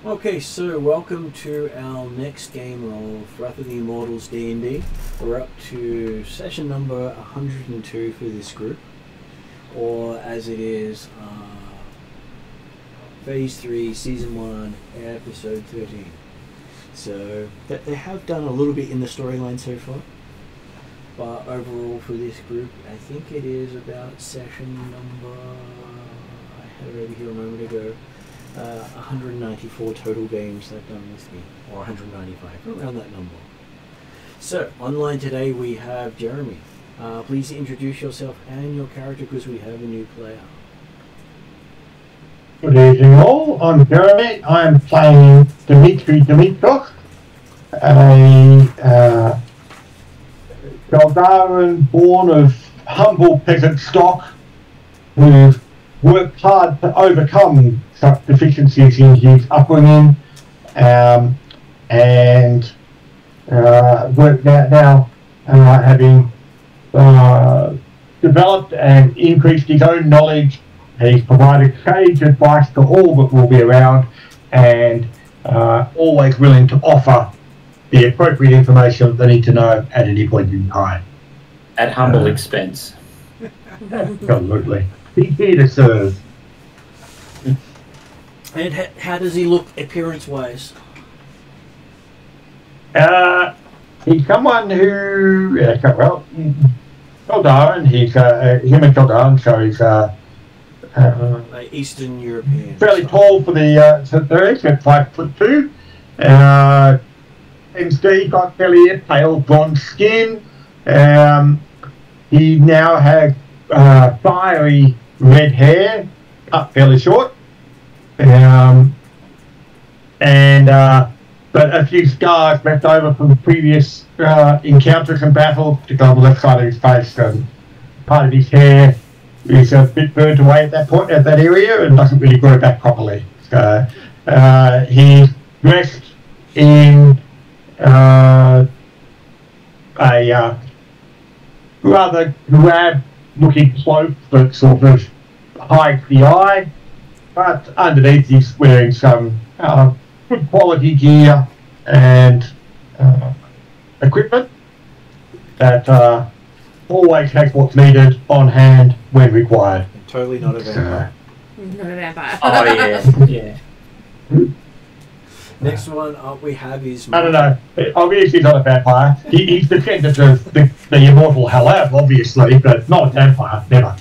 Okay, so welcome to our next game of Wrath of the Immortals D&D. We're up to session number 102 for this group, or as it is, Phase 3, Season 1, Episode 13. So, they have done a little bit in the storyline so far, but overall for this group, I think it is about session number, I had it over here a moment ago, 194 total games they've done with me, or 195, around that number. So, online today we have Jeremy. Please introduce yourself and your character because we have a new player. Good evening all, I'm Jeremy. I'm playing Karameikos, a Galdaran born of humble peasant stock who worked hard to overcome such deficiencies in his upbringing, and worked out now, having developed and increased his own knowledge. He's provided sage advice to all that will be around, and always willing to offer the appropriate information they need to know at any point in time. At humble expense. Absolutely. He's here to serve. And how does he look appearance-wise? He's someone who, Galdaran, he's him and Galdaran, so he's Eastern European. fairly tall for the he's about 5'2". MC got fairly pale blonde skin. He now has fiery red hair, cut fairly short. But a few scars left over from the previous encounters and battles, particularly on the left side of his face, and part of his hair is a bit burnt away at that point, at that area, and doesn't really grow back properly. So he's dressed in a rather drab-looking cloak that sort of hides the eye, but underneath he's wearing some good quality gear and equipment that always has what's needed on hand when required. Totally not a vampire. Not a vampire. Oh yeah, yeah. Next one up we have is... I don't know. Obviously not a vampire. He's descendant of the immortal Halab, obviously, but not a vampire. Never.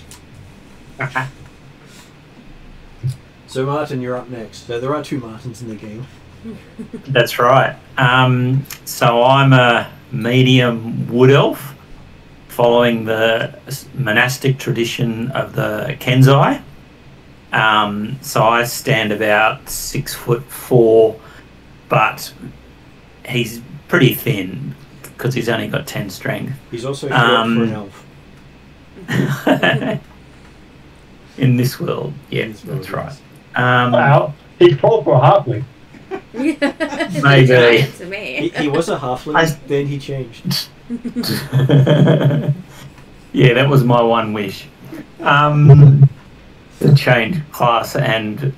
So Martin, you're up next. So there are two Martins in the game. That's right. So I'm a medium wood elf, following the monastic tradition of the Kenzai. So I stand about 6'4", but he's pretty thin because he's only got 10 strength. He's also short for an elf. In this world, yeah, that's right. Well, he's tall for a halfling. Maybe. To me. He was a halfling, then he changed. Yeah, that was my one wish. To change class and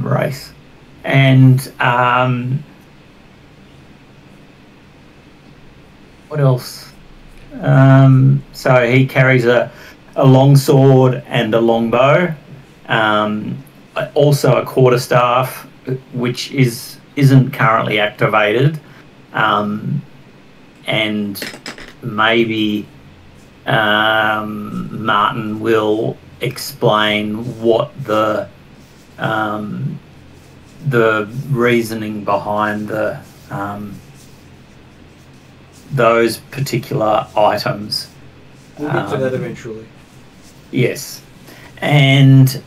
race. And what else? So he carries a long sword and a long bow. Also a quarterstaff, which isn't currently activated, and maybe Martin will explain what the reasoning behind those particular items. We'll get to that eventually. Yes. And did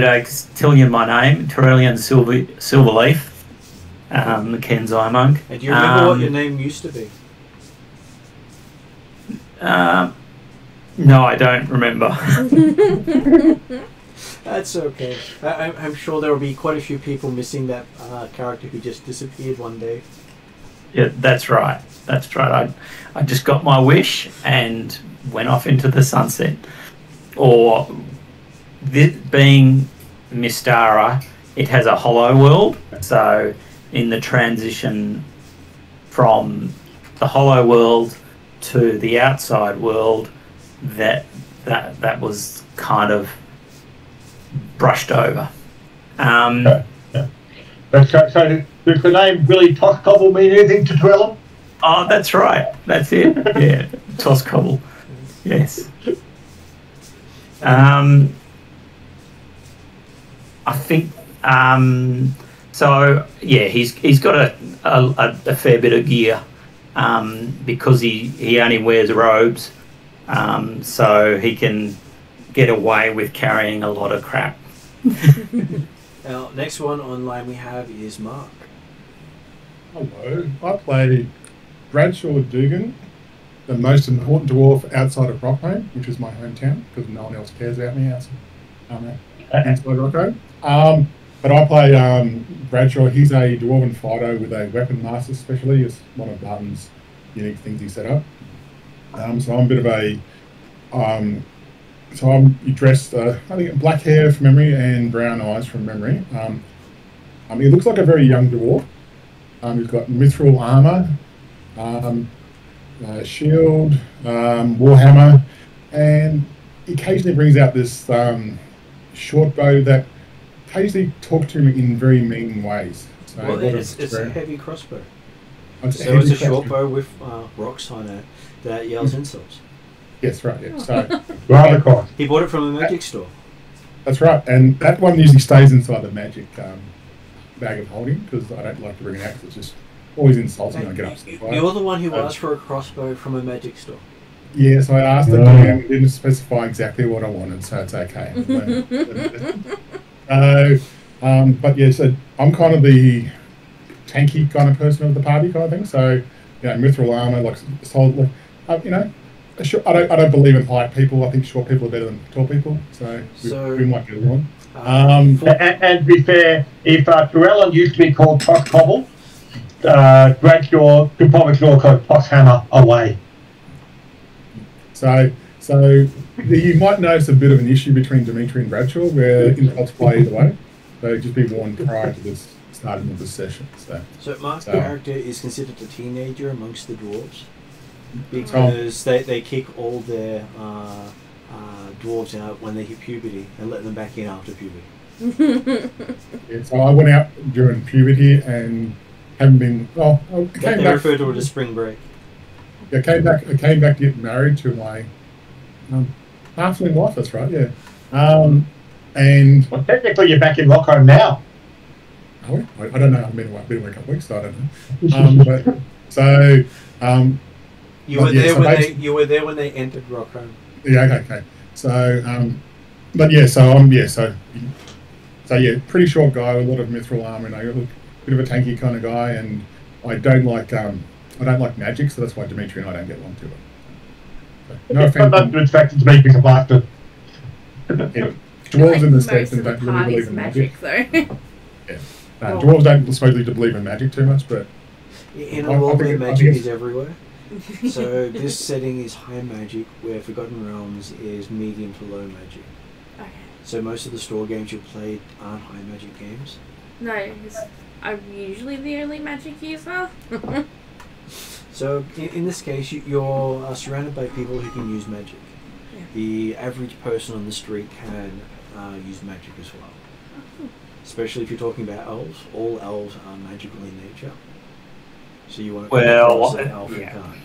I tell you my name? Tyrellian Silverleaf, the Kenzai monk. And do you remember what your name used to be? No, I don't remember. That's okay. I'm sure there will be quite a few people missing that character who just disappeared one day. Yeah, that's right. That's right. I just got my wish and went off into the sunset. Or, being Mystara, it has a hollow world. So, in the transition from the hollow world to the outside world, that was kind of brushed over. Yeah. So does the name Willie Toscobble mean anything to Twellum? Oh, that's right. That's it. Yeah, Toscobble. Yes. I think. So yeah, he's got a fair bit of gear, because he only wears robes, so he can get away with carrying a lot of crap. Now, next one online we have is Mark. Hello, I play Bradshaw Dugan, the most important dwarf outside of Rockholm, which is my hometown, because no one else cares about me outside Rockholm. But I play Bradshaw. He's a dwarven fighter with a weapon master specialty. It's one of Barton's unique things he set up. So I'm a bit of a... So I'm dressed, I think, black hair from memory and brown eyes from memory. He looks like a very young dwarf. He's got mithril armor, shield, warhammer, and he occasionally brings out this short bow that occasionally talks to him in very meaning ways. So Well, it's a heavy crossbow. It's So it's a short bow with rocks on it that yells insults. Yes, right. Yeah. So Rather cool. He bought it from a magic store. that's right, and that one usually stays inside the magic bag of holding because I don't like to bring it out. 'Cause it's just always insulting when I get upset. You're the one who asked for a crossbow from a magic store. Yes, I asked the DM and didn't specify exactly what I wanted, so it's okay. But yeah, so I'm kind of the tanky kind of person of the party kind of thing. So, mithril armor, like solid, I don't believe in height people. I think short people are better than tall people. So we might get along. And to be fair, if Tyrellin used to be called Toscobble, Bradshaw could probably call Tosshammer away. So you might notice a bit of an issue between Dimitri and Bradshaw, where insults play either way. So just be warned prior to this starting of this session. So Mark's character is considered a teenager amongst the dwarves because they kick all their dwarves out when they hit puberty and let them back in after puberty. So I went out during puberty and haven't been. They refer to it as spring break. I came back to get married to my halfling wife. That's right. Yeah. And well, technically, you're back in Rockholm now. Are we? I don't know. I've been away a couple of weeks, so I don't know. You were there when they entered Rockholm. Yeah. Okay. So, pretty short guy with a lot of mithril armor, and a bit of a tanky kind of guy, and I don't like magic, so that's why Dimitri and I don't get along too well. So, no offense. Not in fact, it's making a laughter. Dwarves in the States don't really believe in magic. Though. Yeah. Dwarves don't supposedly believe in magic too much, but in a world where magic is everywhere. So this setting is high magic, where Forgotten Realms is medium to low magic. Okay. So most of the store games you've played aren't high magic games. No, because I'm usually the only magic user. So in this case, you're surrounded by people who can use magic. Yeah. The average person on the street can use magic as well. Especially if you're talking about elves. All elves are magical in nature. So you want to an elf who can't.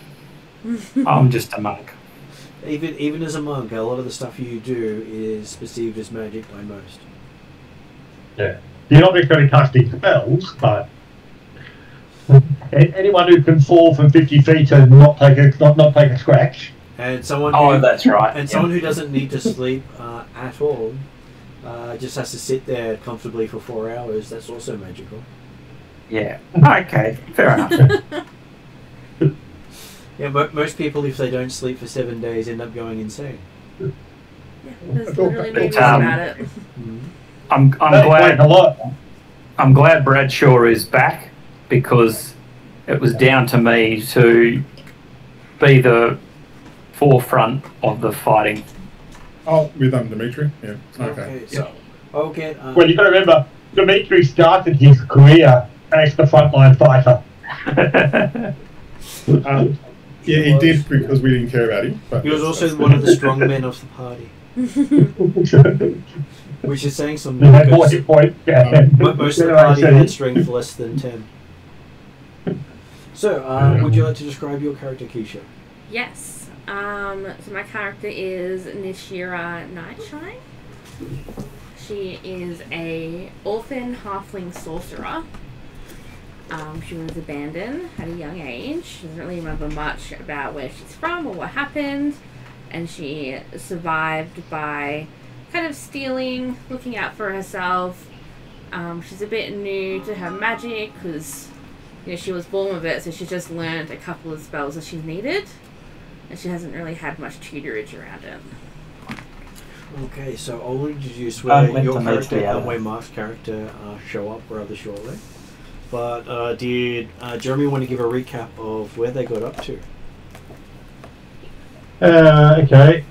I'm just a monk. Even as a monk, a lot of the stuff you do is perceived as magic by most. Yeah. You're not necessarily casting spells, but anyone who can fall from 50 feet and not take a scratch And someone that's right. And someone who doesn't need to sleep at all, just has to sit there comfortably for 4 hours. That's also magical. Yeah. Okay. Fair enough. Yeah, but most people, if they don't sleep for 7 days, end up going insane. Yeah, there's literally no reason about it. I'm glad a lot. I'm glad Bradshaw is back, because it was down to me to be the forefront of the fighting. Oh, with Dimitri? Yeah. Okay. So I'll get... Well, you've got to remember, Dimitri started his career as the frontline fighter. Yeah, he did, because we didn't care about him. But he was also one of the strong men of the party. Which is saying something, You had because 40 points. Yeah. most of the party had strength less than 10. So, would you like to describe your character, Keisha? Yes. So my character is Mystara Nightshine. She is a orphan halfling sorcerer. She was abandoned at a young age. She doesn't really remember much about where she's from or what happened. And she survived by kind of stealing, looking out for herself. She's a bit new to her magic because, you know, she was born with it, so she just learned a couple of spells that she's needed. And she hasn't really had much tutorage around it. Okay, so I'll introduce where your character and where Mark's character show up rather shortly. But did Jeremy want to give a recap of where they got up to? Okay,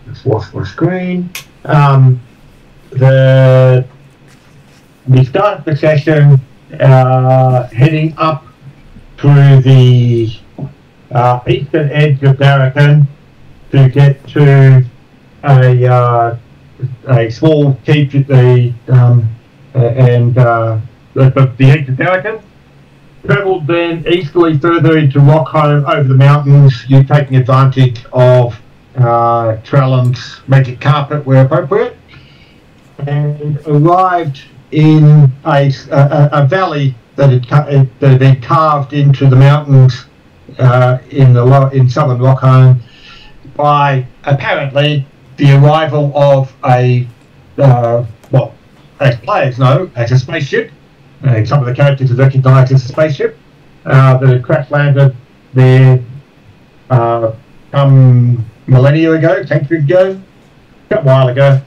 let's lost my screen. We started the session heading up through the eastern edge of Darrakan to get to a small keep at the edge of Darrakan. Travelled then easterly further into Rockholm over the mountains, you taking advantage of Trellan's magic carpet where appropriate, and arrived in a valley that had been carved into the mountains in southern Rockholm by apparently the arrival of as players know, as a spaceship. Some of the characters are recognised as a spaceship that had crash landed there some millennia ago, century ago, a while ago,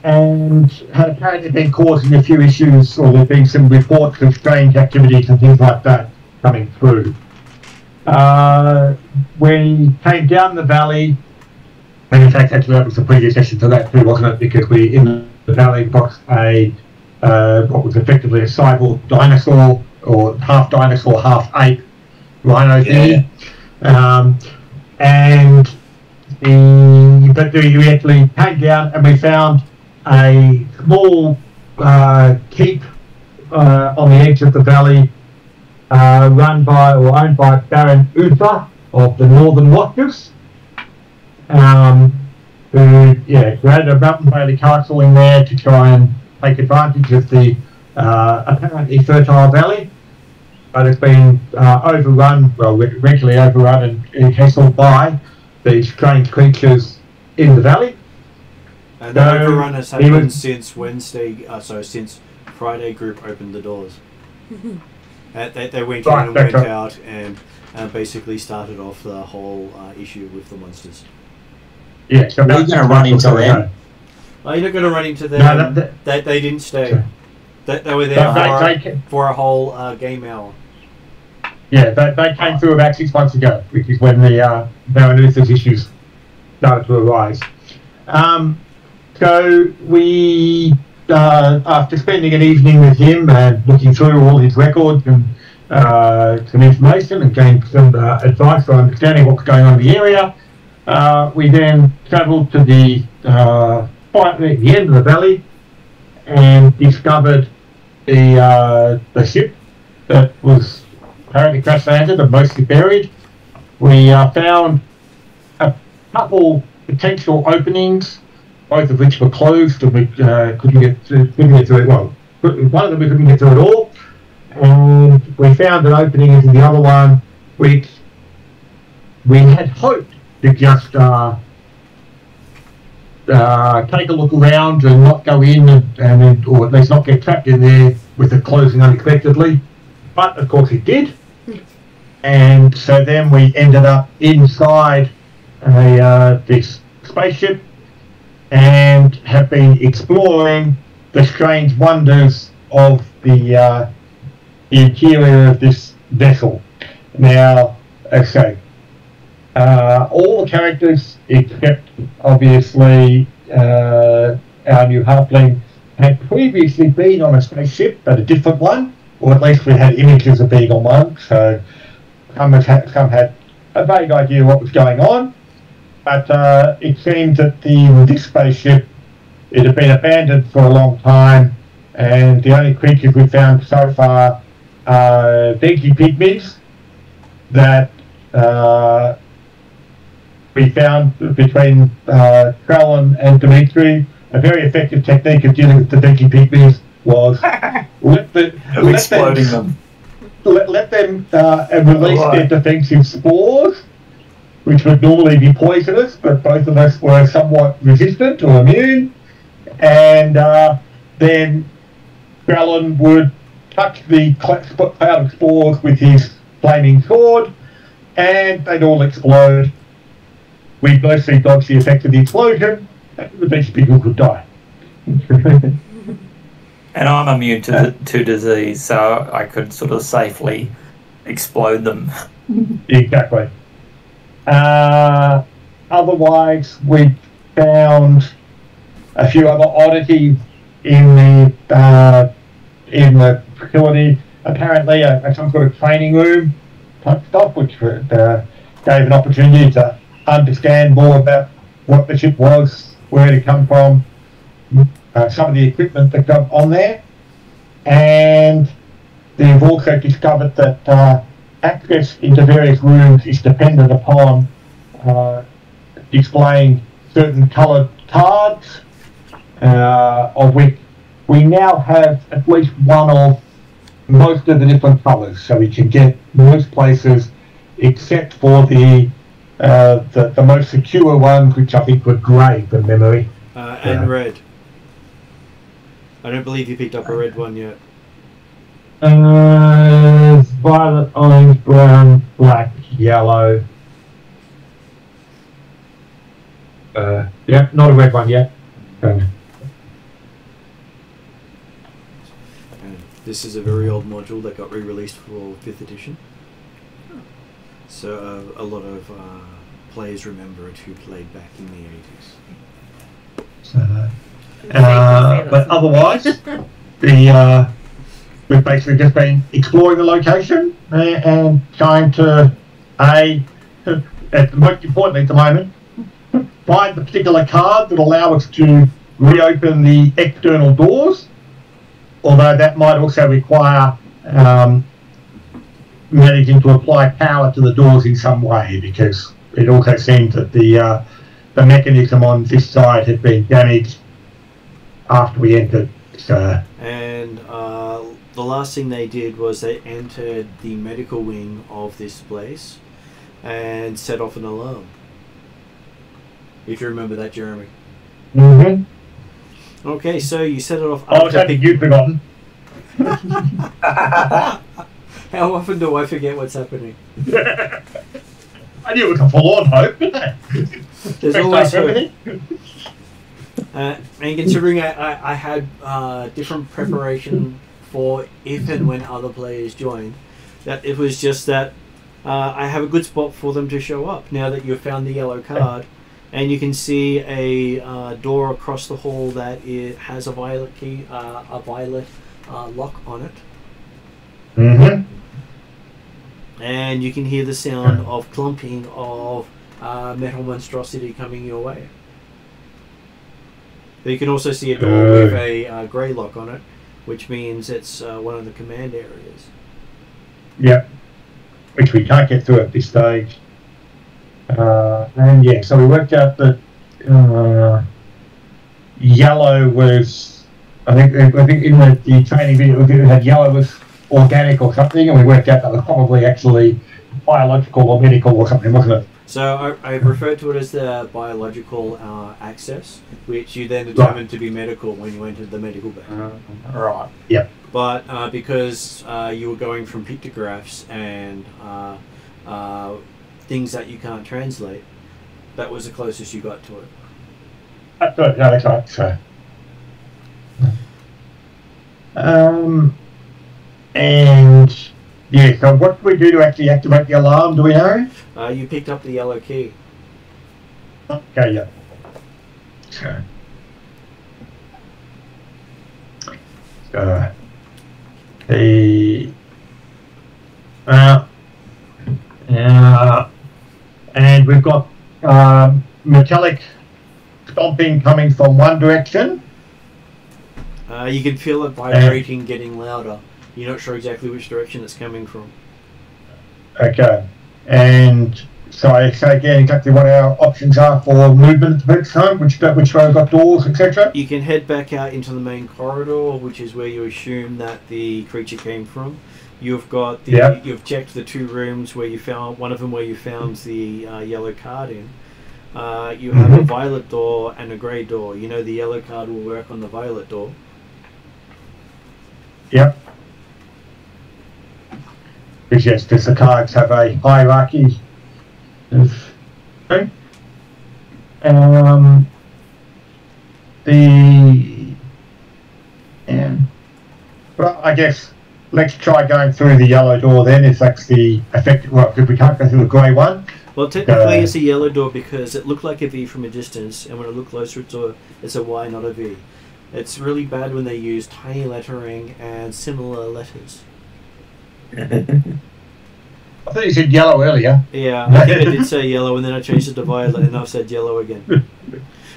and had apparently been causing a few issues, or there'd been some reports of strange activities and things like that coming through. We came down the valley, and in fact actually that was the previous session to that too, wasn't it, because we in the valley got what was effectively a cyborg dinosaur, or half dinosaur, half ape rhino thingy. But we actually came down and we found a small keep on the edge of the valley, run by or owned by Baron Uther of the Northern Watchers, who had a mountain valley castle in there to try and take advantage of the apparently fertile valley, but it's been regularly overrun and hassled by these strange creatures in the valley. And the overrun has happened since since Friday group opened the doors. They went in and went out and basically started off the whole issue with the monsters. Yeah, so are you going to run into them? You're not going to run into them. No, they didn't stay. They were there for a whole game hour. Yeah, they came through about 6 months ago, which is when the Baron Uther's issues started to arise. So we, after spending an evening with him and looking through all his records and some information and gained some advice on understanding what's going on in the area, we then travelled to the end of the valley and discovered the ship that was apparently crash landed and mostly buried. We found a couple potential openings, both of which were closed, and we couldn't get through it. Well, one of them we couldn't get through at all, and we found an opening into the other one, which we had hoped to just take a look around and not go in or at least not get trapped in there with it closing unexpectedly. But of course it did. And so then we ended up inside this spaceship and have been exploring the strange wonders of the interior of this vessel. Now, okay, all the characters except obviously our new halfling had previously been on a spaceship, but a different one, or at least we had images of being on one, so some had a vague idea of what was going on. But it seemed that this spaceship, it had been abandoned for a long time, and the only creatures we've found so far are veggie pygmies that we found between Krellin and Dimitri. A very effective technique of dealing with the veggie pygmies was let them release their defensive spores, which would normally be poisonous, but both of us were somewhat resistant or immune. And then Krellin would touch the cloud of spores with his flaming sword, and they'd all explode. We'd mostly dodge the effect of the explosion, and eventually people could die. And I'm immune to disease, so I could sort of safely explode them. Exactly. Otherwise, we found a few other oddities in the facility. Apparently, some sort of training room type stuff, which gave an opportunity to understand more about what the ship was, where it had come from, some of the equipment that got on there, and they've also discovered that access into various rooms is dependent upon displaying certain coloured cards, of which we now have at least one of most of the different colours, so we can get most places except for the most secure ones, which I think were grey from memory. And red. I don't believe you picked up a red one yet. Violet, orange, brown, black, yellow. Yeah, not a red one yet. This is a very old module that got re-released for 5th edition. So a lot of players remember it who played back in the 80s. But otherwise, we've basically just been exploring the location and trying to, most importantly at the moment, find the particular card that allow us to reopen the external doors, although that might also require managing to apply power to the doors in some way, because it also seemed that the mechanism on this side had been damaged after we entered. And the last thing they did was they entered the medical wing of this place and set off an alarm. If you remember that, Jeremy. Mm-hmm. Okay, so you set it off. I was happy you'd forgotten. How often do I forget what's happening? I knew it was a forlorn hope. There's always hope. And considering I had different preparation for if and when other players joined, that it was just that I have a good spot for them to show up now that you've found the yellow card, and you can see a door across the hall that it has a violet key, a violet lock on it. Mm-hmm. And you can hear the sound of clumping of metal monstrosity coming your way. But you can also see a door with a grey lock on it, which means it's one of the command areas. Yep, which we can't get through at this stage. And yeah, so we worked out that yellow was, I think in the training video it had yellow was organic or something, and we worked out that was probably actually biological or medical or something, wasn't it? So I referred to it as the biological access, which you then determined to be medical when you entered the medical bay. Right. Yep. But because you were going from pictographs and things that you can't translate, that was the closest you got to it. That's good. Yeah, that's right. So, and yeah, so what do we do to actually activate the alarm? Do we know? You picked up the yellow key. Okay, yeah. So, the and we've got metallic stomping coming from one direction. You can feel it vibrating, getting louder. You're not sure exactly which direction it's coming from. Okay, and so I say again exactly what our options are for movement at the next time, which way we've got doors, etc. You can head back out into the main corridor, which is where you assume that the creature came from. You've got the you've checked the 2 rooms where you found one of them where you found the yellow card in. You have a violet door and a grey door. You know the yellow card will work on the violet door. Yep. Because yes, because the cards have a hierarchy of thing. Well, I guess let's try going through the yellow door then, if that's the effective. Well, if we can't go through the grey one. Well, technically it's a yellow door because it looked like a V from a distance, and when I look closer, it's a Y, not a V. It's really bad when they use tiny lettering and similar letters. I thought you said yellow earlier. Yeah, I think I did say yellow, and then I changed it to violet, and I've said yellow again.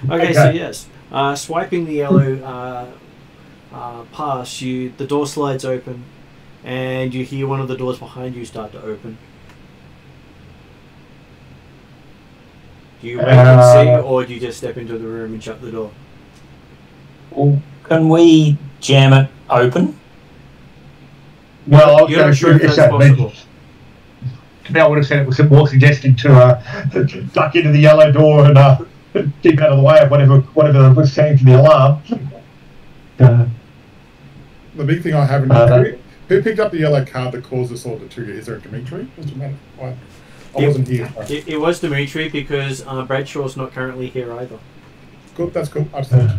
Okay, so yes, swiping the yellow pass, the door slides open, and you hear one of the doors behind you start to open. Do you wait and see, or do you just step into the room and shut the door? Well, can we jam it open? Well, you're not sure if that's possible. I would have said it was more suggesting to duck into the yellow door and keep out of the way of whatever was saying to the alarm. The big thing I haven't who picked up the yellow card that caused us all to trigger? Is there a Dimitri? I wasn't here. It was Dimitri because Bradshaw's not currently here either. Cool, that's cool. I just thought.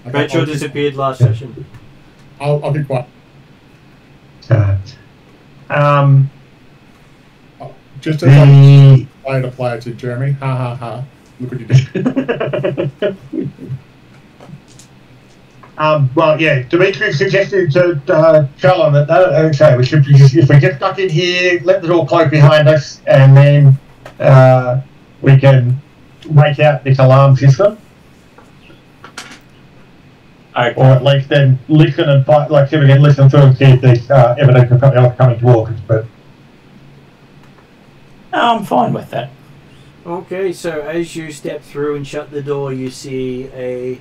Bradshaw disappeared last session. I'll be quiet. Just as I played a player to Jeremy, ha ha ha. Look what you did. Well, yeah, Dimitri suggested to Shalom that okay, we should if we get stuck in here, let the door close behind us, and then we can wake out this alarm system. Okay. Or at least then listen and fight, like see if we can listen through and see if there's evidence of something else coming towards us. But I'm fine with that. Okay, so as you step through and shut the door, you see a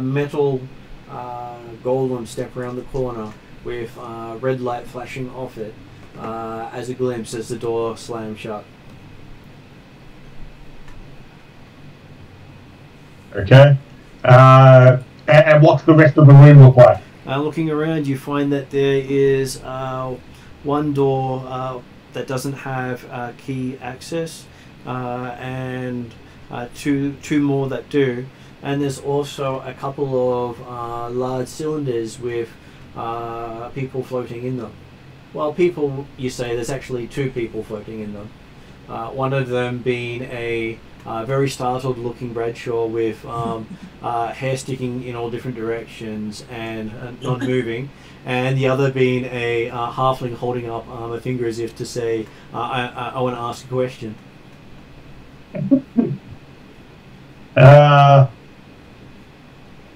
metal golem step around the corner with red light flashing off it as a glimpse as the door slams shut. okay. And what's the rest of the room look like? Looking around, you find that there is one door that doesn't have key access, and two more that do. And there's also a couple of large cylinders with people floating in them. Well, people, you say, there's actually 2 people floating in them. One of them being a very startled looking Bradshaw with hair sticking in all different directions and not moving, and the other being a halfling holding up a finger as if to say, I want to ask a question.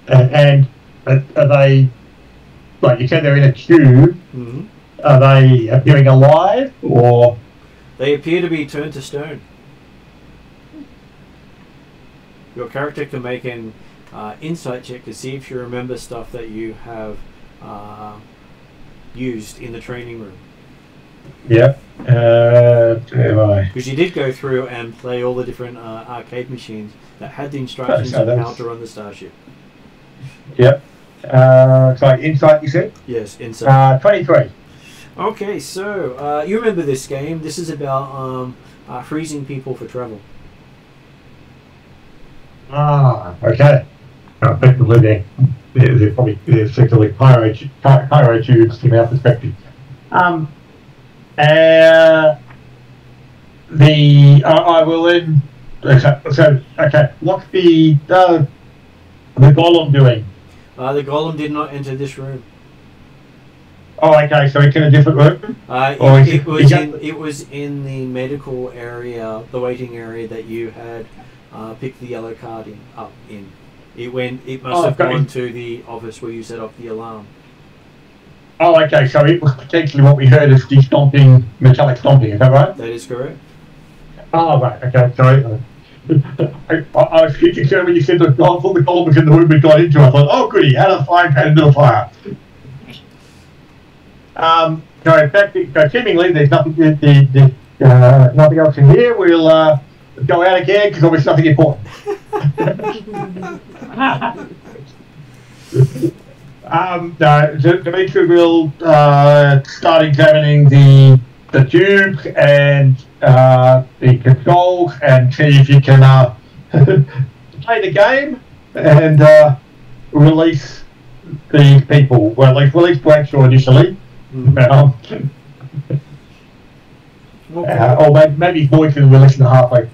And are they, like you said, they're in a tube? Mm-hmm. Are they appearing alive, or? They appear to be turned to stone. Your character can make an insight check to see if you remember stuff that you have used in the training room. Yep. Am I? Because you did go through and play all the different arcade machines that had the instructions So on that's- how to run the starship. Yep. So insight, you said? Yes, inside. 23. Okay, so you remember this game. This is about freezing people for travel. Okay. Effectively, they're probably effectively pyro tubes from our perspective. I will then. Okay. What's the golem doing? The golem did not enter this room. Oh, okay. So it's in a different room. It was in the medical area, the waiting area that you had picked the yellow card in. It must have gone to the office where you set off the alarm. Oh, okay. So it was potentially what we heard as de-stomping, metallic stomping. Is that right? That is correct. Oh, right. Okay. Sorry. I was concerned when you said the golem was in the room we got into. I thought, oh, goody, had a frying pan into the fire. So in fact, seemingly there's nothing. Nothing else in here. We'll go out again because obviously nothing important. Dimitri will start examining the tube and the controls and see if you can play the game and release these people. Well, at least release Bradshaw initially. Or maybe Boyd can release the halfway.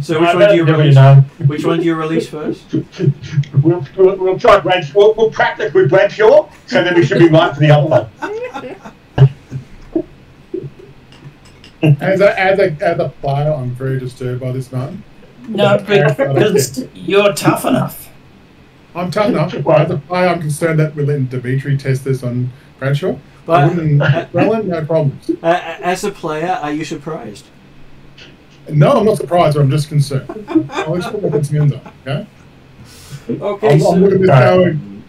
So which one do you release? Which one do you release first? We'll try Bradshaw. We'll practice with Bradshaw, so then we should be right for the other one. As a player, I'm very disturbed by this man. No, because you're tough enough. I'm tough enough. As a player, I'm concerned that we're letting Dimitri test this on Bradshaw. Roland, no problems. As a player, are you surprised? No, I'm not surprised. I'm just concerned. I'll just put my hands up, okay? Okay, I'm looking at this going.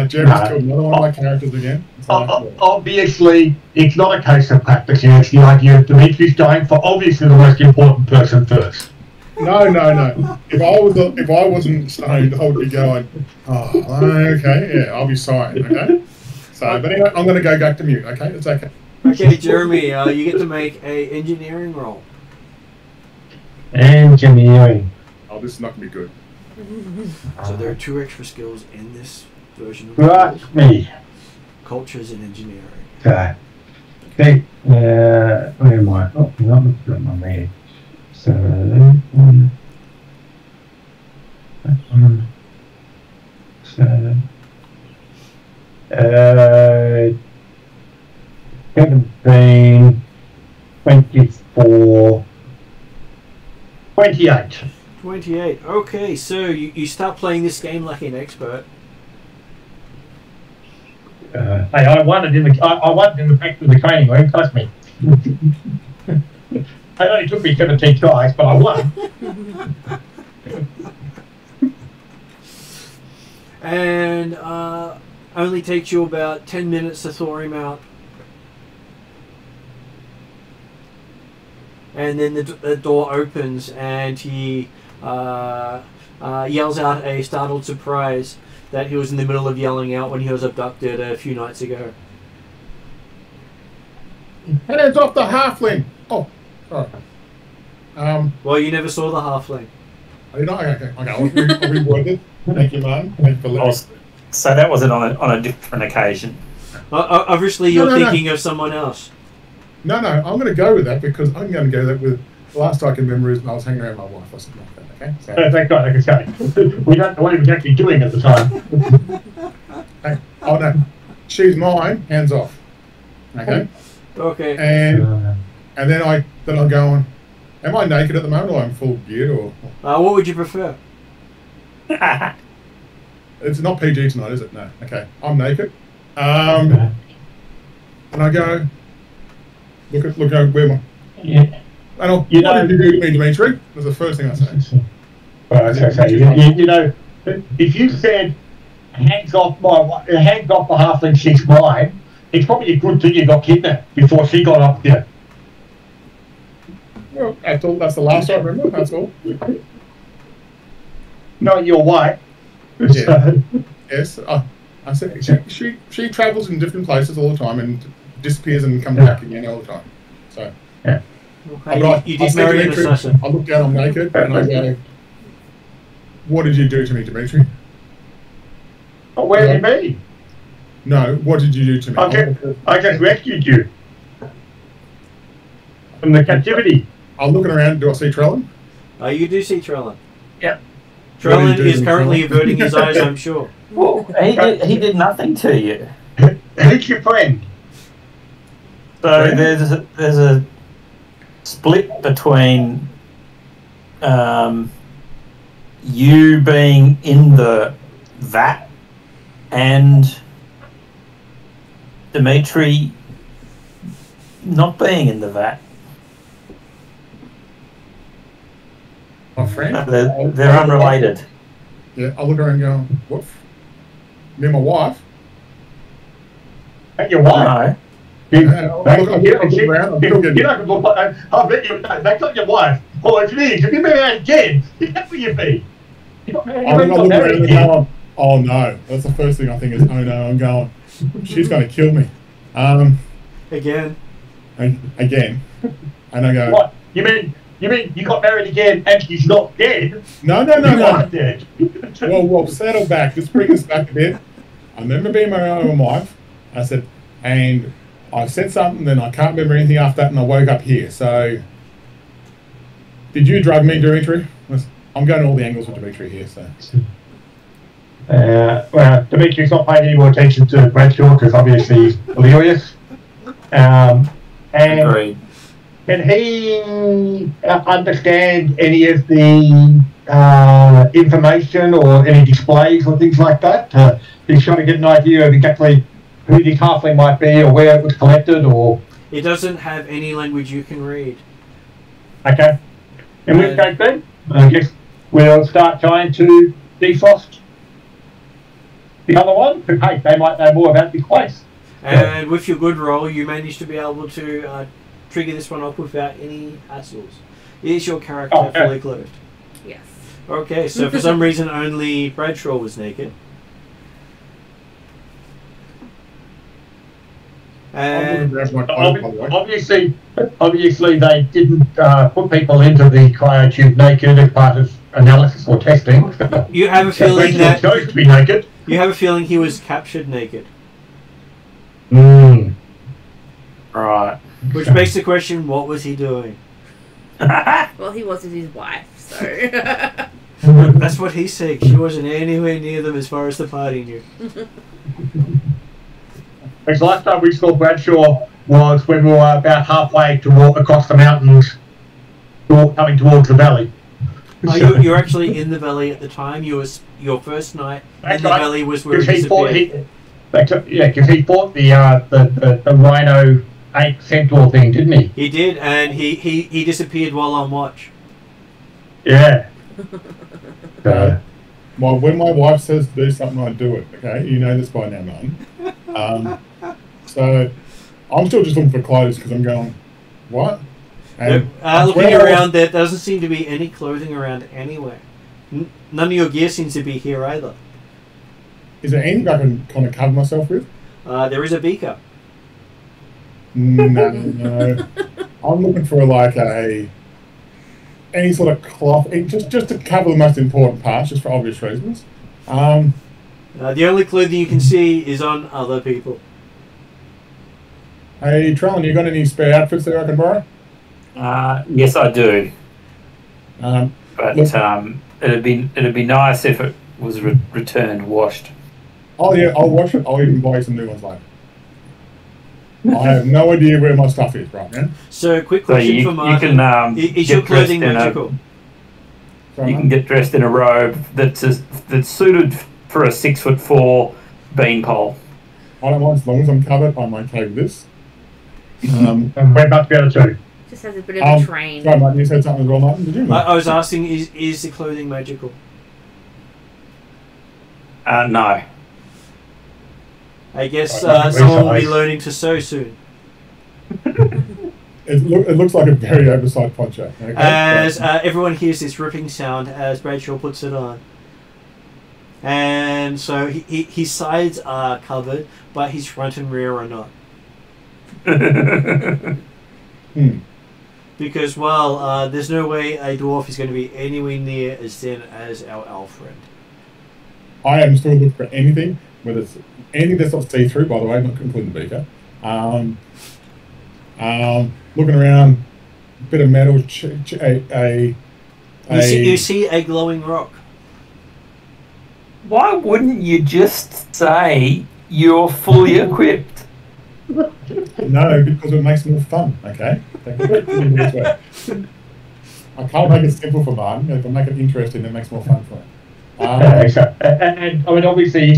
Jeremy's killed another one of my characters again. Obviously, it's not a case of practicing. It's the idea of Dimitri's going for obviously the most important person first. No. If I wasn't stoned, I would be going, okay, yeah, I'll be sighing, okay? So, but anyway, I'm going to go back to mute, okay? It's okay. Okay, Jeremy, you get to make a engineering roll. Engineering. Oh, this is not going to be good. So there are 2 extra skills in this version of Right, me. Cultures and engineering. Okay. Where am I? Oh, not looking at my mail. So, could have been 24, 28. 28. Okay, so you start playing this game like an expert. Hey, I won it in the back of the training room. Trust me. It only took me 17 tries, but I won. And only takes you about 10 minutes to thaw him out. And then the door opens and he yells out a startled surprise that he was in the middle of yelling out when he was abducted a few nights ago. Hands off the halfling! Oh, sorry. Well, you never saw the halfling. Okay, I'll reword it. Thank you, man. Thank you for listening. So that wasn't on a different occasion. Obviously, you're thinking of someone else. No, I'm going to go with that because I'm going to go that with the last I can remember is I was hanging around my wife or something like that. Okay, so thank God, like I say, we don't know what he was actually doing at the time. hey, oh no, she's mine. Hands off. Okay. Okay. And then I'm going. Am I naked at the moment, or I'm full geared, or? What would you prefer? It's not PG tonight, is it? No. Okay. I'm naked. And I go. Look, where am I? Yeah. And what did you do to me, Dimitri? That's the first thing I say. Well, you know, if you said hands off the halfling, she's mine, it's probably a good thing you got kidnapped before she got up there. Well, that's the last I remember. That's all. Not your wife. Yeah. Yes. I said she travels in different places all the time and disappears and comes back again all the time. So yeah. Okay, you did marry an assassin. I look down, I'm naked, and I go, "What did you do to me, Dimitri?" Oh, where have you been? No, what did you do to me? I just rescued you from the captivity. I'm looking around. Do I see Trellin? You do see Trellin. Yep. Trellin is currently averting his eyes, I'm sure. Well, he did nothing to you. Who's your friend? So there's a split between you being in the vat and Dimitri not being in the vat. My friend? They're unrelated. Yeah, I look around and go, what? Me and my wife? Your wife? I look around, I bet you, that's not your wife. Oh, it's me. If you married again, that's where you be. I look around and go, oh no. That's the first thing I think is, oh no, I'm going, she's going to kill me. Again. Again. And I go, what? You mean you got married again and she's not dead? No. Not dead. Well, settle back. Just bring us back a bit. I remember being my own wife. I said, and I said something, then I can't remember anything after that, and I woke up here. So, did you drug me, Dimitri? I'm going to all the angles with Dimitri here, so. Well, Dimitri's not paying any more attention to Bradshaw because obviously he's delirious. And Agreed. can he understand any of the information or any displays or things like that? He's trying to get an idea of exactly who the halfling might be or where it was collected or... It doesn't have any language you can read. Okay. In which case then, I guess we'll start trying to defrost the other one, because hey, they might know more about this place. And with your good roll, you manage to be able to trigger this one off without any hassles. Is your character fully clothed? Yes. Okay, so for some reason only Bradshaw was naked. And obviously they didn't put people into the cryotube naked as part of analysis or testing. You have a feeling that chose to be naked. You have a feeling he was captured naked. Right. Which makes the question: what was he doing? Well, he was with his wife, so. That's what he said. She wasn't anywhere near them as far as the party knew. Because last time we saw Bradshaw was when we were about halfway to walk across the mountains, coming towards the valley. You're actually in the valley at the time. Your first night in the valley was where he disappeared. Because he fought the Rhino 8 Centaur thing, didn't he? He did, and he disappeared while on watch. Yeah. Well, when my wife says do something, I do it. Okay, you know this by now, man. So I'm still just looking for clothes because I'm going, what? And looking around, there doesn't seem to be any clothing around anywhere. None of your gear seems to be here either. Is there anything I can kind of cover myself with? There is a beaker. No. I'm looking for like any sort of cloth, just to cover the most important parts, just for obvious reasons. The only clothing you can see is on other people. Hey, Trellin, you got any spare outfits that I can borrow? Yes, I do. But look, it'd be nice if it was returned washed. Oh yeah, I'll wash it. I'll even buy you some new ones later. I have no idea where my stuff is right now. So, quick question for Martin. You can, is your clothing magical? You can get dressed in a robe that's suited for a 6'4" beanpole. I don't mind as long as I'm covered. I'm okay with this. And we're about to be able to. Just has a bit of a train. Sorry, Martin, you said something as well, Martin. Did you? I was asking, is the clothing magical? No. I guess Right, someone will be nice. learning to sew soon. It looks like a very oversized poncho. Okay? As everyone hears this ripping sound as Bradshaw puts it on. And so his sides are covered, but his front and rear are not. Because, well, there's no way a dwarf is going to be anywhere near as thin as our elf friend. I am still looking for anything, whether it's anything that's not see-through, by the way, not including the beaker. Looking around, a bit of metal, You see a glowing rock. Why wouldn't you just say you're fully equipped? No, because it makes it more fun, okay? I can't make it simple for mine. If I make it interesting, it makes more fun for it. And I mean, obviously,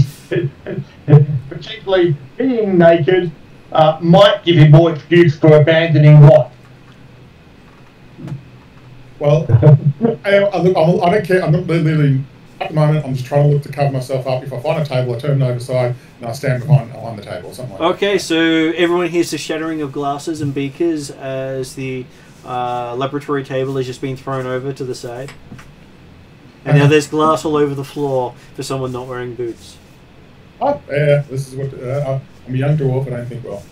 particularly being naked might give you more excuse for abandoning what? Well, I don't care. I'm not really at the moment. I'm just trying to look to cover myself up. If I find a table, I turn it over side and I stand behind the table or something like that. Okay, so everyone hears the shattering of glasses and beakers as the laboratory table is just being thrown over to the side. And now there's glass all over the floor for someone not wearing boots. Oh, yeah, this is what I'm a young dwarf. I don't think well.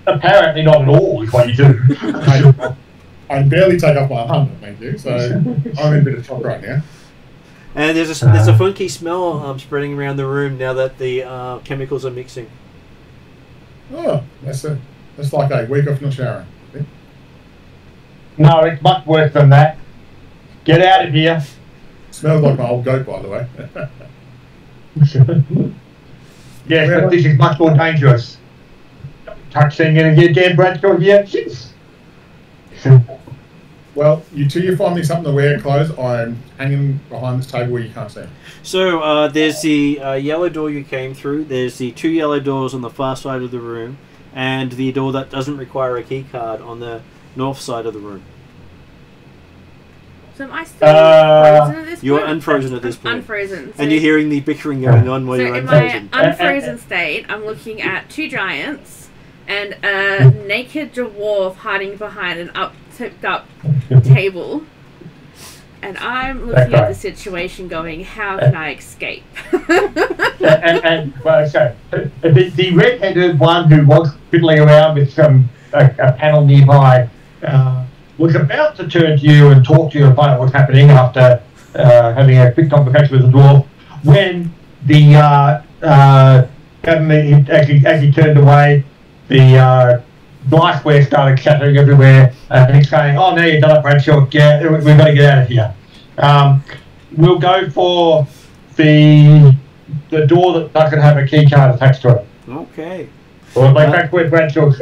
Apparently not at all is what you do. I barely take off my armor, thank you. So I'm in a bit of shock right now. And there's a funky smell spreading around the room now that the chemicals are mixing. Oh, that's like a week off not showering. No, it's much worse than that. Get out of here. Smells like my old goat, by the way. Yes, but this is much more dangerous. Touching it again, Bradshaw. Yeah, shit. Well, you find me something to wear, clothes. I'm hanging behind this table where you can't see. So there's the yellow door you came through. There's the two yellow doors on the far side of the room, and the door that doesn't require a key card on the north side of the room. So am I still frozen at this point? You're unfrozen at this point. Unfrozen. So And you're hearing the bickering going on while so you're in my unfrozen. unfrozen state, I'm looking at two giants and a naked dwarf hiding behind an tipped up table. And I'm looking at the situation going, how can I escape? Well, so the red-headed one who was fiddling around with a panel nearby was about to turn to you and talk to you about what's happening after having a quick conversation with the dwarf when the as he turned away, the glassware started shattering everywhere, and he's saying, "Oh, now you've done it, Bradshaw. Yeah, we've got to get out of here." We'll go for the door that doesn't have a key card attached to it. Okay. Or like that's where Bradshaw is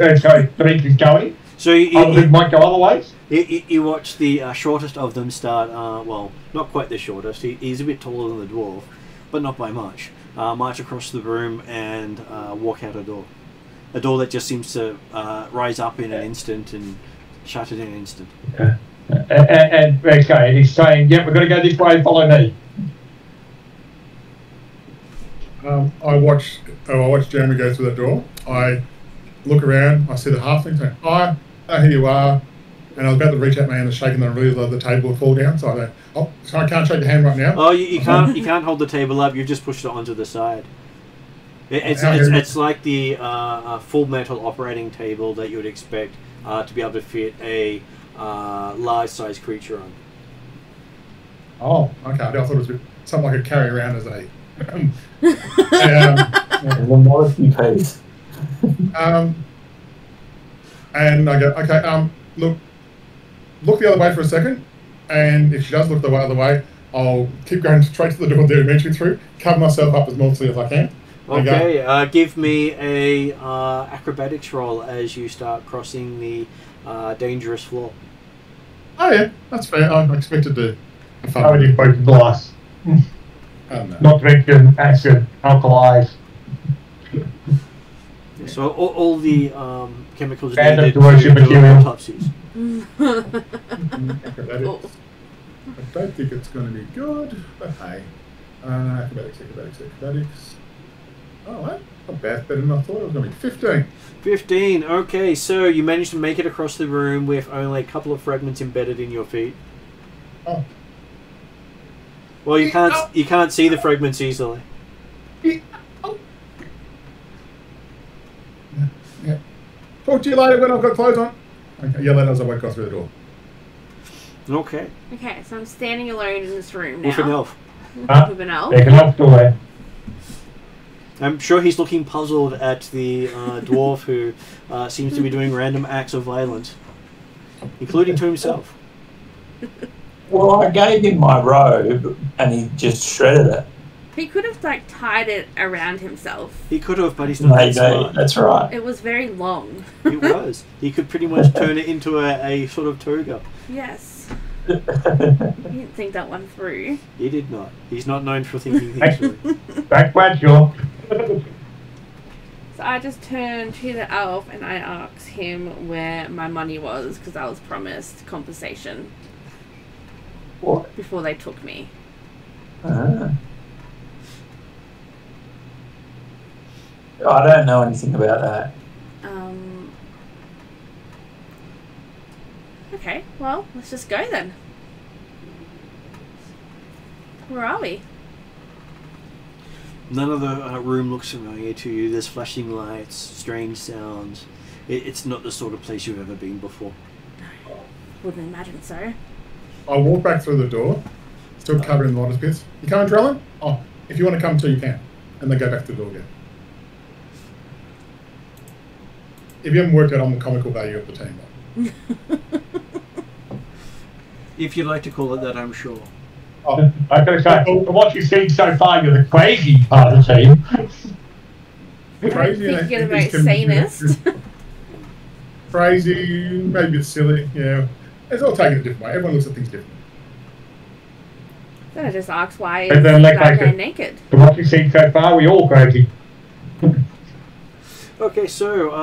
going. So It might go other ways. You watch the shortest of them start, well, not quite the shortest, he's a bit taller than the dwarf, but not by much, march across the room and walk out a door. A door that just seems to rise up in an instant and shut in an instant. And okay, he's saying, "Yep, we're going to go this way, follow me." I watch Jeremy go through the door. I look around, I see the halfling saying, "Hi, here you are." And I was about to reach out my hand and shake, and I realised the table would fall down. So I go, "Oh, so I can't shake the hand right now." Oh, you can't hold the table up. You've just pushed it onto the side. It's like the full metal operating table that you would expect to be able to fit a large size creature on. Oh, okay. I thought it was something I could carry around as a. The modesty piece. And I go, okay. Look the other way for a second, and if she does look the other way, I'll keep going straight to the door they're eventually through, cover myself up as mostly as I can. Okay, give me a acrobatics roll as you start crossing the dangerous floor. Oh yeah, that's fair. I expected to have fun. I would just break the glass. Not drinking acid, alkalize. So all the chemicals Standard needed to worship to do material. autopsies. Acrobatics. I don't think it's going to be good, but hey. Acrobatics. Oh, what? Not bad, better than I thought it was going to be. 15. 15. Okay, so you managed to make it across the room with only a couple of fragments embedded in your feet. Oh. Well, you can't see the fragments easily. Oh. Yeah. Talk to you later when I've got clothes on. Okay, yeah, later as I walk through the door. Okay. Okay, so I'm standing alone in this room now. With an elf. With an elf. There's an elf still there. I'm sure he's looking puzzled at the dwarf who seems to be doing random acts of violence, including to himself. Well, I gave him my robe and he just shredded it. He could have like tied it around himself. He could have, but he's not that smart. That's right. It was very long. It was. He could pretty much turn it into a sort of toga. Yes. He didn't think that one through. He did not. He's not known for thinking things through. Back Bradshaw. So I just turned to the elf and I asked him where my money was because I was promised compensation. What? Before they took me. I don't know anything about that. Okay, well, let's just go then. Where are we? None of the room looks familiar to you. There's flashing lights, strange sounds. It's not the sort of place you've ever been before. Wouldn't imagine so. I walk back through the door, still covered in the lotus pits. You coming, Drellin? Oh, if you want to come too, you can. And then go back to the door again. If you haven't worked out on the comical value of the team, though. If you'd like to call it that, I'm sure. Oh, I've got to say, from what you've seen so far, you're the crazy part of the team. Crazy, thinking about sanest. Crazy, maybe it's silly, yeah. It's all taken a different way. Everyone looks at things differently. Then I just asked why And is then, like, that man naked? From what you've seen so far, we're all crazy. Okay, so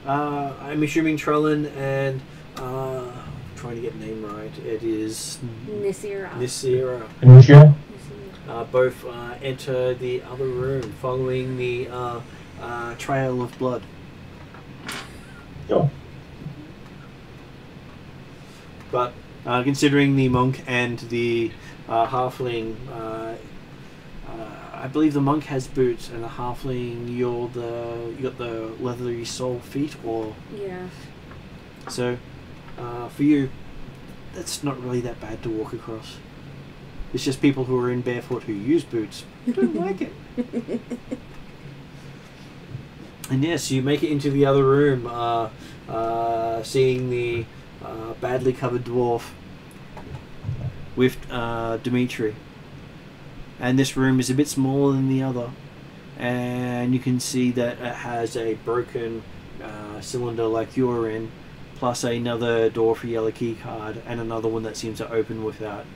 I'm assuming Trellin and trying to get the name right. It is Mystara. Mystara. Both enter the other room, following the trail of blood. Sure. But considering the monk and the halfling, I believe the monk has boots, and the halfling you got the leathery sole feet, or Yeah. so for you, that's not really that bad to walk across. It's just people who are in barefoot who use boots don't like it. And yes, you make it into the other room, seeing the badly covered dwarf with Dimitri. And this room is a bit smaller than the other, and you can see that it has a broken cylinder like you're in, plus another door for yellow key card, and another one that seems to open without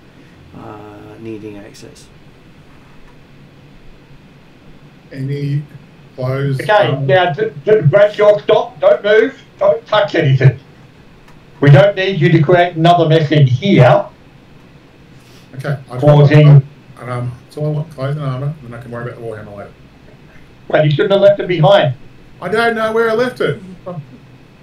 needing access. Any clothes? Okay, now, Bradshaw, stop, don't move, don't touch anything. We don't need you to create another mess in here. Okay, Causing. So I want clothes and armour, and then I can worry about the Warhammer later. Well, you shouldn't have left it behind. I don't know where I left it. I'm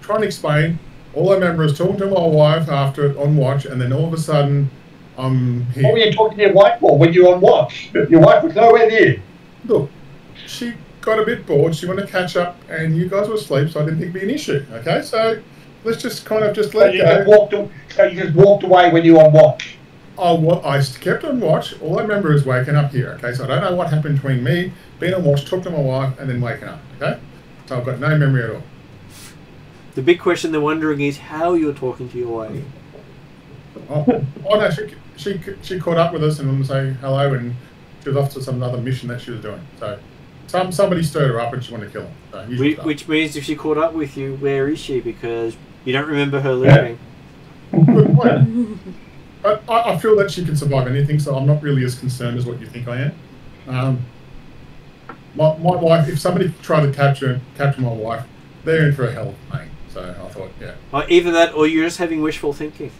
trying to explain. All I remember is talking to my wife after on watch, and then all of a sudden, I'm here. What were you talking to your wife for when you were on watch? Your wife was nowhere near. Look, she got a bit bored. She wanted to catch up, and you guys were asleep, so I didn't think it'd be an issue. Okay, so let's just kind of just let go. So you just walked away when you were on watch. I kept on watch. All I remember is waking up here. Okay, so I don't know what happened between me being on watch, talking to my wife, and then waking up. Okay, so I've got no memory at all. The big question they're wondering is how you're talking to your wife. Oh no, she caught up with us and wanted to say hello, and she was off to some other mission that she was doing. So somebody stirred her up and she wanted to kill him. So which means if she caught up with you, where is she? Because you don't remember her leaving. Good point. But I feel that she can survive anything, so I'm not really as concerned as what you think I am. My wife, if somebody tried to capture my wife, they're in for a hell of a pain. So I thought, yeah. Either that, or you're just having wishful thinking.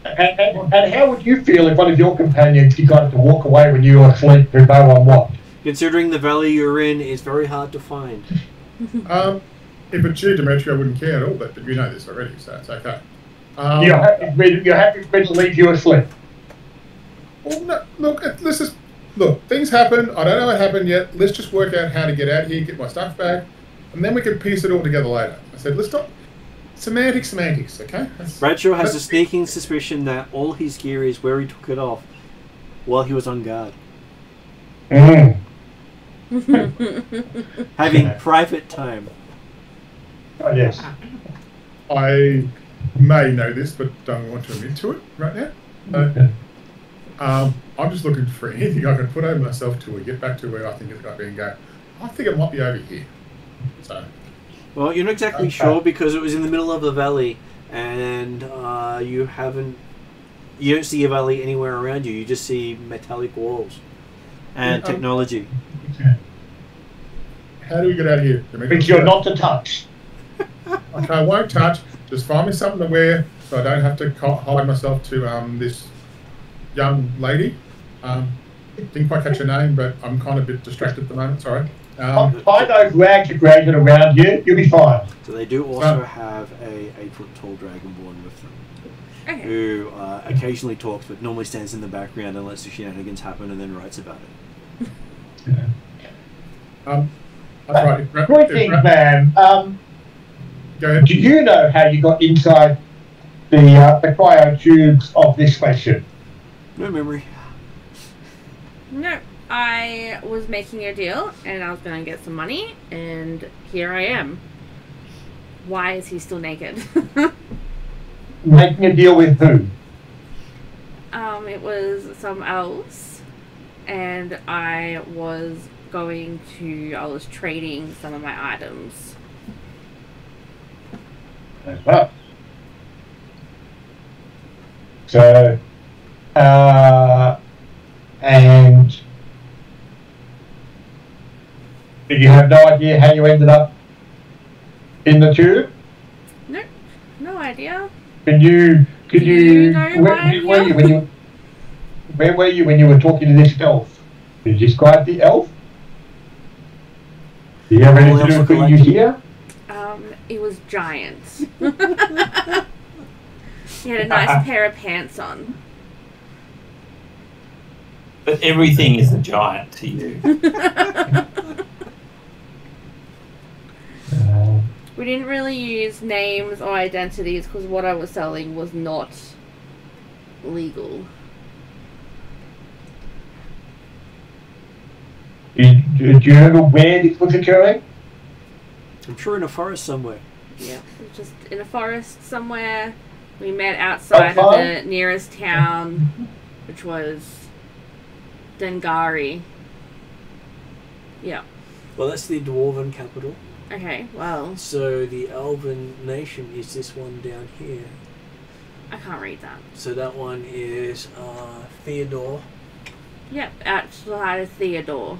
And how would you feel if one of your companions decided to walk away when you were asleep with no one watched? Considering the valley you're in is very hard to find. If it's you, Demetri, I wouldn't care at all, but you know this already, so it's okay. You're happy for me to leave you asleep. Well, no, look, things happen. I don't know what happened yet. Let's just work out how to get out of here, get my stuff back, and then we can piece it all together later. I said, let's stop. Semantics, okay? Bradshaw has a sneaking suspicion that all his gear is where he took it off while he was on guard. Having private time. Oh, yes. I may know this, but don't want to admit to it right now. I'm just looking for anything I can put over myself to get back to where I think it's going to be and go, I think it might be over here. So, well, you're not exactly sure because it was in the middle of the valley and you don't see a valley anywhere around you. You just see metallic walls and technology. How do we get out of here? But you're not to touch. Okay, I won't touch. Just find me something to wear so I don't have to hide myself to this young lady. Didn't quite catch her name, but I'm kind of a bit distracted at the moment. Sorry. Find those rags you're dragging around you. You'll be fine. So they do also have a 8-foot-tall dragonborn with them, who occasionally talks, but normally stands in the background and lets the shenanigans happen, and then writes about it. That's right. Quick thing, ma'am. Go ahead. Do you know how you got inside the cryo tubes of this spaceship? No memory. No, I was making a deal, and I was going to get some money, and here I am. Why is he still naked? Making a deal with who? It was some elves, and I was trading some of my items. So, and did you have no idea how you ended up in the tube? No, no idea. Could you know where were you when you were talking to this elf? Could you describe the elf? Do you have anything to do with putting you here? It was giant. He had a nice pair of pants on. But everything is a giant to you. We didn't really use names or identities because what I was selling was not legal. Do you remember where this was occurring? I'm sure in a forest somewhere. Yeah, just in a forest somewhere. We met outside of the nearest town, which was Dengari. Yeah. Well, that's the dwarven capital. Okay, well. So the elven nation is this one down here. I can't read that. So that one is Theodore. Yep, outside of Theodore.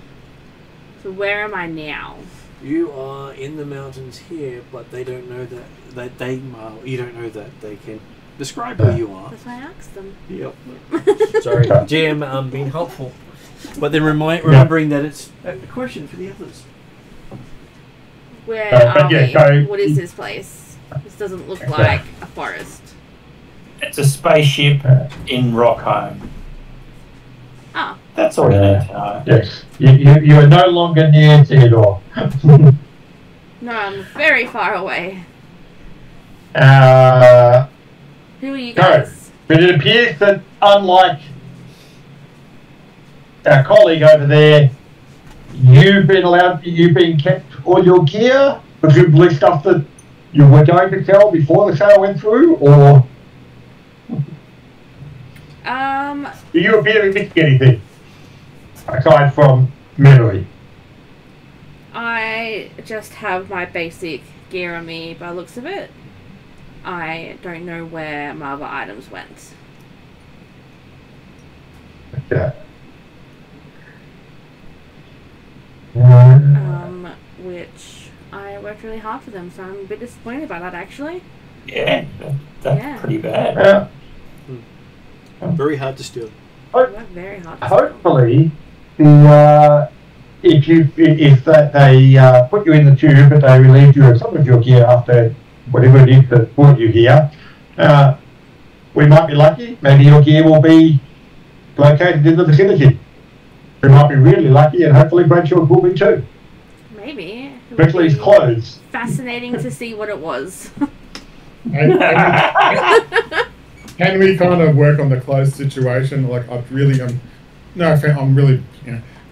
So where am I now? You are in the mountains here, but they don't know that you don't know that they can describe who you are. That's why I asked them. Yep. Sorry, GM being helpful, but then remembering that it's a question for the others. Where are we? What is this place? This doesn't look like a forest. It's a spaceship in Rockholm. Ah. That's all you need to know. Yes. You are no longer near Theodore. No, I'm very far away. Who are you guys? No, but it appears that unlike our colleague over there, you've been kept all your gear, presumably stuff that you were going to sell before the sale went through, or do you appear to be missing anything aside from memory? I just have my basic gear on me by the looks of it. I don't know where my other items went. Okay. Which I worked really hard for them, so I'm a bit disappointed about that actually. Yeah, that's pretty bad. Yeah. Very hard to steal. Very hard to Hopefully, the if they put you in the tube, but they relieved you of some of your gear after whatever it is that brought you here, we might be lucky. Maybe your gear will be located in the vicinity. We might be really lucky, and hopefully Bradshaw's will be too. Maybe. Especially his clothes. Fascinating to see what it was. Can we kind of work on the clothes situation? Like, I'm really, I'm really,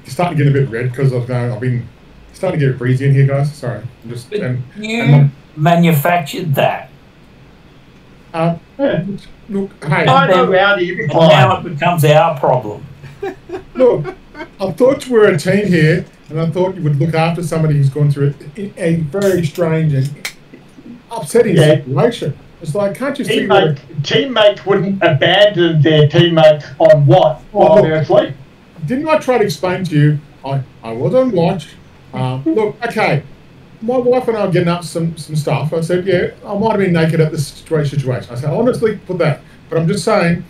starting to get a bit red because I've been starting to get breezy in here, guys. Sorry, I'm just. You manufactured that. Look, hey. I know, Rowdy, you'll be And fine. now it becomes our problem. Look, I thought you were a team here, and I thought you would look after somebody who's gone through a very strange and upsetting situation. It's like, can't you see what... Teammates wouldn't abandon their teammates on what? While they're asleep. Didn't I try to explain to you? I was on watch. Look, okay, my wife and I were getting up some stuff. I said, yeah, I might have been naked at this situation. I said, honestly, put that. But I'm just saying,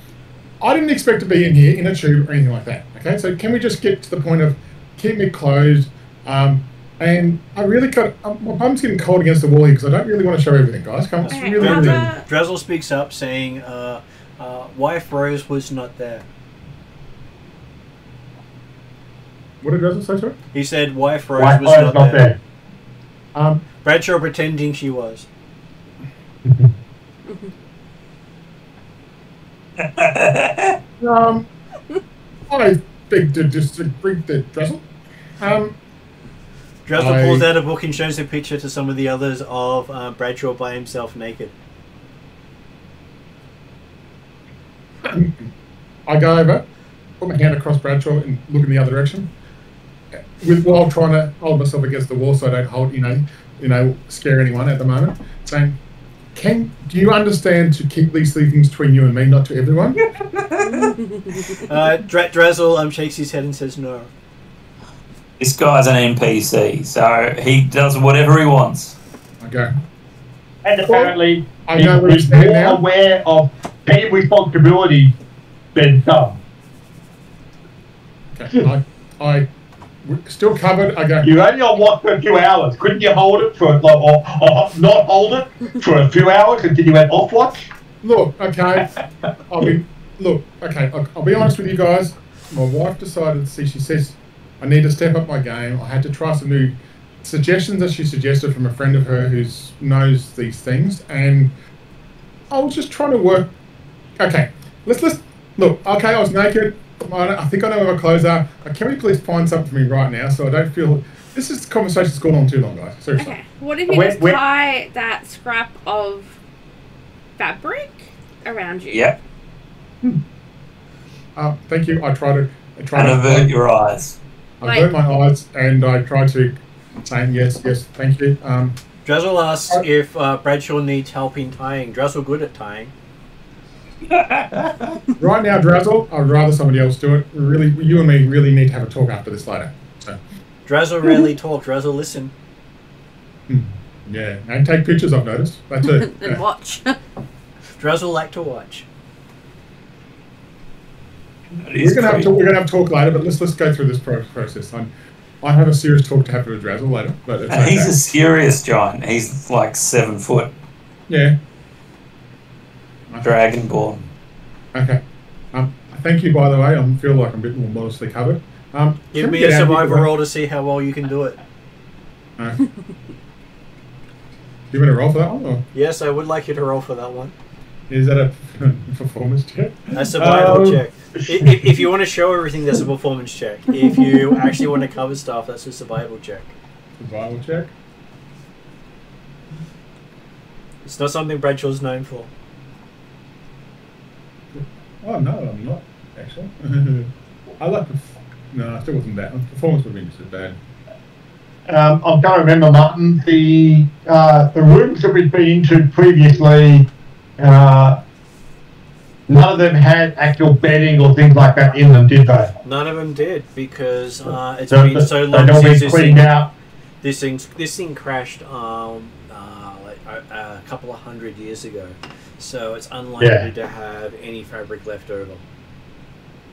I didn't expect to be in here in a tube or anything like that. Okay, so can we just get to the point of keep me closed? And I really my bum's getting cold against the wall here because I don't really want to show everything, guys. Come on, really. Drazzle speaks up saying, wife Rose was not there. What did Drazzle say, sir? He said wife Rose was not there. Bradshaw pretending she was. I beg to disagree with Drazzle. Drazzle pulls out a book and shows a picture to some of the others of Bradshaw by himself naked. I go over, put my hand across Bradshaw and look in the other direction, while trying to hold myself against the wall so I don't hold, scare anyone at the moment. Saying, do you understand to keep these things between you and me, not to everyone? Drazzle shakes his head and says no. This guy's an NPC, so he does whatever he wants. Okay. And apparently, I know where he's he's more now. aware of team responsibility than some. Okay. I still covered. I go. You're only on watch for a few hours. Couldn't you hold it for, or not hold it for a few hours until you went off watch? Look, okay. I'll be honest with you guys. My wife decided. She says, I need to step up my game. I had to try some new suggestions that she suggested from a friend of her who knows these things, and I was just trying to work. Okay, let's look. Okay, I was naked. I think I know where my clothes are. Can we please find something for me right now so I don't feel this is conversation's gone on too long, guys. Seriously. Okay, what if you just tie that scrap of fabric around you? Yep. Thank you. I try to avert your eyes. I avert my eyes and I try to say yes, thank you. Drazzle asks if Bradshaw needs help in tying. Drazzle good at tying. Right now, Drazzle, I'd rather somebody else do it. Really, you and me really need to have a talk after this later. So. Drazzle rarely talk. Drazzle listen. Yeah, and take pictures. I've noticed. That's it. And watch. Drazzle like to watch. We're gonna have a talk later, but let's go through this process. I have a serious talk to have with Drazzle later, but it's okay. He's a serious giant. He's like 7 foot. Yeah. Dragonborn. Okay. Thank you, by the way. I feel like I'm a bit more modestly covered. Give me a survival roll to see how well you can do it. You want to roll for that one? Or? Yes, I would like you to roll for that one. Is that a performance check? A survival check. If you want to show everything, that's a performance check. If you actually want to cover stuff, that's a survival check. Survival check? It's not something Bradshaw's known for. Oh, no, I'm not, actually. I like no, I still wasn't bad. Performance would have been just as bad. I'm trying to remember, Martin, the rooms that we've been into previously, none of them had actual bedding or things like that in them, did they? None of them did, because it's been so long since this thing crashed like a couple of 100 years ago. So it's unlikely to have any fabric left over.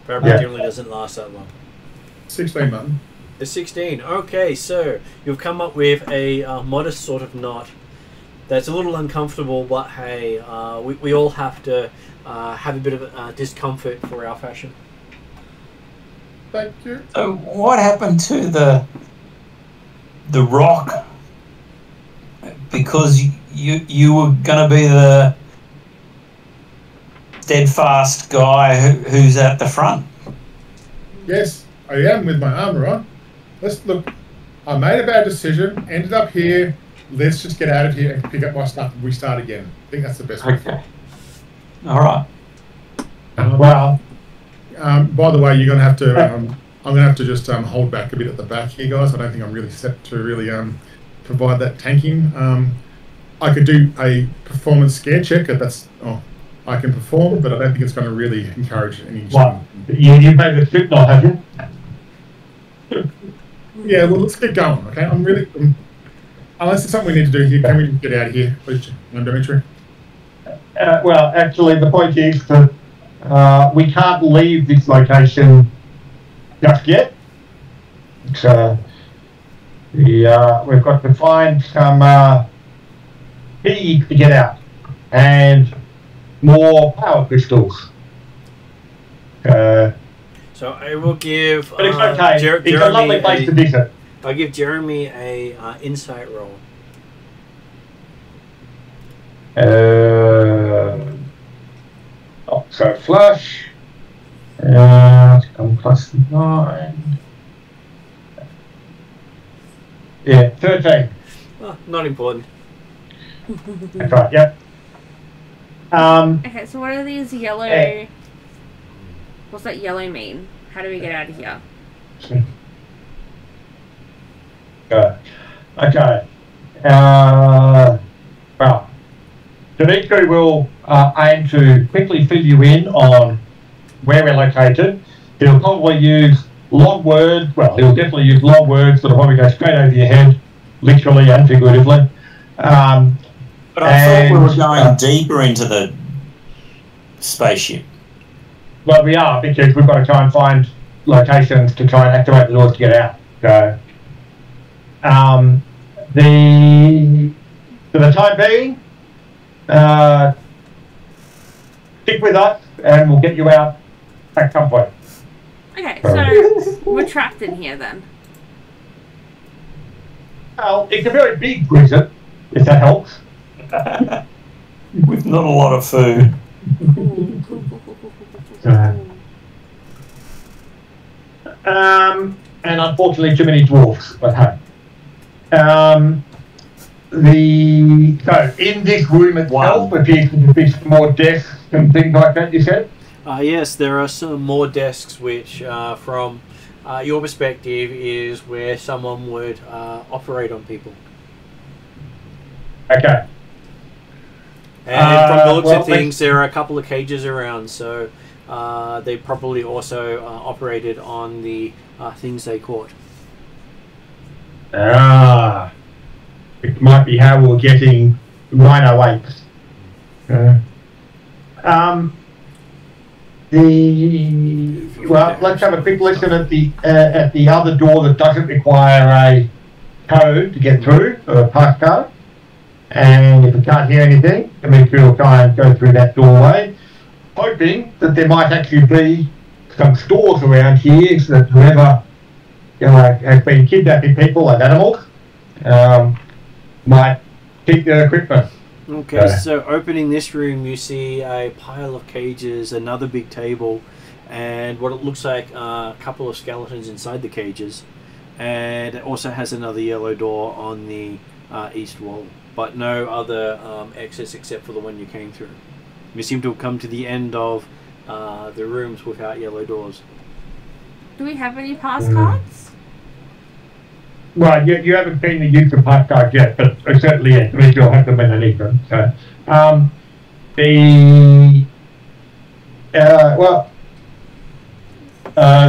Fabric generally doesn't last that long. 16, Martin. A 16. Okay, so you've come up with a modest sort of knot. That's a little uncomfortable, but hey, we all have to have a bit of discomfort for our fashion. Thank you. So what happened to the rock? Because you were going to be the steadfast guy who's at the front. Yes, I am with my armor on. Let's look. I made a bad decision. Ended up here. Let's just get out of here and pick up my stuff and restart again. I think that's the best way. Okay. All right. Well, by the way, you're gonna have to. I'm gonna have to just hold back a bit at the back here, guys. I don't think I'm really set to really provide that tanking. I could do a performance scare check. I can perform, but I don't think it's going to really encourage any. what? You made the slip knot, have you? Yeah, well, let's get going, okay? Unless there's something we need to do here, can we get out of here, please, Dimitri? Well, actually, the point is that we can't leave this location just yet. So we've got to find some key to get out and more power crystals. So I will give. But it's okay. It's a lovely place to visit. I'll give Jeremy a insight roll. So flush. Come plus 9. Yeah, 13. Oh, not important. That's right. Yep. Okay, so what are these yellow... What's that yellow mean? How do we get out of here? Okay. Well, Dimitri will aim to quickly fill you in on where we're located. He'll probably use long words. Well, he'll definitely use long words that will probably go straight over your head, literally and figuratively. But I thought we were going deeper into the spaceship. Well, we are, because we've got to try and find locations to try and activate the doors to get out. So, for the time being, stick with us and we'll get you out at some point. Okay, so we're trapped in here then. Well, it's a very big prison, if that helps. With not a lot of food. And unfortunately too many dwarfs at home. So in this room itself appears to be some more desks and things like that, you said? Yes, there are some more desks which, from your perspective, is where someone would operate on people. Okay. And from the looks of things, there are a couple of cages around, so they probably also operated on the things they caught. It might be how we're getting rhino apes. Let's have a quick listen at the other door that doesn't require a code to get through, or a pass code. And if we can't hear anything, Dimitri will try and go through that doorway, hoping that there might actually be some stores around here so that whoever has been kidnapping people and animals might keep their equipment. Okay, so opening this room, you see a pile of cages, another big table, and what it looks like a couple of skeletons inside the cages. And it also has another yellow door on the east wall, but no other exits except for the one you came through. You seem to have come to the end of the rooms without yellow doors. Do we have any pass cards? Well, you haven't seen the use of pass cards yet, but certainly yes, Dimitri will have them when they need them. So,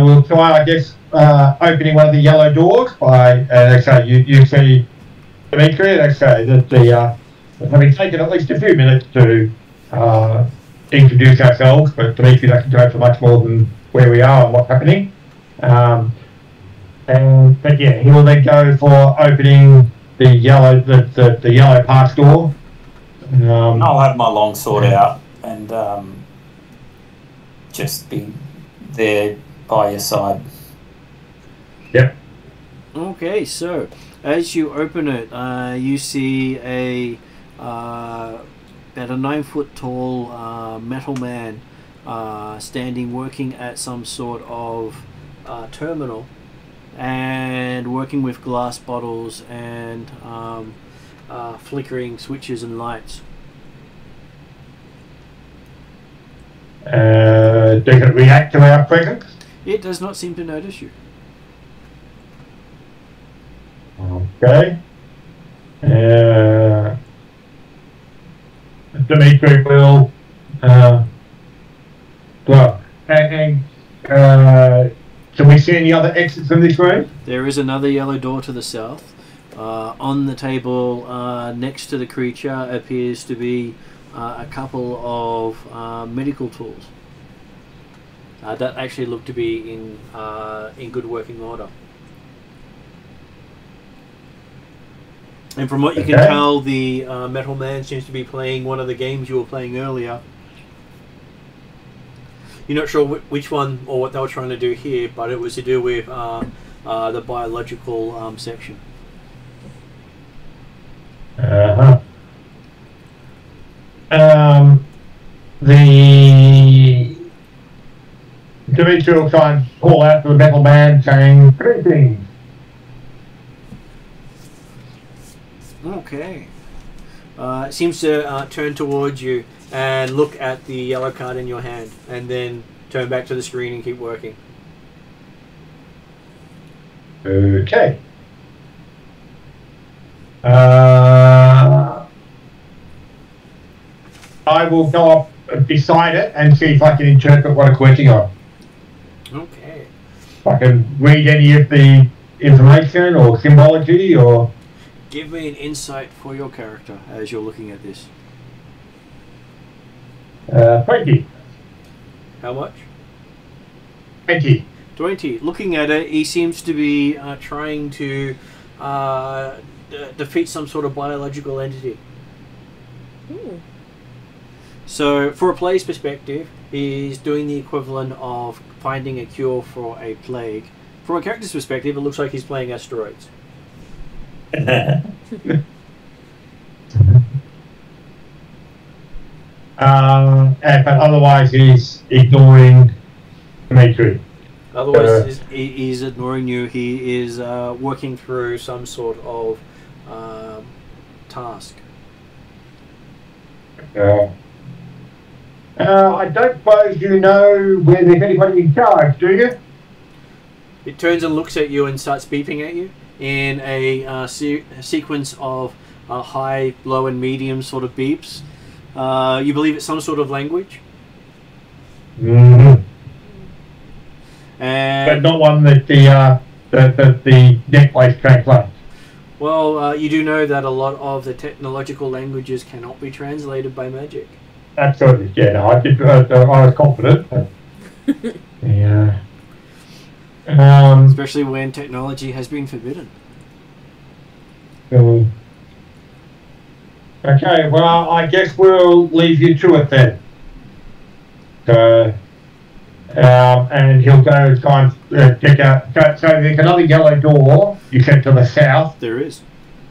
we'll try, I guess, opening one of the yellow doors by, you see, Dimitri, they say that having taken at least a few minutes to introduce ourselves, but Dimitri doesn't go for much more than where we are and what's happening. But yeah, he will then go for opening the yellow park door. I'll have my longsword out and just be there by your side. Yep. Okay, so as you open it, you see about a 9 foot tall metal man standing working at some sort of terminal and working with glass bottles and flickering switches and lights. Does it react to our presence? It does not seem to notice you. Okay. Dimitri will can we see any other exits from this room? There is another yellow door to the south. On the table next to the creature appears to be a couple of medical tools that actually look to be in good working order. And from what you can tell, the metal man seems to be playing one of the games you were playing earlier. You're not sure which one or what they were trying to do here, but it was to do with the biological section. The Dimitri will try and call out to the metal man saying, "Greetings." Okay. It seems to turn towards you and look at the yellow card in your hand and then turn back to the screen and keep working. Okay. I will go up beside it and see if I can interpret what it's working on. Okay. If I can read any of the information or symbology or... Give me an insight for your character as you're looking at this. 20. How much? 20. 20. Looking at it, he seems to be trying to defeat some sort of biological entity. Ooh. So, for a player's perspective, he's doing the equivalent of finding a cure for a plague. From a character's perspective, it looks like he's playing asteroids. But otherwise he's ignoring Dimitri. Otherwise he's ignoring you. He is working through some sort of task. I don't suppose you know where there's anybody in charge, do you? It turns and looks at you and starts beeping at you in a sequence of high, low and medium sort of beeps. You believe it's some sort of language? Mm-hmm. And but not one that the netplace translates. Well, you do know that a lot of the technological languages cannot be translated by magic. Absolutely, yeah. No, I was confident. Yeah. Especially when technology has been forbidden. Okay, well, I guess we'll leave you to it then. And he'll go try and check out. So there's another yellow door you said to the south. There is.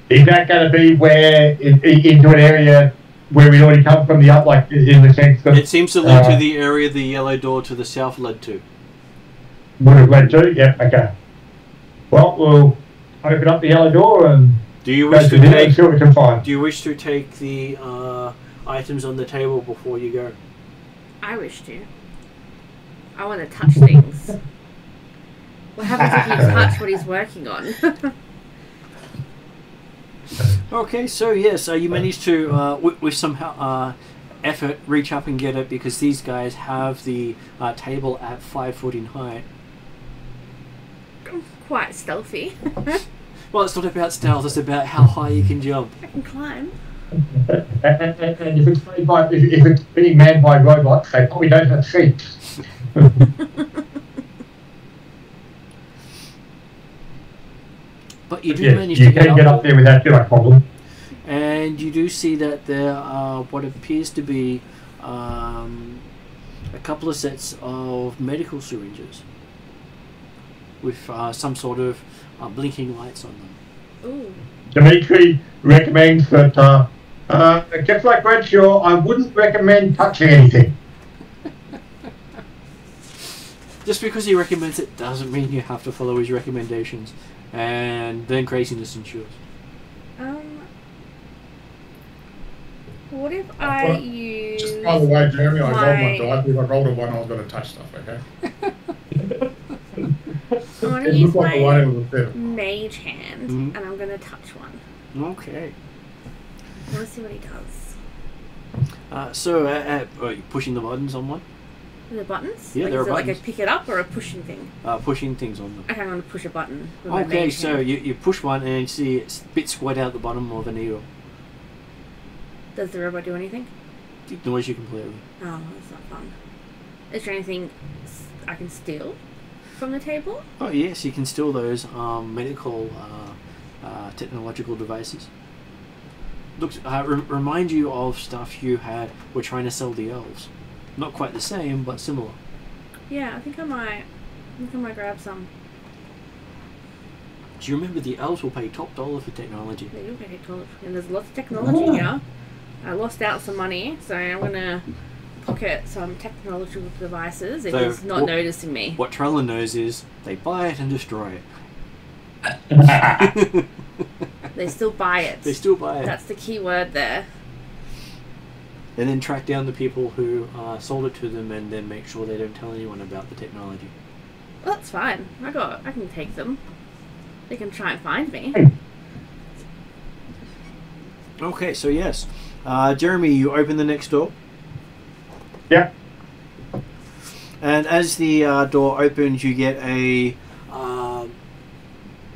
Is that going to be where into an area where we'd already come from the up, like in the sense that it seems to lead to the area the yellow door to the south led to. Would have led to? Yep. Okay. Well, we'll open up the yellow door and do you wish to take? See what we can find. Do you wish to take the items on the table before you go? I wish to. I want to touch things. What happens if you touch what he's working on? Okay, so yes, you managed to, with some effort, reach up and get it because these guys have the table at 5 foot in height. Quite stealthy. Well, it's not about stealth; it's about how high you can jump. I can climb. And if it's being manned by robots, they probably don't have seats. But you do Yes, manage you to can get up there without too much problem. and you do see that there are what appears to be a couple of sets of medical syringes with some sort of blinking lights on them. Ooh. Dimitri recommends that, just like Bradshaw, I wouldn't recommend touching anything. Just because he recommends it doesn't mean you have to follow his recommendations, and then craziness ensues. What if I use... Just by the way, Jeremy, I rolled my- my die. If I rolled a 1, I was going to touch stuff, okay? I want to It use looked like the my one was better. mage hand, Mhm. and I'm going to touch one. Okay. I want to see what he does. So, are you pushing the buttons on one? The buttons? Yeah, like, there is are it like a buttons. pick it up or a pushing thing? Pushing things on them. Okay, I'm going to push a button with my Okay, mage so hand. you push one and you see it spit squirt out the bottom of a needle. Does the robot do anything? Ignores you completely. Oh, that's not fun. Is there anything I can steal from the table? Oh yes, you can steal those medical technological devices. Looks remind you of stuff you were trying to sell the elves. Not quite the same, but similar. Yeah, I think I might grab some. Do you remember the elves will pay top dollar for technology? They do pay technology, and there's lots of technology here. I lost out some money, so I'm gonna pocket some technological devices if So, he's not noticing me. What Trellin knows is they buy it and destroy it. They still buy it. They still buy it. That's the key word there. And then track down the people who sold it to them and then make sure they don't tell anyone about the technology. Well, that's fine. I can take them. They can try and find me. Okay, so yes. Jeremy, you open the next door. Yeah. And as the door opens, you get a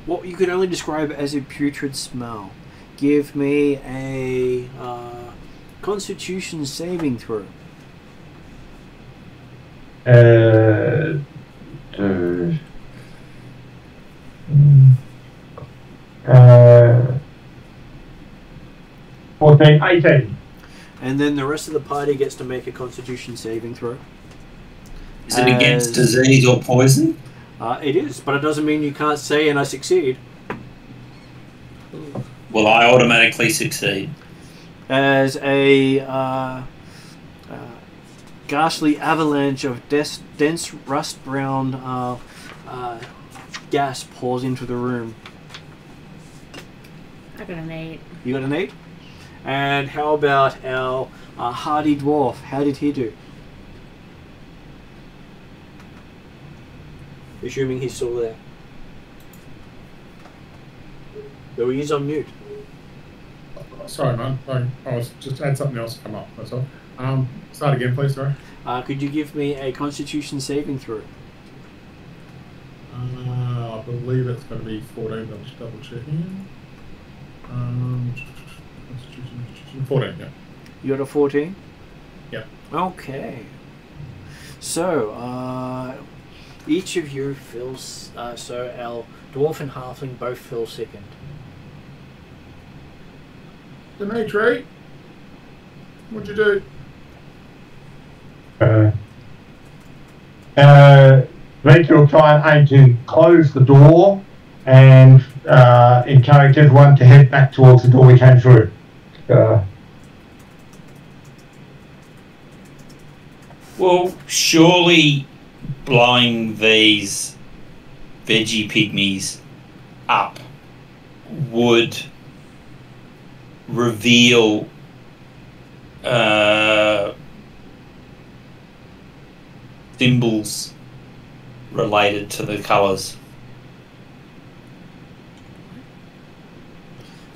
what you could only describe as a putrid smell. Give me a Constitution saving throw. Dude. 14, 18. And then the rest of the party gets to make a Constitution saving throw. Is it against disease or poison? It is, but it doesn't mean you can't say and I succeed. Will I automatically succeed? As a ghastly avalanche of dense rust brown gas pours into the room. I got an 8. You got an 8? And how about our hardy dwarf? How did he do? Assuming he's still there. Though he is on mute. Sorry, man. Sorry. I was just had something else come up. That's all. Start again, please. Sorry. Could you give me a Constitution saving throw? I believe it's going to be 14. I'm just double checking. Constitution 14. Yeah. You got a 14? Yeah. Okay. So, each of you feels... so our dwarf and halfling both feel sickened. Dimitri, what'd you do? Rachel will try and aim to close the door and encourage everyone to head back towards the door we came through. Well, surely blowing these veggie pygmies up would reveal symbols related to the colours.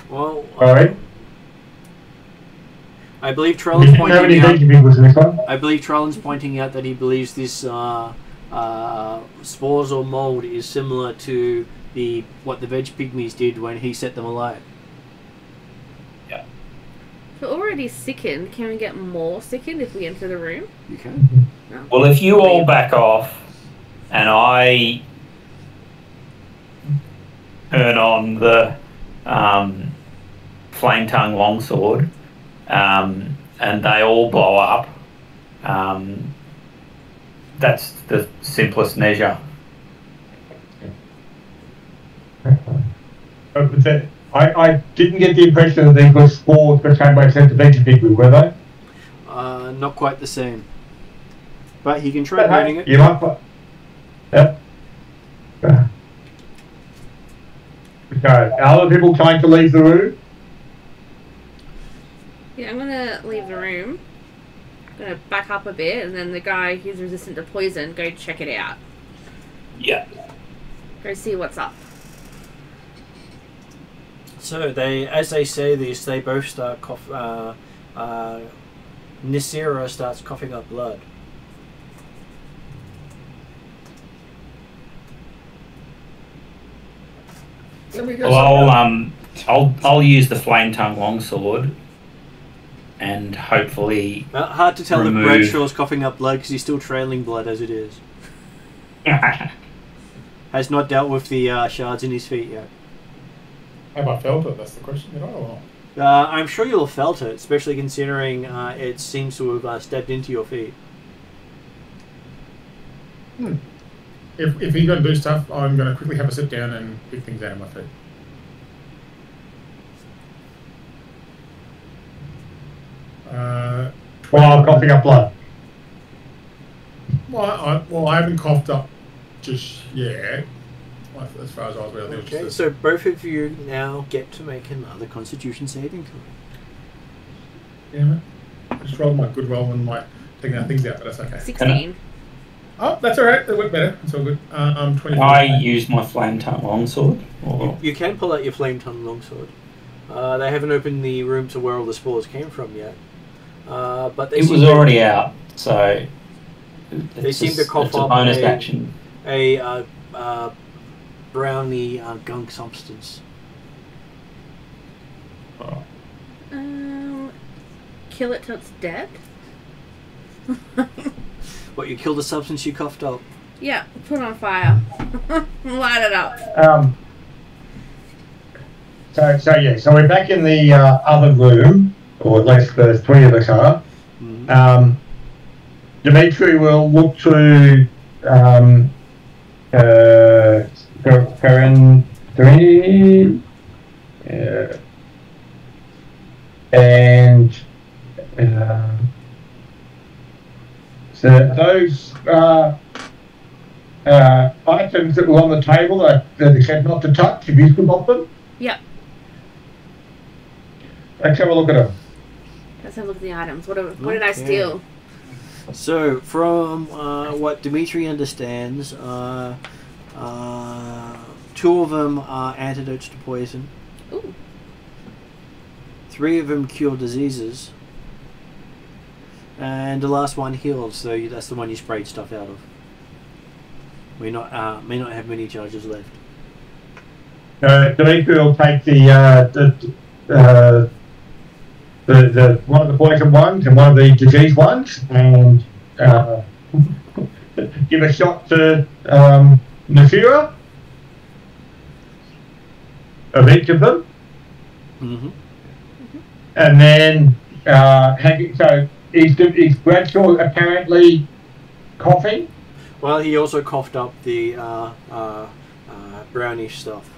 Well, Alright. I believe We Trellin's didn't have any pointing out... danger fingers in this one. I believe Trellin's pointing out that he believes this spores or mold is similar to what the veg pygmies did when he set them alight. We're already sickened. Can we get more sickened if we enter the room? You can. No. Well, if you all back off and I turn on the flame tongue longsword, and they all blow up. That's the simplest measure. I didn't get the impression that these were spores that came by centimetres people, were they? Not quite the same. But he can try burning it. You might. Yep. Okay. Are other people trying to leave the room? Yeah, I'm gonna leave the room. I'm gonna back up a bit, and then the guy who's resistant to poison, go check it out. Yeah. Go see what's up. So as they say this, they both start Mystara starts coughing up blood. Well, I'll use the flame tongue longsword, and hopefully Hard to tell remove... if Bradshaw's coughing up blood because he's still trailing blood as it is. Has not dealt with the shards in his feet yet. Have I felt it? That's the question. You know, I'm sure you'll have felt it, especially considering it seems to have stepped into your feet. If he's going to do stuff, I'm going to quickly have a sit down and pick things out of my feet. While coughing up blood. Well, I haven't coughed up just yet. As far as I was aware. Okay, so both of you now get to make another Constitution saving throw. Yeah, I just rolled my good roll and my taking out things out, but that's okay. 16. Oh, that's all right. That went better. It's all good. 24. Can I use my flame tongue longsword? Or... You can pull out your flame tongue longsword. They haven't opened the room to where all the spores came from yet. But they it was already out, so they seem to cough up bonus action. A browny gunk substance. Kill it till it's dead? What, you killed the substance you coughed up? Yeah, put it on fire. Light it up. So we're back in the other room, or at least the three of us are. Mm-hmm. Dimitri will look to Karen, and so those items that were on the table that they said not to touch, have you still got them? Yep. Let's have a look at them. Let's have a look at the items. What did I steal? So, from what Dimitri understands, 2 of them are antidotes to poison. Ooh. 3 of them cure diseases. And the last one heals, so that's the one you sprayed stuff out of. May not have many charges left. Dimitri will take the one of the poison ones and one of the disease ones, and give a shot to Mystara of each of them. Mm-hmm. And then so is Bradshaw apparently coughing? Well, he also coughed up the brownish stuff.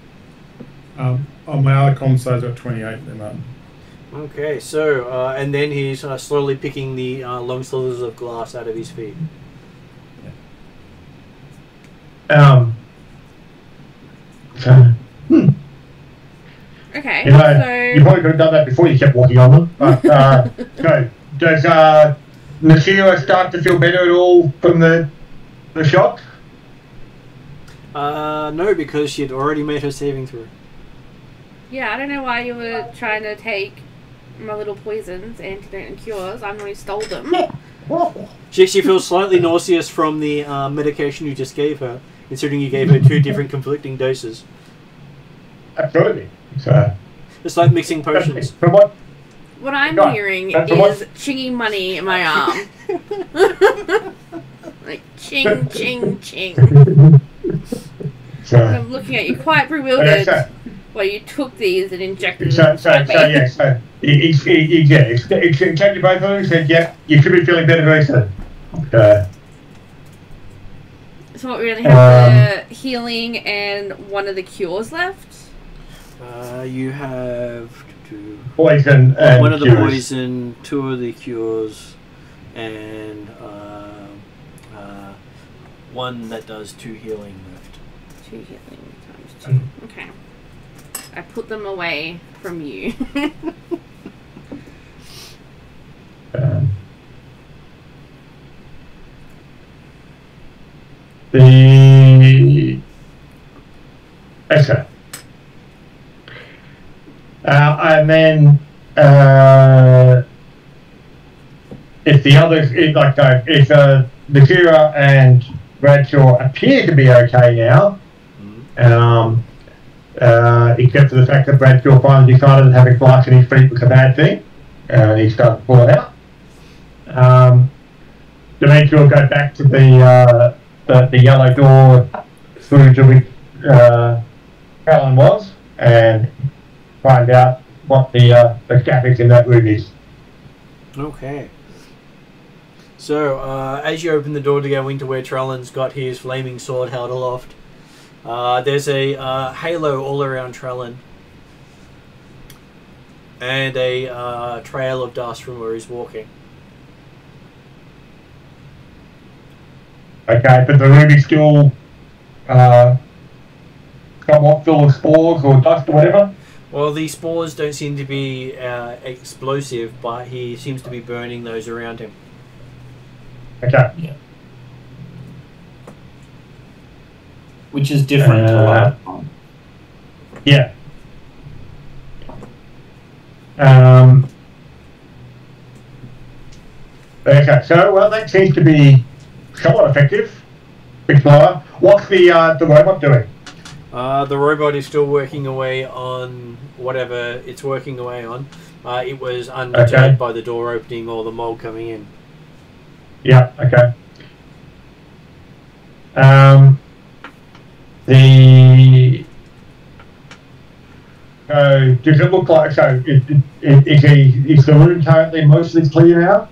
On my other comms, I've got 28 then, Martin. Okay, so and then he's slowly picking the long slivers of glass out of his feet. Okay, You know, so you probably could have done that before you kept walking on them. But, so, does Mystara start to feel better at all from the shot? No, because she had already made her saving throw. yeah, I don't know why you were trying to take my little poisons, antidote and cures. I only stole them. She feels slightly nauseous from the medication you just gave her, considering you gave her 2 different conflicting doses. Absolutely. So, It's like mixing potions. from what? What I'm Go on. hearing That's is what- chingy money in my arm. Like ching, ching, ching. So, I'm looking at you quite okay, bewildered. so, Well, you took these and injected so, them. so, so, yeah, so, he checked you both of them and said, yep, you should be feeling better very soon. So what, we only have the healing and one of the cures left? You have Poison and one of the cures. poison, two of the cures, and one that does 2 healing left. 2 healing times 2. Okay. I put them away from you. Okay. And then if the others, if Mystara and Bradshaw appear to be okay now, except for the fact that Bradshaw finally decided that having flies in his feet was a bad thing, and he started pulling out. Demetri will go back to the yellow door through to which Alan was and find out what the graphics in that room is. Okay. So, as you open the door to go into where Trellan's got his flaming sword held aloft, there's a halo all around Trellan and a trail of dust from where he's walking. Okay, but the room is still somewhat full of spores or dust or whatever? Well, the spores don't seem to be explosive, but he seems to be burning those around him. Okay. Yeah. Which is different to last time. Yeah. Okay, so, well, that seems to be somewhat effective. Big flower. What's the robot doing? The robot is still working away on whatever it's working away on. It was undeterred by the door opening or the mold coming in. Yeah, okay. Does it look like, so is the room currently mostly clear now?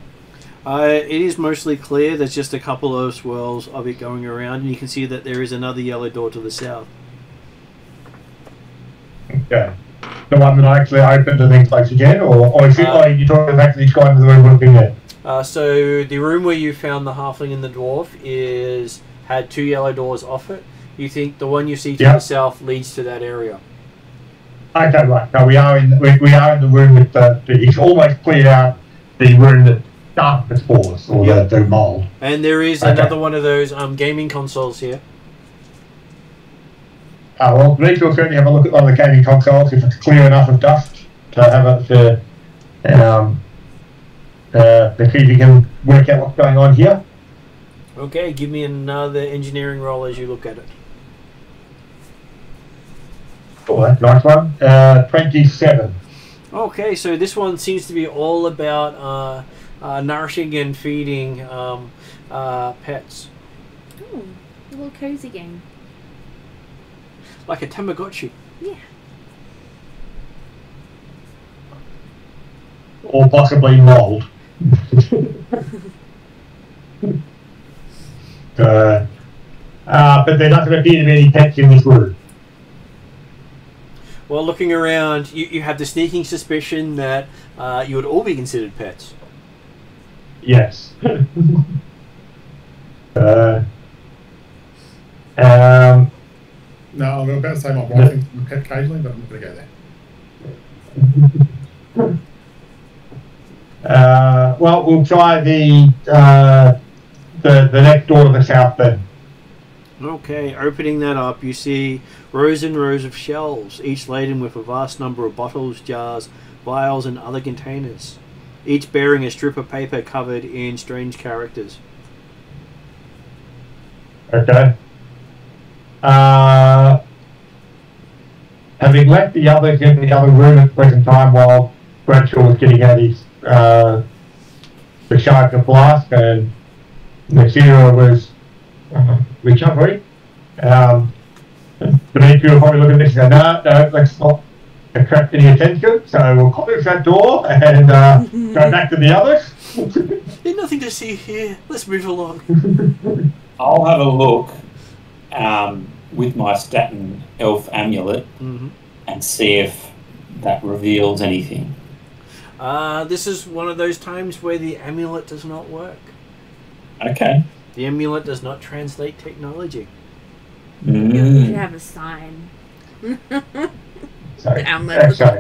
It is mostly clear. There's just a couple of swirls of it going around, and you can see that there is another yellow door to the south. Okay. The one that I actually opened the next place again, or is it like you're talking about actually going to the room looking at? So the room where you found the halfling and the dwarf had 2 yellow doors off it. You think the one you see to the south leads to that area? Okay, right. No, we are in the room with it's almost cleared out the room that started the spores or the mold. And there is another one of those gaming consoles here. Well, we will certainly have a look at one of the gaming consoles if it's clear enough of dust to have it to see if you can work out what's going on here. Okay, give me another engineering roll as you look at it. Oh, that's a nice one. 27. Okay, so this one seems to be all about nourishing and feeding pets. Ooh, a little cozy game. Like a Tamagotchi. Yeah. Or possibly mold. But there doesn't appear to be any pets in this room. Well, looking around, you have the sneaking suspicion that you would all be considered pets. Yes. No, I'm about to say my wife thinks I'm a pet occasionally, but I'm not going to go there. Well, we'll try the next door to the south then. Okay, opening that up, you see rows and rows of shelves, each laden with a vast number of bottles, jars, vials, and other containers, each bearing a strip of paper covered in strange characters. Okay. Having left the others in the other room at the present time while Bradshaw was getting out his the shark of flask and Mystara was recovering, Dimitri will probably look at this and go, no, let's not attract any attention. So we'll close that door and go back to the others. There's nothing to see here. Let's move along. I'll have a look with my Staten Elf amulet and see if that reveals anything. This is one of those times where the amulet does not work. Okay. The amulet does not translate technology. You should have a sign. So, The amulet so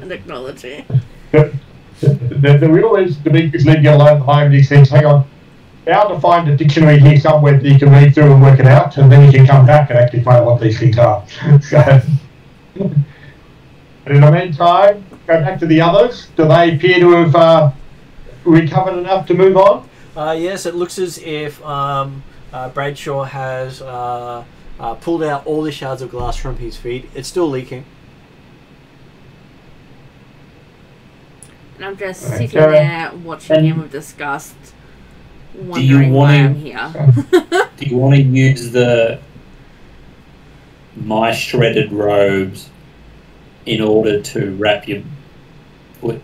technology. the riddle is Dimitri's leaving you alone at the moment. He says, hang on, how to find a dictionary here somewhere that you can read through and work it out, and then you can come back and actually find out what these things are. So, and in the meantime, go back to the others. Do they appear to have recovered enough to move on? Yes, it looks as if Bradshaw has pulled out all the shards of glass from his feet. It's still leaking. And I'm just sitting there watching him with disgust, Do you wondering why I'm want here. Do you want to use my shredded robes in order to wrap your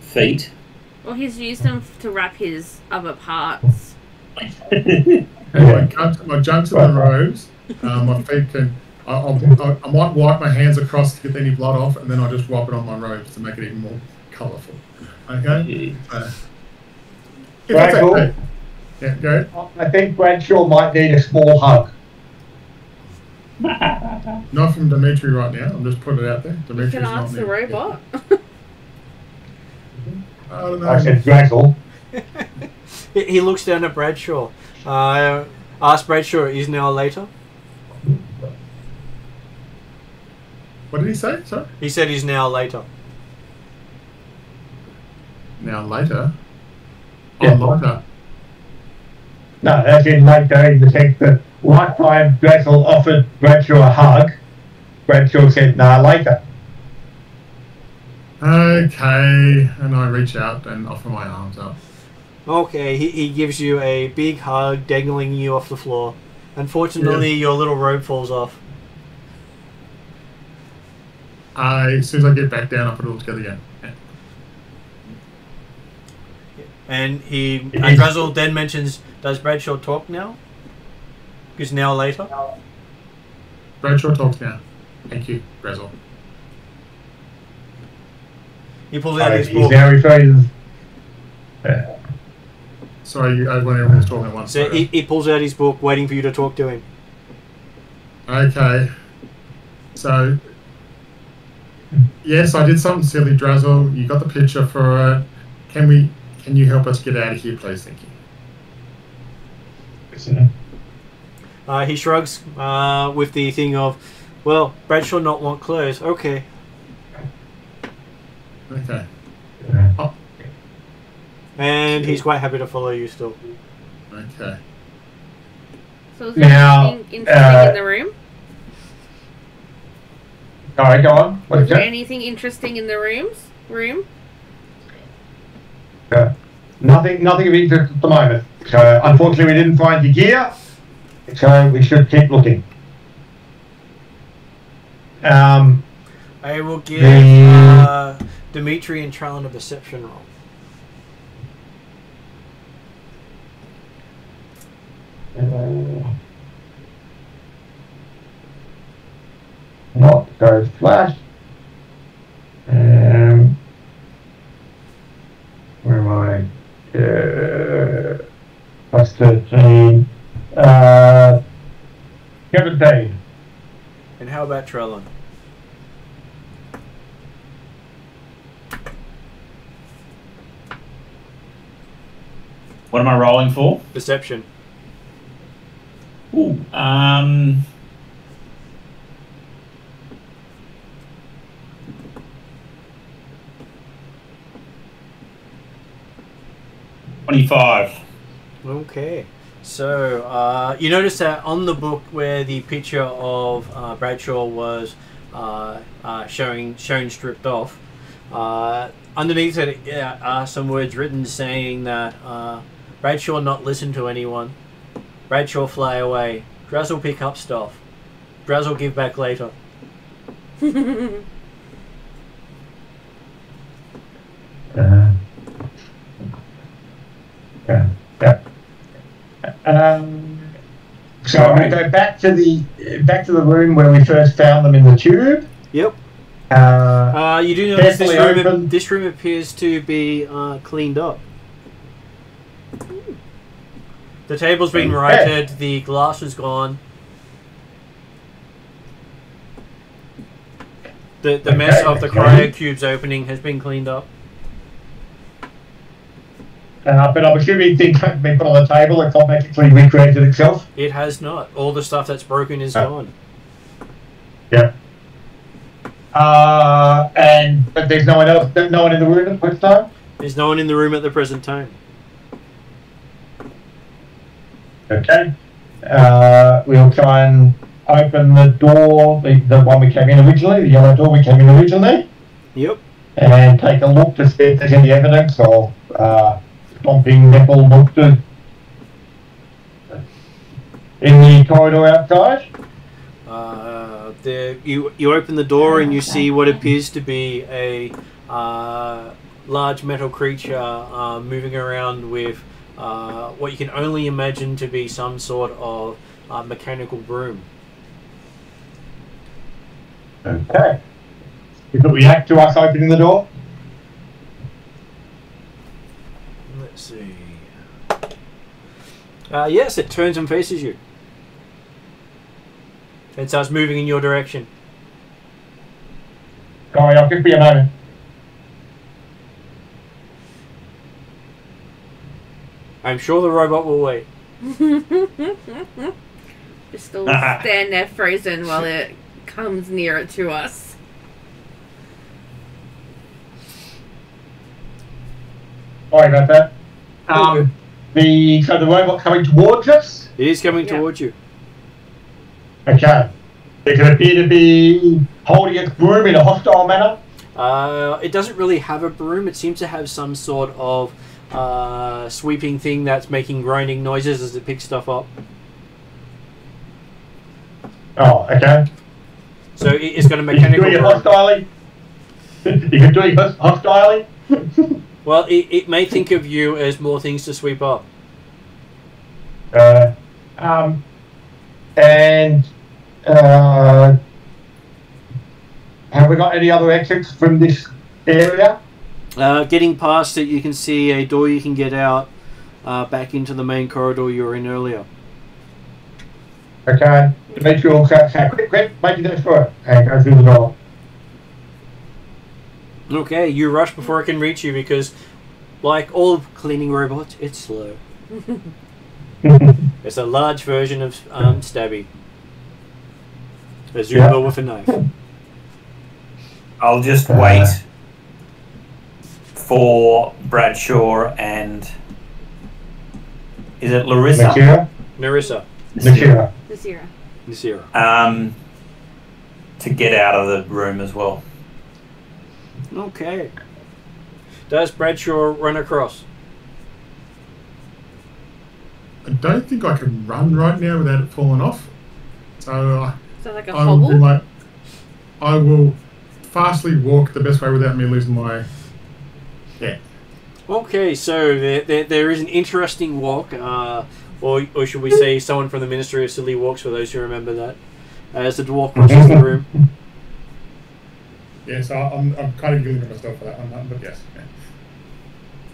feet? Well, he's used them to wrap his other parts. And I jump to the robes. My feet can. I might wipe my hands across to get any blood off, and then I just wipe it on my robes to make it even more colourful. Okay. If that's Cool. okay. Yeah, go. I think Bradshaw might need a small hug. Not from Dimitri right now. I'm just putting it out there. You Dimitri's can not ask the there. robot. I don't know. I said Drazzle. He looks down at Bradshaw. Ask Bradshaw, is now later? What did he say? Sorry. He said he's now later. Now later. Yeah. Oh, later. No, that's in later in the sense that last time Drazzle offered Bradshaw a hug, Bradshaw said, nah, later. Okay, and I reach out and offer my arms up. Okay, he gives you a big hug, dangling you off the floor. Unfortunately, your little robe falls off. As soon as I get back down, I put it all together again. Yeah. And Drazzle then mentions, does Bradshaw talk now? Because now later? Bradshaw talks now. Thank you, Drazzle. He pulls out his He's book. now referring to... Sorry, when everyone was talking at once. So he pulls out his book, waiting for you to talk to him. Okay. So, yes, I did something silly, Drazzle. You got the picture for it. Can you help us get out of here, please? Thank you. He shrugs with the thing of, well, Bradshaw not want clothes. Okay. Okay. Oh, And he's quite happy to follow you still. okay. So is there Now, anything interesting in the room? Alright, go on. What Is is there that? anything interesting in the room? Nothing of interest at the moment. So, unfortunately, we didn't find your gear. So, we should keep looking. I will give Dimitri and Trallin a perception roll. Not go flash. Where am I? Plus 13. 17. And how about Trellin? What am I rolling for? Perception. Ooh, 25. Okay. So, you notice that on the book where the picture of Bradshaw was shown stripped off, underneath it are some words written saying that Bradshaw not listen to anyone, Bradshaw fly away, Drazzle pick up stuff, Braz will give back later. Yeah. So I'm going to go back to the room where we first found them in the tube. Yep. You do notice this room appears to be cleaned up. The table's been righted, the glass is gone. The mess of the cryo cubes opening has been cleaned up. But I'm assuming things haven't been put on the table, it's not magically recreated itself. It has not. All the stuff that's broken is gone. Yeah. But there's no one else, no one in the room at the time? There's no one in the room at the present time. Okay. We'll try and open the door, the one we came in originally, the yellow door we came in originally. Yep. And take a look to see if there's any evidence of stomping metal monsters in the corridor outside. You open the door and you see what appears to be a large metal creature moving around with what you can only imagine to be some sort of mechanical broom. Okay. Does it react to us opening the door? Let's see. Yes, it turns and faces you. And starts moving in your direction. Sorry, I'll give you a moment. I'm sure the robot will wait. Just still stand there frozen while it comes nearer to us. Sorry about that. So the robot coming towards us? It is coming towards you. Okay. It can appear to be holding its broom in a hostile manner. It doesn't really have a broom. It seems to have some sort of sweeping thing that's making grinding noises as it picks stuff up. Oh, okay. So it's got a mechanical. Is it doing it hostilely? Is it doing it hostilely? Well, it may think of you as more things to sweep up. Have we got any other exits from this area? Getting past it, you can see a door you can get out back into the main corridor you were in earlier. Okay. Dimitri will say, quick, make your dash for it. And go through the door. Okay, you rush before it can reach you because, like all cleaning robots, it's slow. It's a large version of Stabby. A Zumba with a knife. I'll just wait for Bradshaw and... Is it Larissa? Narissa. Mystara. To get out of the room as well. Okay. Does Bradshaw run across? I don't think I can run right now without it falling off. So like a hobble? I will fastly walk the best way without me losing my... Yeah. Okay, so there is an interesting walk, or should we say someone from the Ministry of Silly walks, for those who remember that, as the dwarf crosses the room. Yeah, so I'm kind of giving it myself for that one, but yes.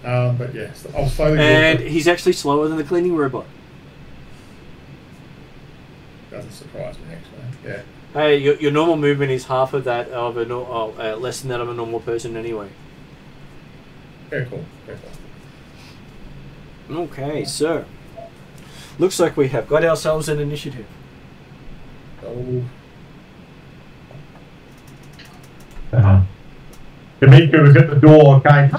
Yeah. But yes, I'll slowly walk. And he's actually slower than the cleaning robot. Doesn't surprise me, actually. Yeah. Hey, your normal movement is half of that of a less than that of a normal person anyway. Very cool. Okay, so looks like we have got ourselves an initiative. Oh. Dimitri was at the door going,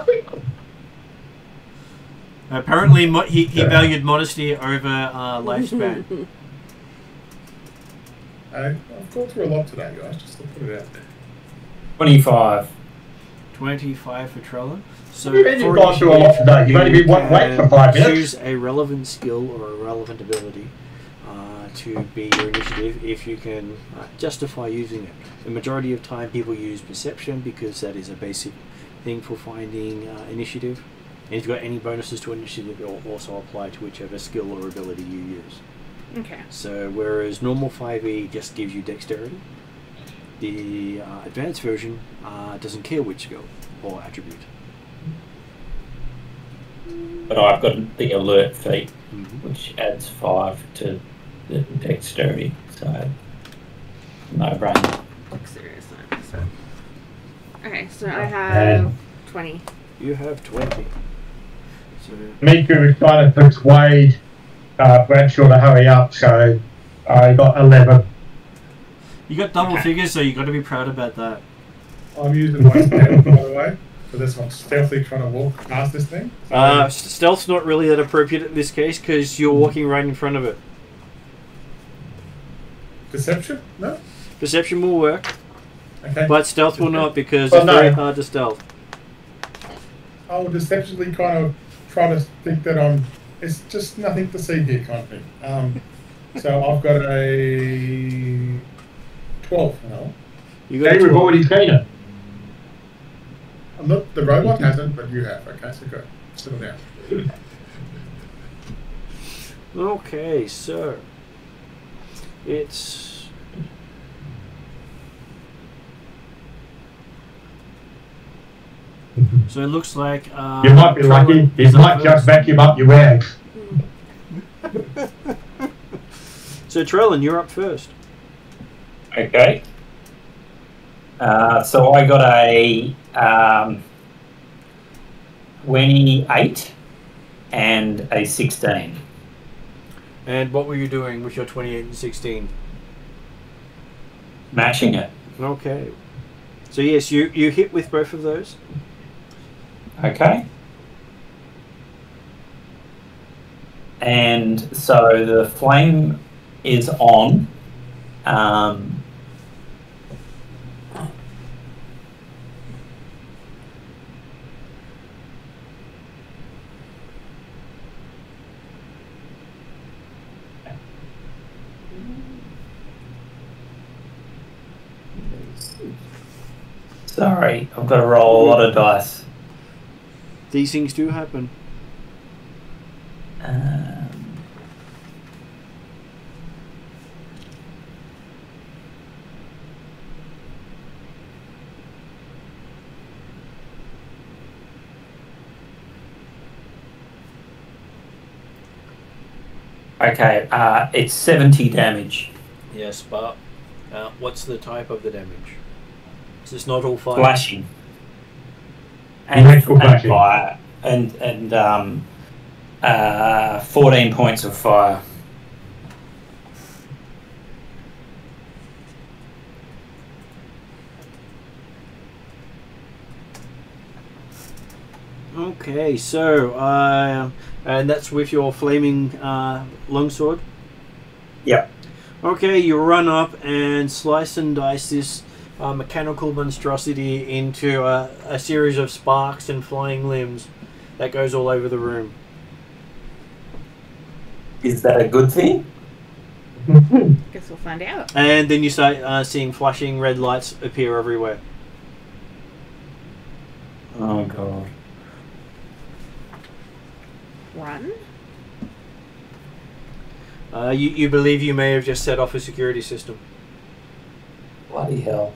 Apparently, he valued modesty over lifespan. I've gone through a lot today, guys, just to put it out there. 25. 25 for Trello. So you've gone through a lot today. You've only been waiting for 5 minutes. Choose a relevant skill or a relevant ability to be your initiative if you can justify using it. The majority of time people use perception because that is a basic thing for finding initiative. And if you've got any bonuses to initiative, it will also apply to whichever skill or ability you use. Okay. So whereas normal 5e just gives you dexterity, the advanced version doesn't care which skill or attribute. But I've got the alert feat, Mm-hmm. which adds 5 to the dexterity, so no brainer. Serious. So. Okay, so I have 20. You have 20. So Miku was trying to persuade Bradshaw to hurry up, so I got 11. you got double figures, so you got to be proud about that. I'm using my stealth, by the way. So this one's stealthily trying to walk past this thing. So Stealth's not really that appropriate in this case because you're walking right in front of it. Deception? No? Perception will work, Okay. but stealth will not because Well, it's no. very hard to stealth. I will deceptively kind of try to think that it's just nothing to see here kind of thing. So I've got a 12 now. You got a Hey, we've 12. already seen it. I'm not, the robot hasn't, but you have. Okay, so go. Settle down. Okay, so it's so it looks like You might be lucky. Trellan You is up might just first. vacuum up your rags. So Trellan, you're up first. Okay. So I got a 28 and a 16. And what were you doing with your 28 and 16? Matching it. Okay. So yes, you hit with both of those. Okay. And so the flame is on. Sorry, I've got to roll a lot of dice. These things do happen. Okay, it's 70 damage. Yes, but what's the type of the damage? So it's not all fire. Flashing. Electrical And flashing. fire. And 14 points of fire. Okay, so and that's with your flaming longsword. Yep. Okay, you run up and slice and dice this mechanical monstrosity into a series of sparks and flying limbs that goes all over the room. Is that a good thing? Guess we'll find out. And then you start seeing flashing red lights appear everywhere. Oh god. Run. You believe you may have just set off a security system. Bloody hell.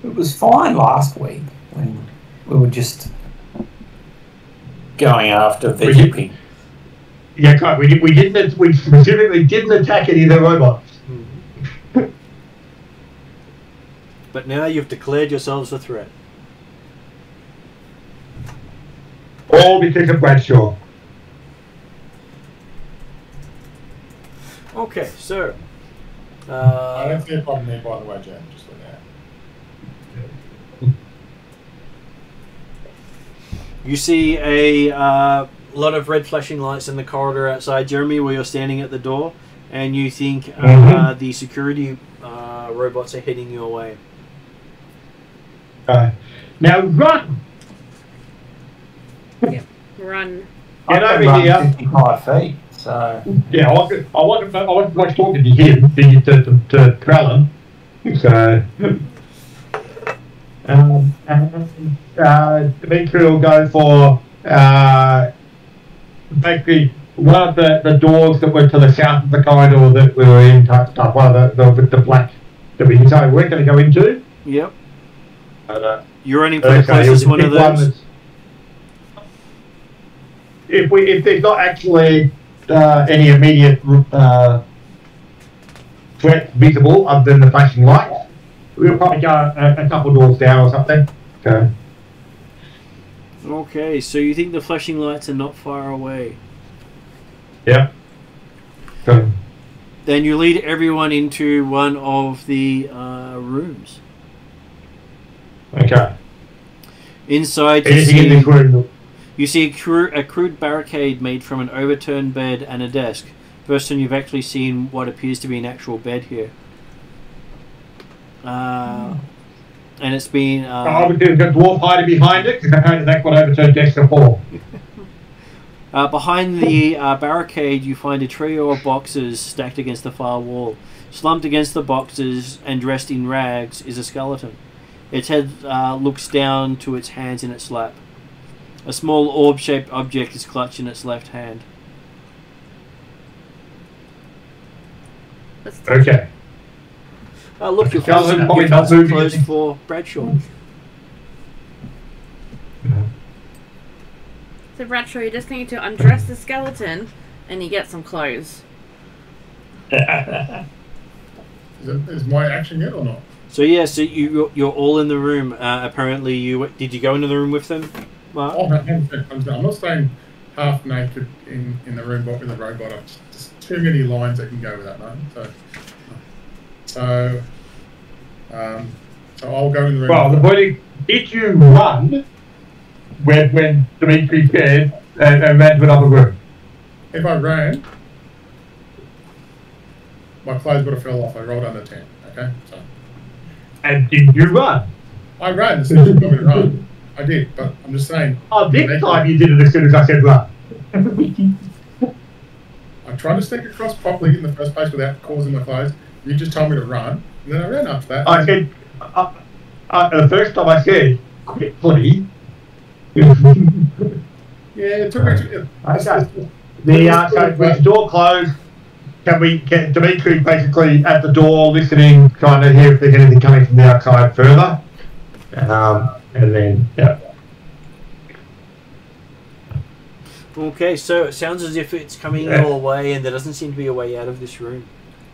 It was fine last week when we were just going after Veggie Pig. Yeah, correct. We specifically didn't attack any of the robots. But now you've declared yourselves a threat. All because of Bradshaw. Okay, so I don't see a problem there, by the way, Jan. Just like that. you see a lot of red flashing lights in the corridor outside, Jeremy, where you're standing at the door, and you think the security robots are heading your way. Now run! Run. Get I over can here. run 55 feet, so... Yeah, I wasn't much talking to him, to Krellin. So, Dimitri will go for basically one of the doors that were to the south of the corridor that we were in, type stuff. One of the black that we decided we're going to go into. Yep. You're running for the Okay, closest one of one those. if there's not actually any immediate threat visible other than the flashing lights, we'll probably go a couple doors down or something. Okay. Okay, so you think the flashing lights are not far away? Yeah. So, Then you lead everyone into one of the rooms. okay. Inside, Anything in this room? you see a crude barricade made from an overturned bed and a desk. First time you've actually seen what appears to be an actual bed here. And it's been... Obviously, there's a dwarf hiding behind it, because apparently that's what overturned desk before. behind the barricade, you find a trio of boxes stacked against the far wall. Slumped against the boxes and dressed in rags is a skeleton. Its head looks down to its hands in its lap. A small orb-shaped object is clutched in its left hand. Okay. Look, you've Skeleton got probably not some moving clothes anything. for Bradshaw. So Bradshaw, you just need to undress the skeleton and you get some clothes. Is my action yet or not? So yeah, so you're all in the room. Apparently, did you go into the room with them, Mark? Oh, no, I'm not staying half naked in the room but with a robot. It's just too many lines that can go with that, mate. So I'll go in the room. Well, the point is, did you run when Dimitri said and ran to another room? If I ran, my clothes would have fell off. I rolled under 10. Okay, so And did you run? I ran as soon as you told me to run. I did, but I'm just saying. Oh, this time you did it as soon as I said run. I tried to sneak across properly in the first place without causing my clothes. You just told me to run, and then I ran after that. I said, the first time I said, quickly. Yeah, it took me to... Okay. So with the door closed, can Dimitri basically at the door listening, trying to hear if there's anything coming from the outside further? And then, yeah. Okay, so it sounds as if it's coming your way, and there doesn't seem to be a way out of this room.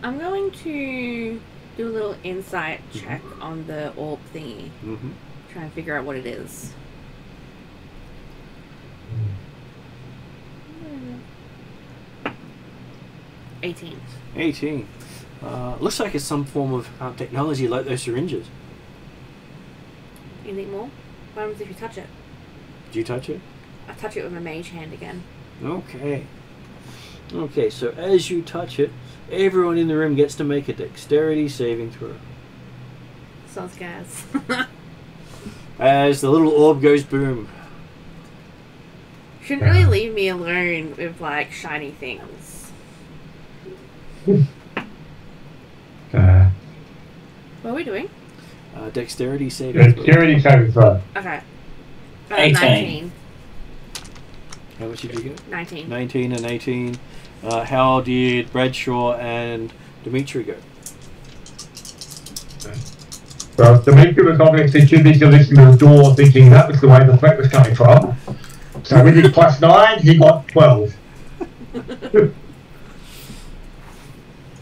I'm going to do a little insight check on the orb thingy. Mm-hmm. Try and figure out what it is. Hmm. 18. 18. Looks like it's some form of technology like those syringes. Anything more? What happens if you touch it? Did you touch it? I touch it with my mage hand again. Okay. Okay, so as you touch it, everyone in the room gets to make a dexterity saving throw. Sounds gas. As the little orb goes boom. Shouldn't really leave me alone with like shiny things. What are we doing? Dexterity saving throw. Security saving throw. Okay. 18. 19. How much did you get? 19. 19 and 18. How did Bradshaw and Dimitri go? Well, Dimitri was obviously too busy listening to the door thinking that was the way the threat was coming from. So we did +9, he got 12.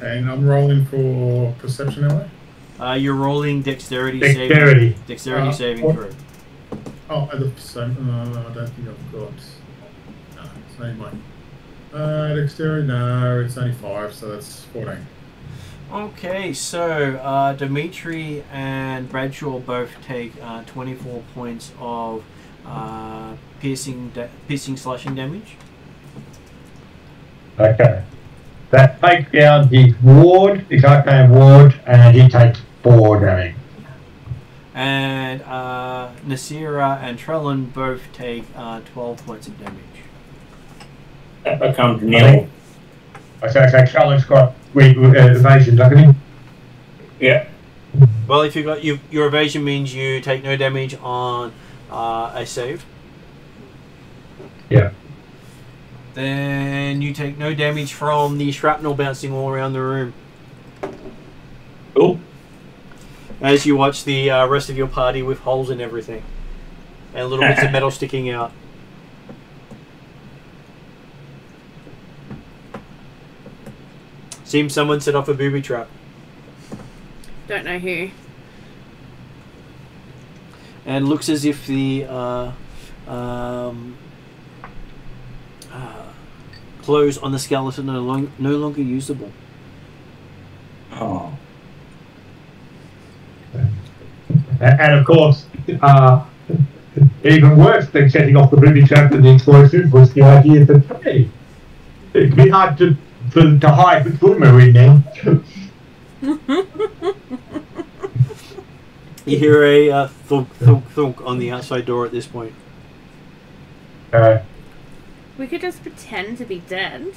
And I'm rolling for perception, am I? You're rolling dexterity Dexterity. saving what? throw. Oh, at the same. I don't think I've got. No, it's only mine. Dexterity, no, it's only 5, so that's 14. Okay, so Dimitri and Bradshaw both take 24 points of piercing slashing damage. Okay. That takes down his ward, his arcane ward, and he takes 4 damage. And Mystara and Trellin both take 12 points of damage. That becomes nil. I say Charlotte's got evasion, doesn't he? Yeah. Well, if you got your evasion means you take no damage on a save. Yeah. Then you take no damage from the shrapnel bouncing all around the room. Cool. As you watch the rest of your party with holes in everything. And little bits of metal sticking out. Seems someone set off a booby trap. Don't know who. And looks as if the clothes on the skeleton are no longer usable. Oh. And of course, even worse than setting off the booby trap and the explosive was the idea that, hey, it'd be hard to hide with Boomer in there. You hear a thunk, thunk, thunk on the outside door at this point. We could just pretend to be dead.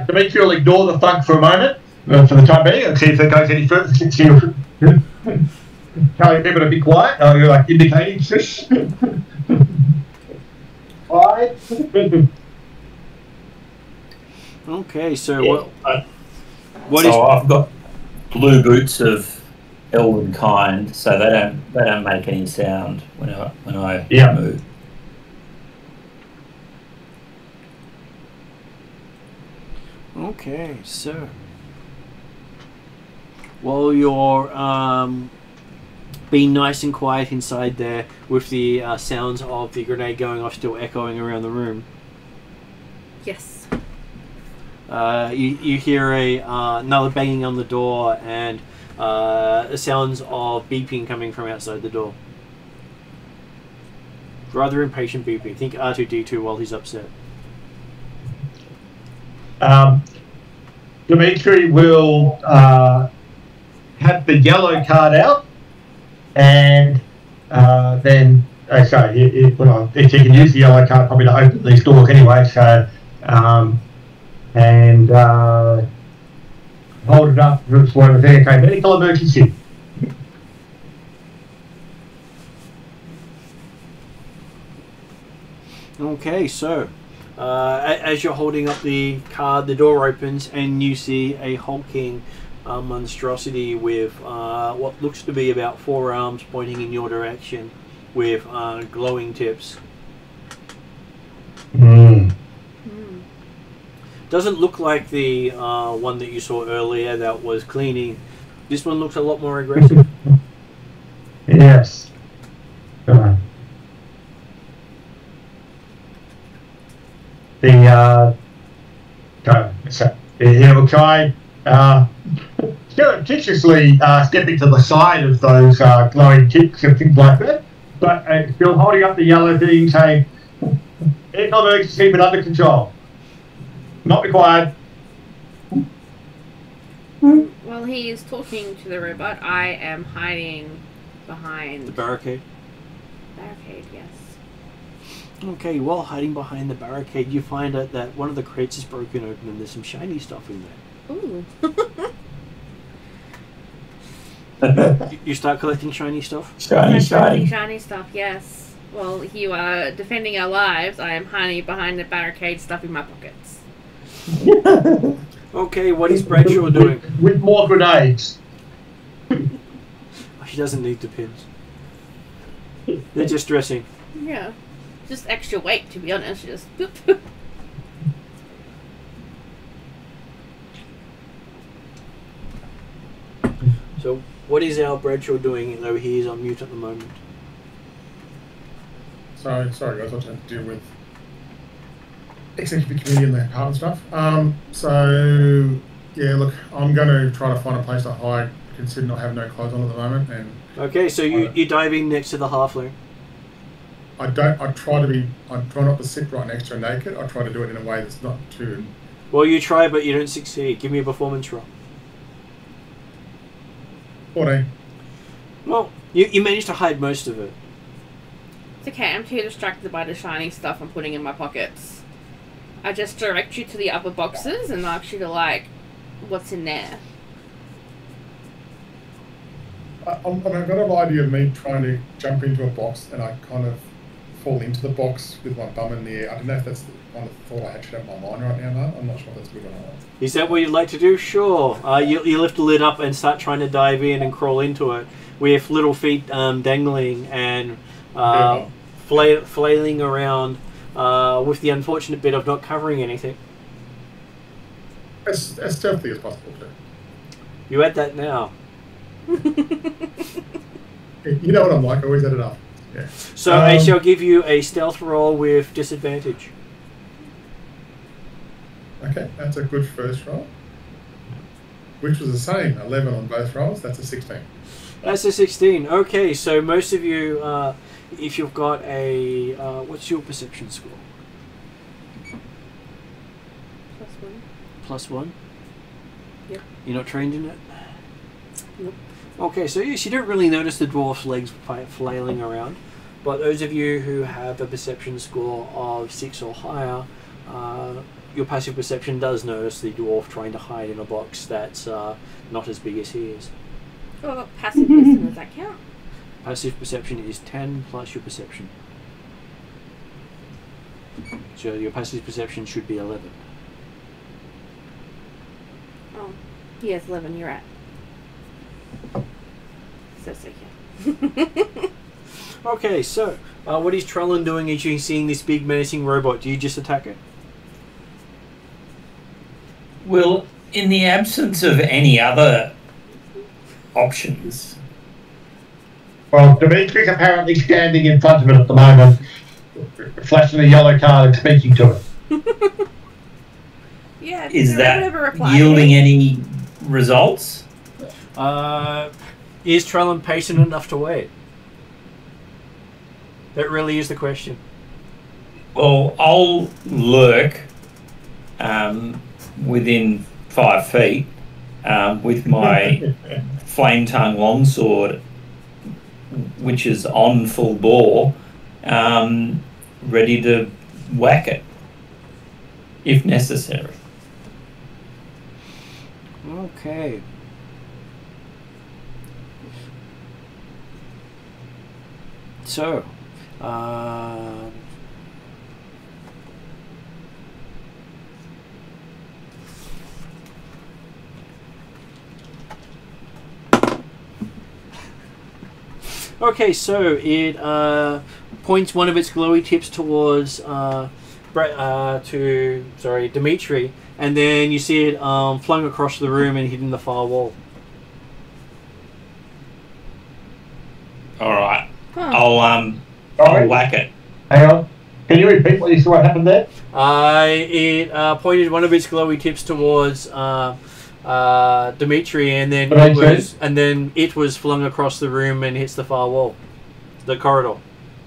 Demetri will ignore the thunk for a moment, for the time being, and see if it goes any further. Telling people to be quiet, you're like indicating shush. Quiet. Okay, so Yeah, what so is? I've got blue boots of elven kind, so they don't make any sound when I Yeah. move. Okay, so while you're being nice and quiet inside there, with the sounds of the grenade going off still echoing around the room, Yes. you hear another banging on the door and the sounds of beeping coming from outside the door. Rather impatient beeping. Think R2D2 while he's upset. Demetri will have the yellow card out, and then if he can use the yellow card probably to open these doors anyway, so and hold it up for whatever there. Okay, medical emergency. Okay, so as you're holding up the card, the door opens and you see a hulking monstrosity with what looks to be about 4 arms pointing in your direction with glowing tips. Doesn't look like the one that you saw earlier that was cleaning. This one looks a lot more aggressive. Yes. He'll try surreptitiously stepping to the side of those glowing tips and things like that, but still holding up the yellow thing saying, emergency but under control. Not required. While he is talking to the robot, I am hiding behind The barricade. barricade. Yes. Okay, while hiding behind the barricade, you find out that one of the crates is broken open and there's some shiny stuff in there. Ooh. You start collecting shiny stuff? Shiny, shiny. Shiny stuff. Yes. While you are defending our lives, I am hiding behind the barricade, stuffing my pockets. Okay, what is Bradshaw doing? With more grenades. She doesn't need the pins. They're just dressing. Yeah. Just extra weight, to be honest. Just. So, what is our Bradshaw doing, though he is on mute at the moment? Sorry guys, I was having to deal with executive committee and the department stuff. So yeah, look, I'm going to try to find a place to hide considering I have no clothes on at the moment, and Okay, so you dive in next to the halfling. I try not to sit right next to her naked. I try to do it in a way that's not too. Well, you try, but you don't succeed. Give me a performance roll. 14. Well, you managed to hide most of it. It's okay, I'm too distracted by the shiny stuff I'm putting in my pockets. I just direct you to the upper boxes and ask you to, like, what's in there. I've got an idea of me trying to jump into a box and I kind of fall into the box with my bum in the air. I don't know if that's the kind of thought I actually have in my mind right now, Mark. I'm not sure if that's good or not. Is that what you'd like to do? Sure. You lift the lid up and start trying to dive in and crawl into it with little feet dangling and flailing around with the unfortunate bit of not covering anything. As stealthy as possible, too. You add that now. You know what I'm like, I always add it up. Yeah. So I shall give you a stealth roll with disadvantage. Okay, that's a good first roll. Which was the same, 11 on both rolls. That's a 16. That's a 16. Okay, so most of you, if you've got a... what's your perception score? +1. +1? Yep. You're not trained in it? Nope. Okay, so yes, you don't really notice the dwarf's legs flailing around, but those of you who have a perception score of 6 or higher, your passive perception does notice the dwarf trying to hide in a box that's not as big as he is. Oh, passive wisdom, does that count? Passive perception is 10 plus your perception. So your passive perception should be 11. Oh, he has 11, you're right. So yeah. Okay, so what is Trellin doing as you're seeing this big menacing robot? Do you just attack it? Well, in the absence of any other options, Well, Dimitri's apparently standing in front of it at the moment, flashing a yellow card and speaking to it. Yeah. is that yielding any results? Is Trellin patient enough to wait? That really is the question. Well, I'll lurk within 5 feet with my flame tongue longsword, which is on full bore, ready to whack it if necessary. Okay. So, okay, so it points one of its glowy tips towards Dimitri, and then you see it flung across the room and hitting the far wall. All right, Huh. Sorry? I'll whack it. Hang on. Can you repeat what you saw what happened there? It pointed one of its glowy tips towards Dimitri, and then it was flung across the room and hits the far wall, the corridor.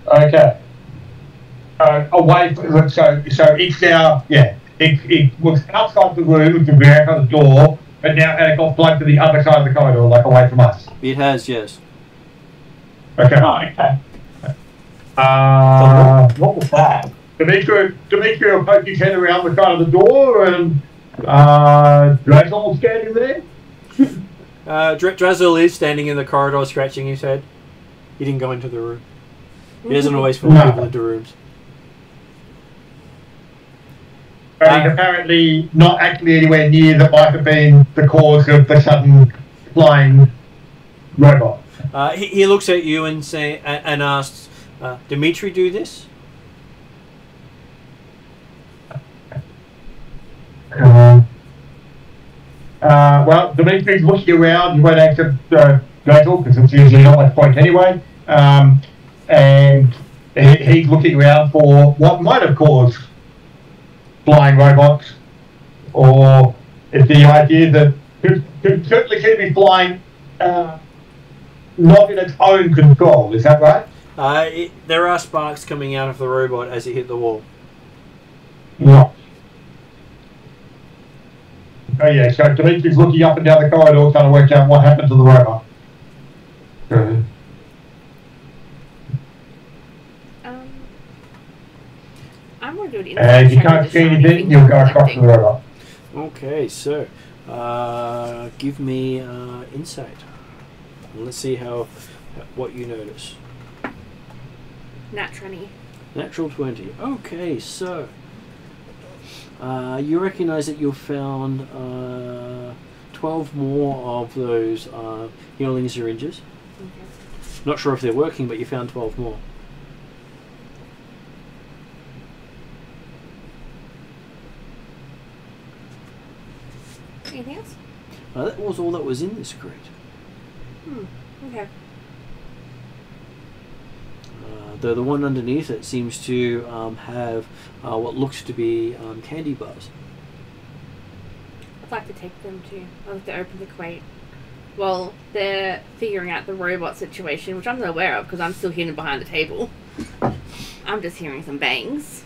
Okay. Away from, so it's now, it was outside the room, it could be out of the door, but now it got plugged to the other side of the corridor, like away from us. It has, yes. Okay. Okay. What was that? Dimitri will poke his head around the side of the door, and Drazel's standing there. Drazel is standing in the corridor scratching his head. He didn't go into the room. He doesn't always follow people into rooms. But he's apparently not actually anywhere near that might have been the cause of the sudden flying robot. He looks at you and asks, Dimitri do this? Well, Dimitri's looking around. He won't answer Drazel because it's usually not much point anyway. And he's looking around for what might have caused flying robots, or if the idea that could certainly keep me flying not in its own control. Is that right? There are sparks coming out of the robot as it hit the wall. No. Oh yeah, so Dimitri's looking up and down the corridor trying to work out what happened to the robot. I'm going to do an And if you insight check can't to see show anything, you'll go across to the robot. Okay, so give me insight. And let's see what you notice. Nat 20. Natural 20. Okay, so you recognize that you've found 12 more of those healing syringes. Okay. Not sure if they're working, but you found 12 more. Anything else? That was all that was in this crate. Okay. The one underneath it seems to have what looks to be candy bars. I'd like to take them too. I'd like to open the crate. Well, they're figuring out the robot situation, which I'm not aware of because I'm still hidden behind the table. I'm just hearing some bangs.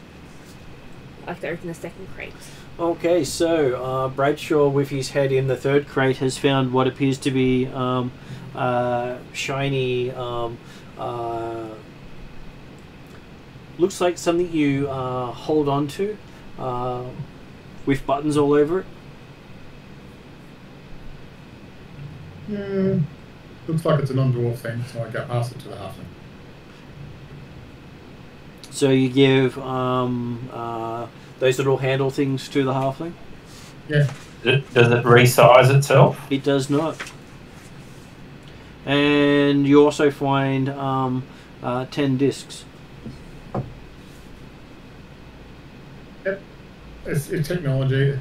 I'd like to open the second crate. Okay, so Bradshaw, with his head in the third crate, has found what appears to be shiny. Looks like something you hold on to with buttons all over it. Looks like it's a non-dwarf thing, so I go pass it to the halfling. So you give those little handle things to the halfling? Yeah. Does it resize itself? It does not. And you also find 10 discs. Yep. It's technology.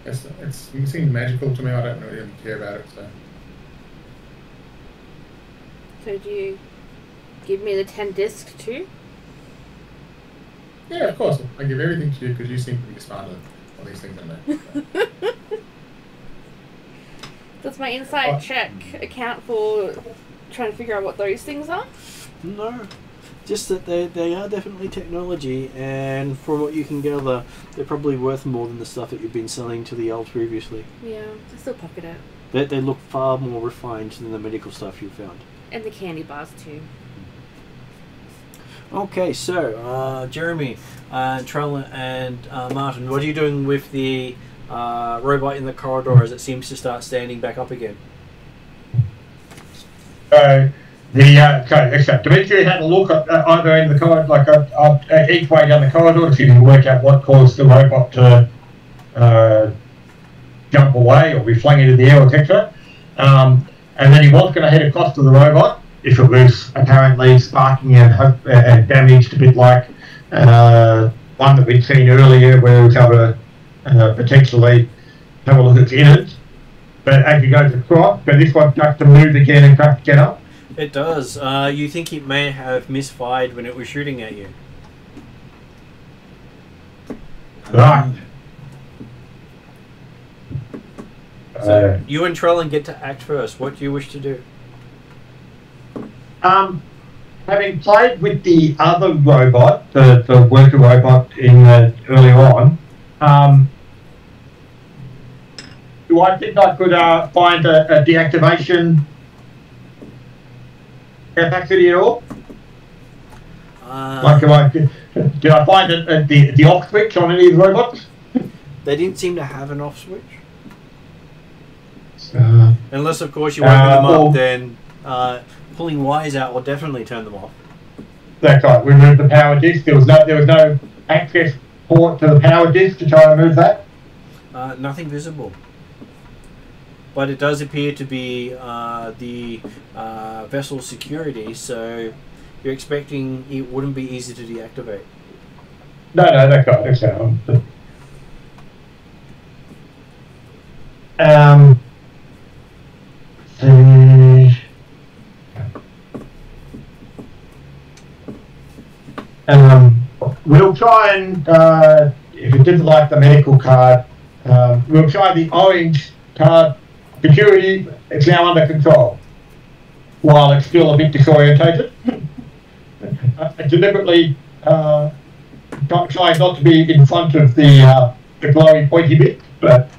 It seems magical to me. I don't really care about it. So do you give me the 10 discs too? Yeah, of course. I give everything to you because you seem to be smarter than all these things I know. Does my insight check account for trying to figure out what those things are? No. Just that they are definitely technology, and from what you can gather, they're probably worth more than the stuff that you've been selling to the elves previously. Yeah, I still pocket it. They look far more refined than the medical stuff you found. And the candy bars too. Okay, so Jeremy, Trell and Martin, what are you doing with the robot in the corridor as it seems to start standing back up again? Dimitri had a look at either end of the corridor, like each way down the corridor, to see if he can work out what caused the robot to jump away or be flung into the air, etc. And then he was going to head across to the robot if it was apparently sparking and damaged, a bit like one that we'd seen earlier, where we was able to potentially have a look at its innards. But as he goes across, but this one starts to move again and starts to get up. It does. You think it may have misfired when it was shooting at you? Right. So you and Trellin get to act first. What do you wish to do? Having played with the other robot, the worker robot earlier on, do I think I could find a deactivation capacity at all? Did I find the off switch on any of the robots? They didn't seem to have an off switch. Unless, of course, you open them up, then pulling wires out will definitely turn them off. That's right. We moved the power disc. There was no access port to the power disc to try and move that. Nothing visible. But it does appear to be the vessel security, so you're expecting it wouldn't be easy to deactivate. No, that's right. That's right. We'll try and, if it didn't like the medical card, we'll try the orange card. Security, it's now under control. while it's still a bit disorientated. I deliberately try not to be in front of the glowy pointy bit, but...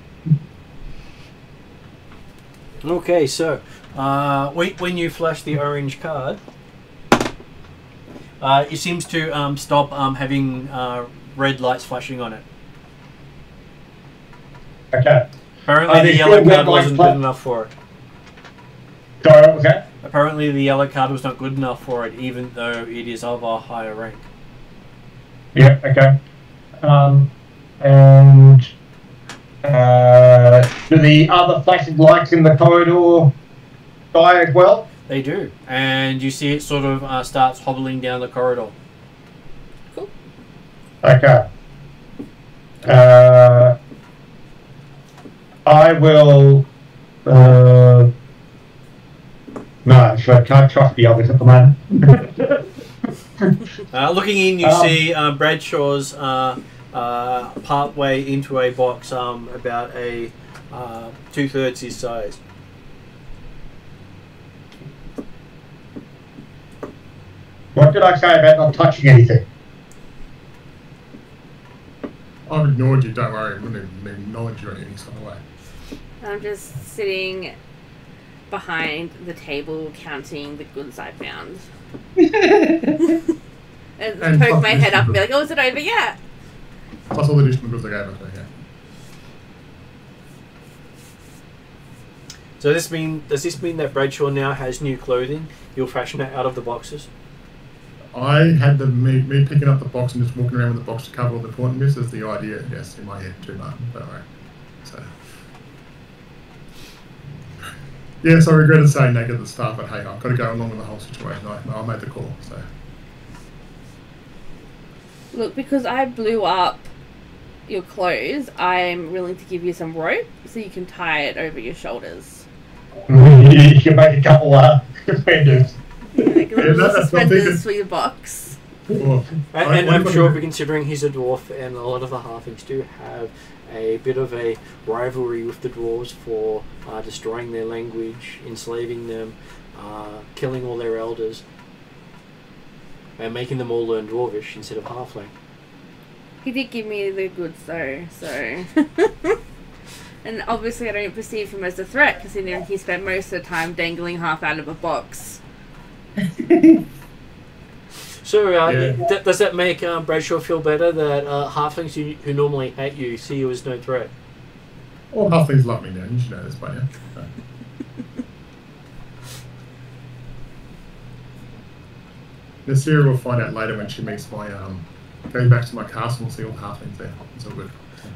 Okay, so when you flash the orange card, it seems to stop having red lights flashing on it. Okay. Apparently the yellow card wasn't good enough for it. Sorry, what was that? Apparently the yellow card was not good enough for it, even though it is of a higher rank. Yeah, okay. And do the other flashing lights in the corridor die as well? They do, and you see it sort of starts hobbling down the corridor. Cool. Okay. I will... no, so I can't trust the others at the moment. Looking in, you see Bradshaw's part way into a box about a 2/3 his size. What did I say about not touching anything? I've ignored you, don't worry. I wouldn't even acknowledge you in any sort of way. I'm just sitting behind the table counting the goods I found. and poke my head up and be like, oh, is it over yet? Plus all the additional goods I gave her, yeah. So does this mean that Bradshaw now has new clothing? You'll fashion it out of the boxes? I had me picking up the box and just walking around with the box to cover all the important bits is the idea, yes, in my head too much, don't worry. So yes, I regretted saying naked at the start, but hey, I've got to go along with the whole situation. I made the call, so. Look, because I blew up your clothes, I'm willing to give you some rope so you can tie it over your shoulders. You can make a couple suspenders. Like little suspenders for your box. Well, And I'm sure, considering he's a dwarf, and a lot of the halflings do have a bit of a rivalry with the dwarves for destroying their language, enslaving them, killing all their elders, and making them all learn dwarvish instead of halfling. He did give me the goods though, so... And obviously I don't perceive him as a threat, considering he spent most of the time dangling half out of a box. So, does that make Bradshaw feel better that halflings who normally hate you see you as no threat? All halflings love me now, you should know this by now. So. Mystara will find out later when she meets my, going back to my castle and see all the halflings there. It's all good.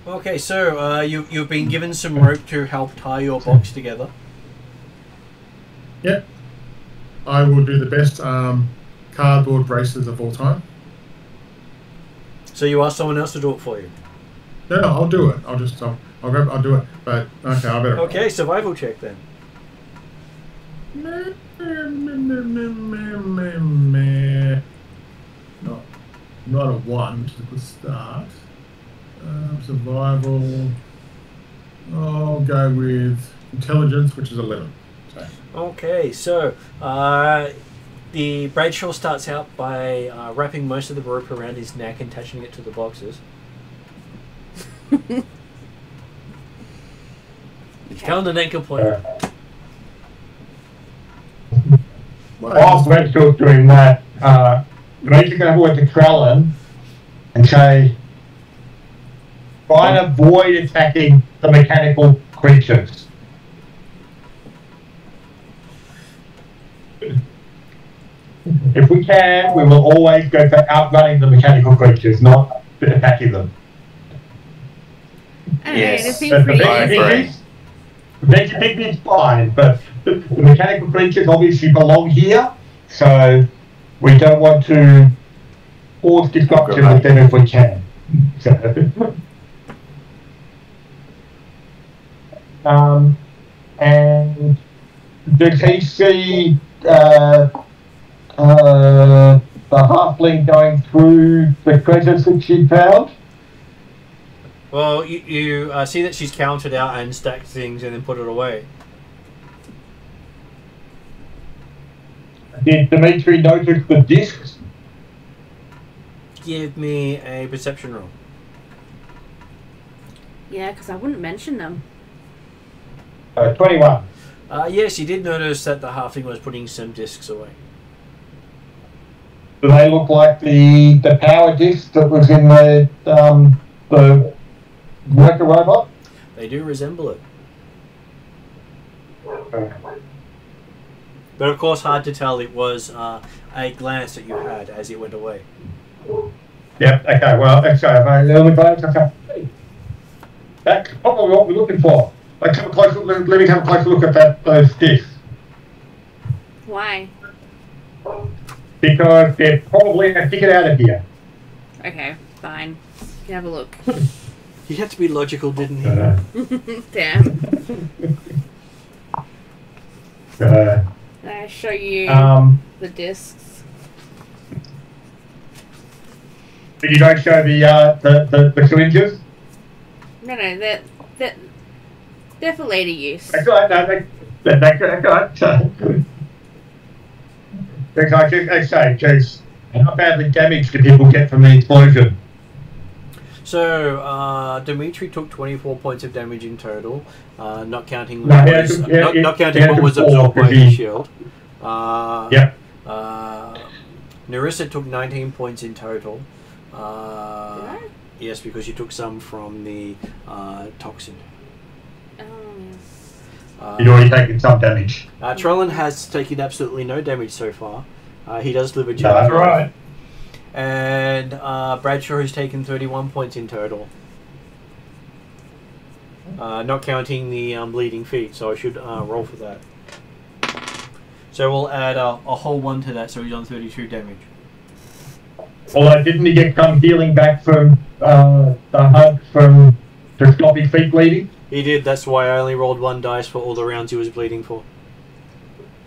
Okay, so you've been given some rope to help tie your box together. Yep. I will do the best cardboard braces of all time. So you ask someone else to do it for you? No, I'll do it. I'll do it. But okay, I better. Okay, survival check then. Not a 1, which is a good start. Survival. I'll go with intelligence, which is 11. So. Okay, so the Bradshaw starts out by wrapping most of the rope around his neck and attaching it to the boxes. Found an anchor point. Whilst Redshaw's doing that, Ray's going to go to Krellin and say, try and avoid attacking the mechanical creatures. If we can, we will always go for outrunning the mechanical creatures, not attacking them. Yes, I agree. Veggie is fine, but the mechanical creatures obviously belong here, so we don't want to cause disruption with them if we can. So, and does he see the halfling going through the treasures that she found? Well, you see that she's counted out and stacked things and then put it away. Did Dimitri notice the discs? Give me a perception roll. Yeah, because I wouldn't mention them. 21. Yes, you did notice that the halfling was putting some discs away. Do they look like the power disc that was in the worker robot? They do resemble it. But of course, hard to tell. It was a glance that you had as it went away. Yep, okay, well, okay, early glance, okay. That's probably what we're looking for. Let me have a closer look at those discs. Why? Because they're probably a ticket out of here. Okay, fine. You can have a look. He had to be logical, didn't he? Damn. I show you the discs. But you don't show the syringes? No, they're for later use. That's right, no, that's right. Because how badly damaged do people get from the explosion? So, Dimitri took 24 points of damage in total, not counting No, not counting what was absorbed by his shield. Yep. Narissa took 19 points in total. Did I? Yes, because you took some from the toxin. Oh. You'd already taken some damage. Trellin has taken absolutely no damage so far. He does live a No, that's right. And Bradshaw has taken 31 points in total. Not counting the bleeding feet, so I should roll for that. So we'll add a whole 1 to that, so he's on 32 damage. Although, didn't he get some healing back from the hug from to stop his feet bleeding? He did, that's why I only rolled 1 dice for all the rounds he was bleeding for.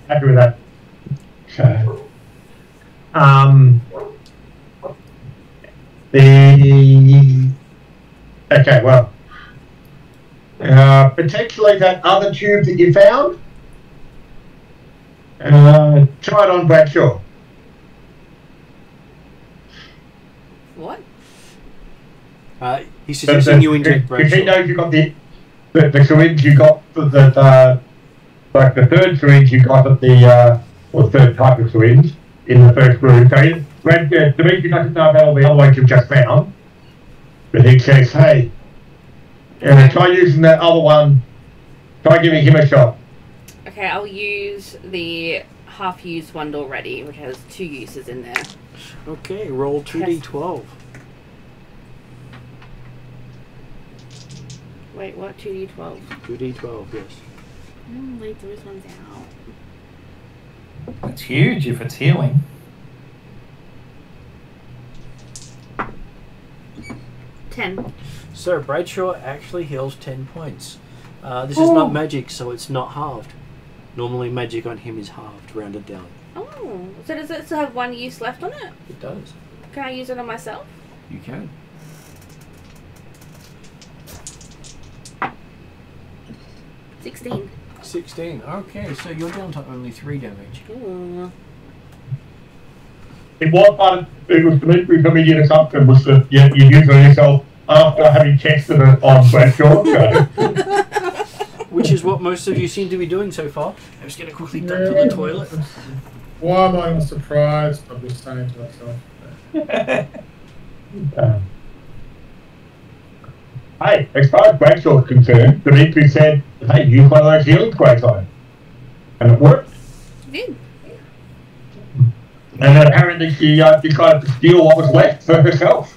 Happy with that. Okay. Okay, well. Potentially that other tube that you found. Try it on Bradshaw. What? He's suggesting you inject Because he Bradshaw. knows you got the syringe you got for like the third syringe you got at the or third type of syringe in the first room. So Dimitri doesn't know about all the other ones you've just found, but he says, "Hey, try using that other one. Try giving him a shot." Okay, I'll use the half-used one already, which has 2 uses in there. Okay, roll 2d12. Wait, what? 2d12? 2d12, yes. Leave those ones out. It's huge if it's healing. $10. So Bradshaw actually heals 10 points. This is not magic, so it's not halved. Normally magic on him is halved, rounded down. Oh, so does it still have 1 use left on it? It does. Can I use it on myself? You can. 16. 16. Okay, so you're down to only 3 damage. Ooh. It was Dimitri coming in or something was that you use it yourself after having tested it on Bradshaw. So. Which is what most of you seem to be doing so far. I'm just going to quickly duck to the toilet. Why am I surprised? I'm just saying to myself. Hey, as far as Bradshaw's concerned, Dimitri said, "Hey, use one of those healing sprays on it," and it worked. Did. And then apparently she decided to steal what was left for herself.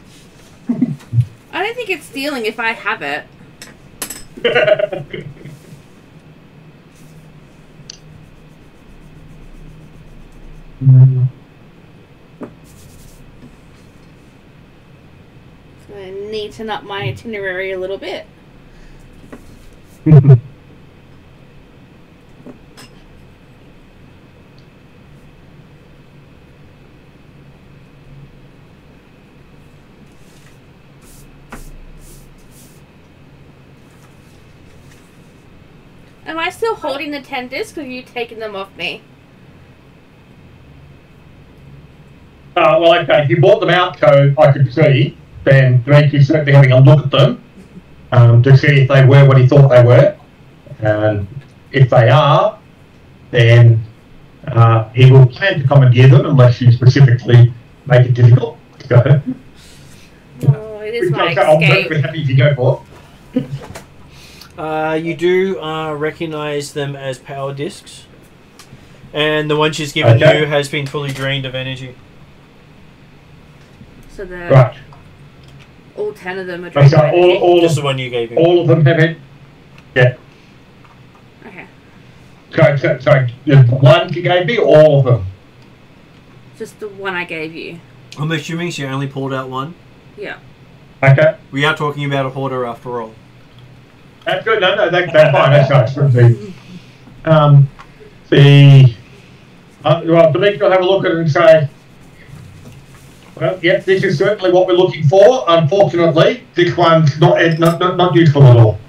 I don't think it's stealing if I have it. So I neaten up my itinerary a little bit. Am I still holding the 10 discs or have you taken them off me? well, okay, if you bought them out, so I could see, then Dimitri's certainly having a look at them to see if they were what he thought they were. And if they are, then he will plan to commandeer them unless you specifically make it difficult. So, Oh, it is my I'm escape. perfectly happy if you go for it. You do recognize them as power discs, and the one she's given Okay. you has been fully drained of energy. So the Right. all 10 of them are drained So by energy. Just the one you gave him. all of them have it. Yeah. Okay. So the one you gave me, all of them. Just the one I gave you. I'm assuming she only pulled out one. Yeah. Okay. We are talking about a hoarder after all. That's good. No, that's fine. That's nice. Well, Dimitri will have a look at it and say, well, yep, this is certainly what we're looking for. Unfortunately, this one's not useful at all.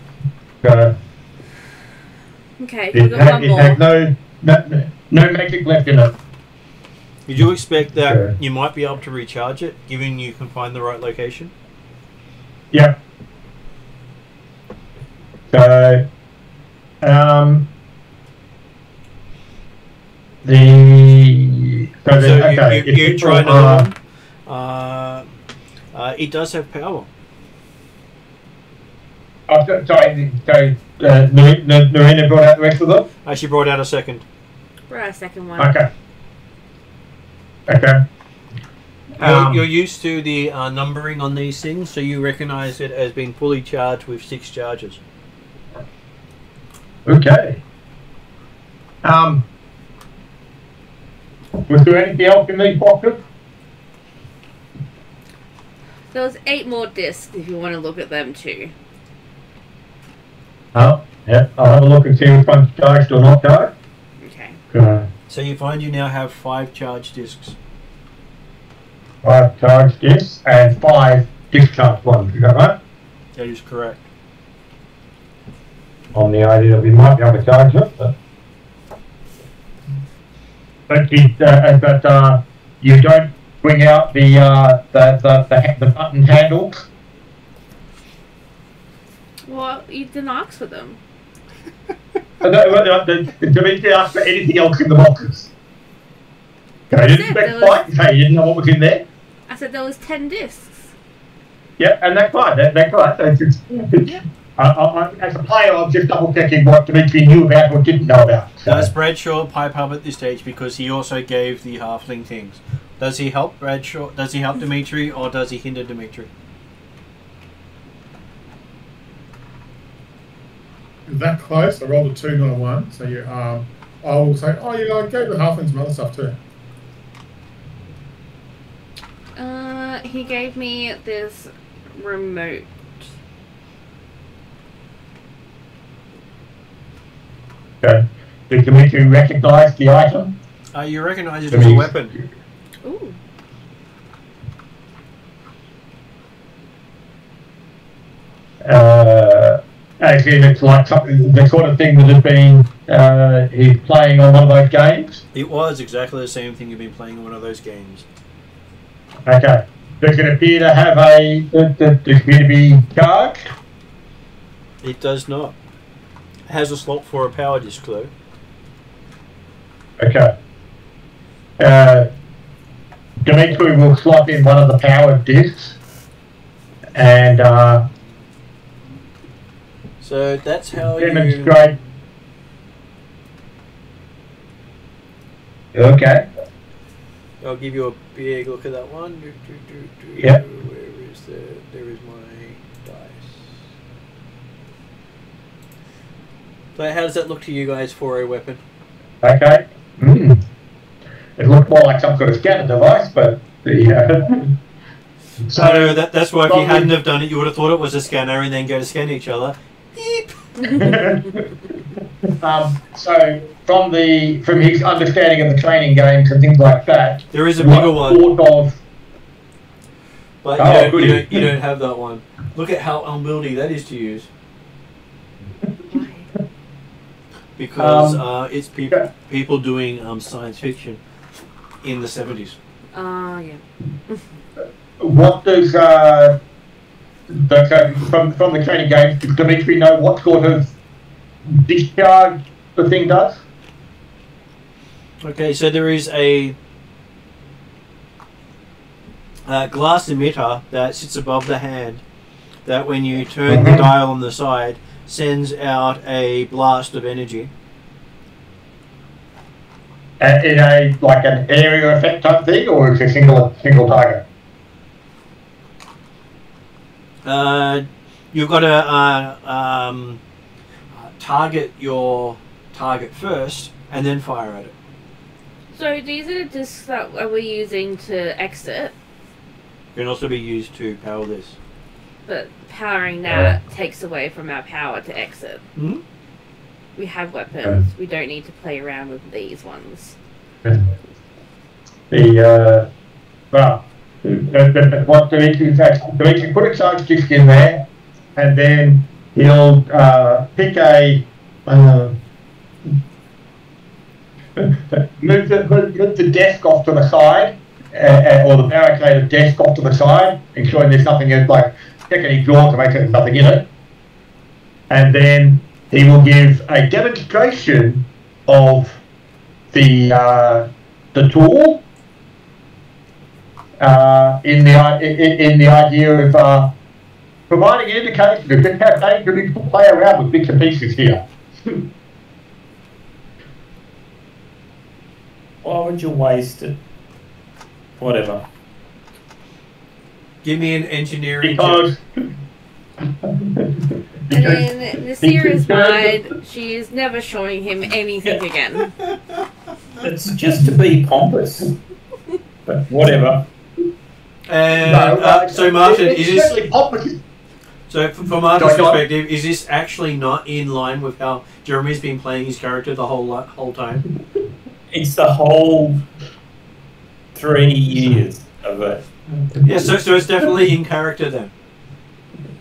Okay, we've It got one more. has no magic left in it. You do expect that Okay. you might be able to recharge it, given you can find the right location. Yep. So, You try another one. It does have power. Narina brought out the rest of them? She brought out a second. We're at a second one. Okay. Okay. You're used to the numbering on these things, so you recognize it as being fully charged with 6 charges. Okay. Was there anything else in these boxes? There was 8 more discs if you want to look at them too. Oh, yeah. I'll have a look and see which one's charged or not charged. Okay. So you find you now have 5 charged discs. 5 charged discs and 5 discharged ones. Is that right? That is correct. On the idea that we might be able to charge it, but you don't bring out the button handles. Well, you didn't ask for them. Dimitri asked for anything else in the boxes. I didn't expect quite to say you didn't know what was in there. I said there was 10 discs. Yeah, and that's right. That's right. As a player, I'm just double checking what Dimitri knew about or didn't know about. Does Bradshaw pipe up at this stage because he also gave the halfling things? Does he help Bradshaw? Does he help Dimitri, or does he hinder Dimitri? That close, I rolled a 2, not a 1. So you, I will say, oh, you know, I gave the halfling some other stuff too. He gave me this remote. Okay. Did Dimitri recognise the item? You recognise it as a weapon. Ooh. As in, it's like something, the sort of thing that had been he's playing on one of those games. It was exactly the same thing you've been playing in one of those games. Okay. Does it appear to have does it appear to be charged? It does not. It has a slot for a power disc though. Okay. Dimitri will slot in one of the powered discs and So that's how you... demonstrate. Okay. I'll give you a big look at that one. Yep. Where is there is my dice. So how does that look to you guys for a weapon? Okay. It looked more like some sort of scanner device, but the So that's why if you hadn't have done it, you would have thought it was a scanner and then go to scan each other. Beep. so from his understanding of the training games and things like that, There is a bigger one, sort of, but Oh, you don't have that one. Look at how unwieldy that is to use. Because it's people doing science fiction in the 70s. Yeah. What does from the training games, does Dimitri know what sort of discharge the thing does? Okay, so there is a glass emitter that sits above the hand that when you turn the dial on the side sends out a blast of energy. In a like an area effect type thing, or is it a single target? You've got to target your target first and then fire at it. So these are the discs that we're using to exit, Can also be used to power this. but powering that takes away from our power to exit. Hmm? We have weapons. We don't need to play around with these ones. What Dimitri put a charge disc in there, and then he'll pick a move the desk off to the side, or the barricaded desk off to the side, ensuring there's nothing in, like check any drawer to make sure there's nothing in it, and then he will give a demonstration of the tool in the idea of providing an indication of just how dangerous to play around with bits and pieces here. Why would you waste it? Whatever. Give me an engineering Because And in Mystara's mind, she's never showing him anything again. It's just to be pompous. But whatever. And so Martin, is this certainly opposite. so from Martin's Sorry, go on. perspective? Is this actually not in line with how Jeremy's been playing his character the whole time? It's the whole 3 years of it. Yeah, so it's definitely in character then.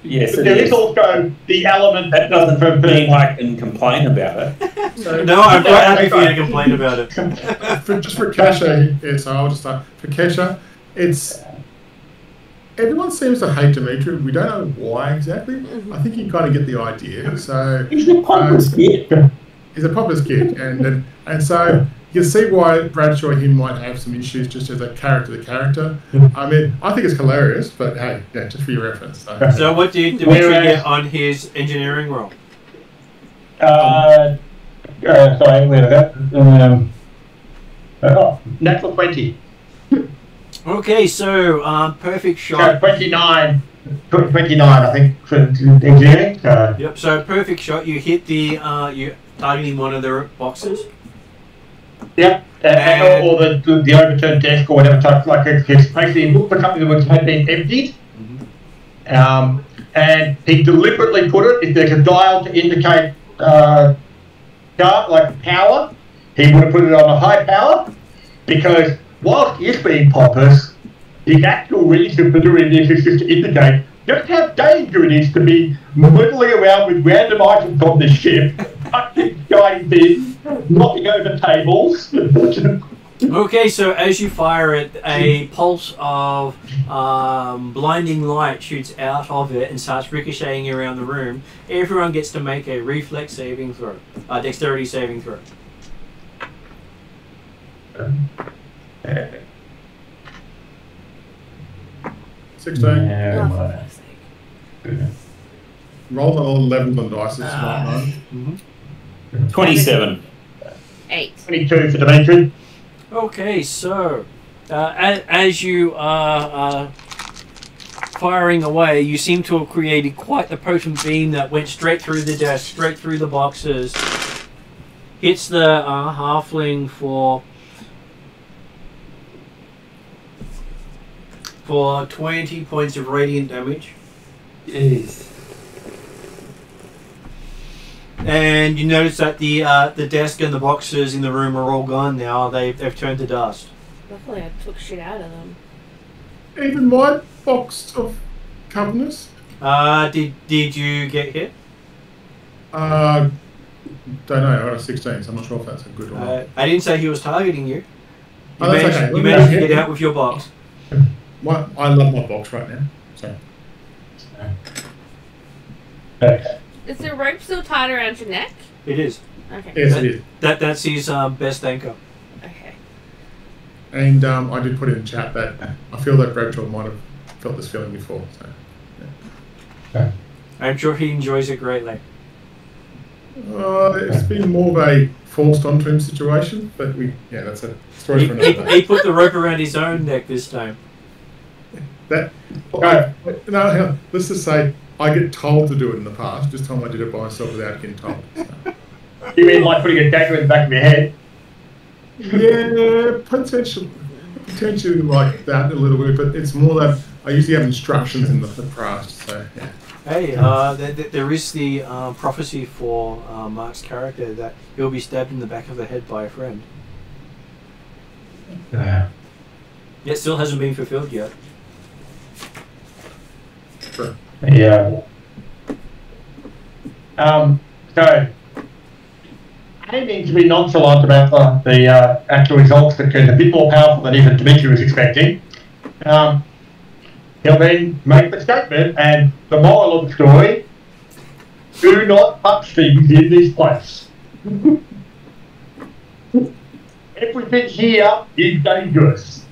Yes, But it there is is. also the element That doesn't mean I can complain about it. So, No, I'm quite happy for you to complain about it. just for Kesha, yeah, so I'll just start. For Kesha, it's everyone seems to hate Dimitri. We don't know why exactly. I think you kind of get the idea. So He's a pompous kid. he's a pompous kid, and so you can see why Bradshaw he might have some issues just as a character to character. I mean, I think it's hilarious, but hey, yeah, just for your reference. So what did Dimitri get on his engineering roll? sorry, where was that? Natural 20. Okay, so perfect So shot. 29, I think, for engineering. Yep. So perfect shot. You hit the you targeting one of the boxes. Yep, or the overturned desk or whatever type. Like it's basically looked for something that had been emptied, and he deliberately put it. If there's a dial to indicate like power, he would have put it on a high power, because whilst he is being pompous, the actual reason for doing this is just to indicate just how dangerous it is to be whittling around with random items on the ship, touching shiny things, knocking over tables. Okay, so as you fire it, a pulse of blinding light shoots out of it and starts ricocheting around the room. Everyone gets to make a reflex saving throw, dexterity saving throw. 16. Oh, for fuck's sake. Roll all 11 on dice. It's smart mode. 27. 8. 22 for Dimitri. Okay, so as you are firing away, you seem to have created quite the potent beam that went straight through the desk, straight through the boxes, hits the halfling for 20 points of radiant damage. Jeez. And you notice that the desk and the boxes in the room are all gone now. They've turned to dust. Luckily, I took shit out of them. Even my box of coverness. Did you get hit? Don't know. I got a 16, so I'm not sure if that's a good or not. I didn't say he was targeting you. Oh, that's okay. You managed to get out with your box. I love my box right now. So. Thanks. Is the rope still tied around your neck? It is. Okay. Yes, it is. That's his best anchor. Okay. And I did put in chat that I feel that Rachel might have felt this feeling before. So. Okay. I'm sure he enjoys it greatly. It's been more of a forced onto him situation, but that's a story for another day. He put the rope around his own neck this time. Let's just say I get told to do it in the past. This time I did it by myself without getting told. So. You mean like putting a dagger in the back of your head? Yeah, potentially like that a little bit, but it's more that I usually have instructions in the past. So yeah. Hey, there is the prophecy for Mark's character that he'll be stabbed in the back of the head by a friend. Yeah. It still hasn't been fulfilled yet. Sure. Yeah. So, aiming to be nonchalant about the actual results that are a bit more powerful than even Dimitri was expecting, he'll then make the statement, and the moral of the story: do not touch things in this place. Everything here is dangerous.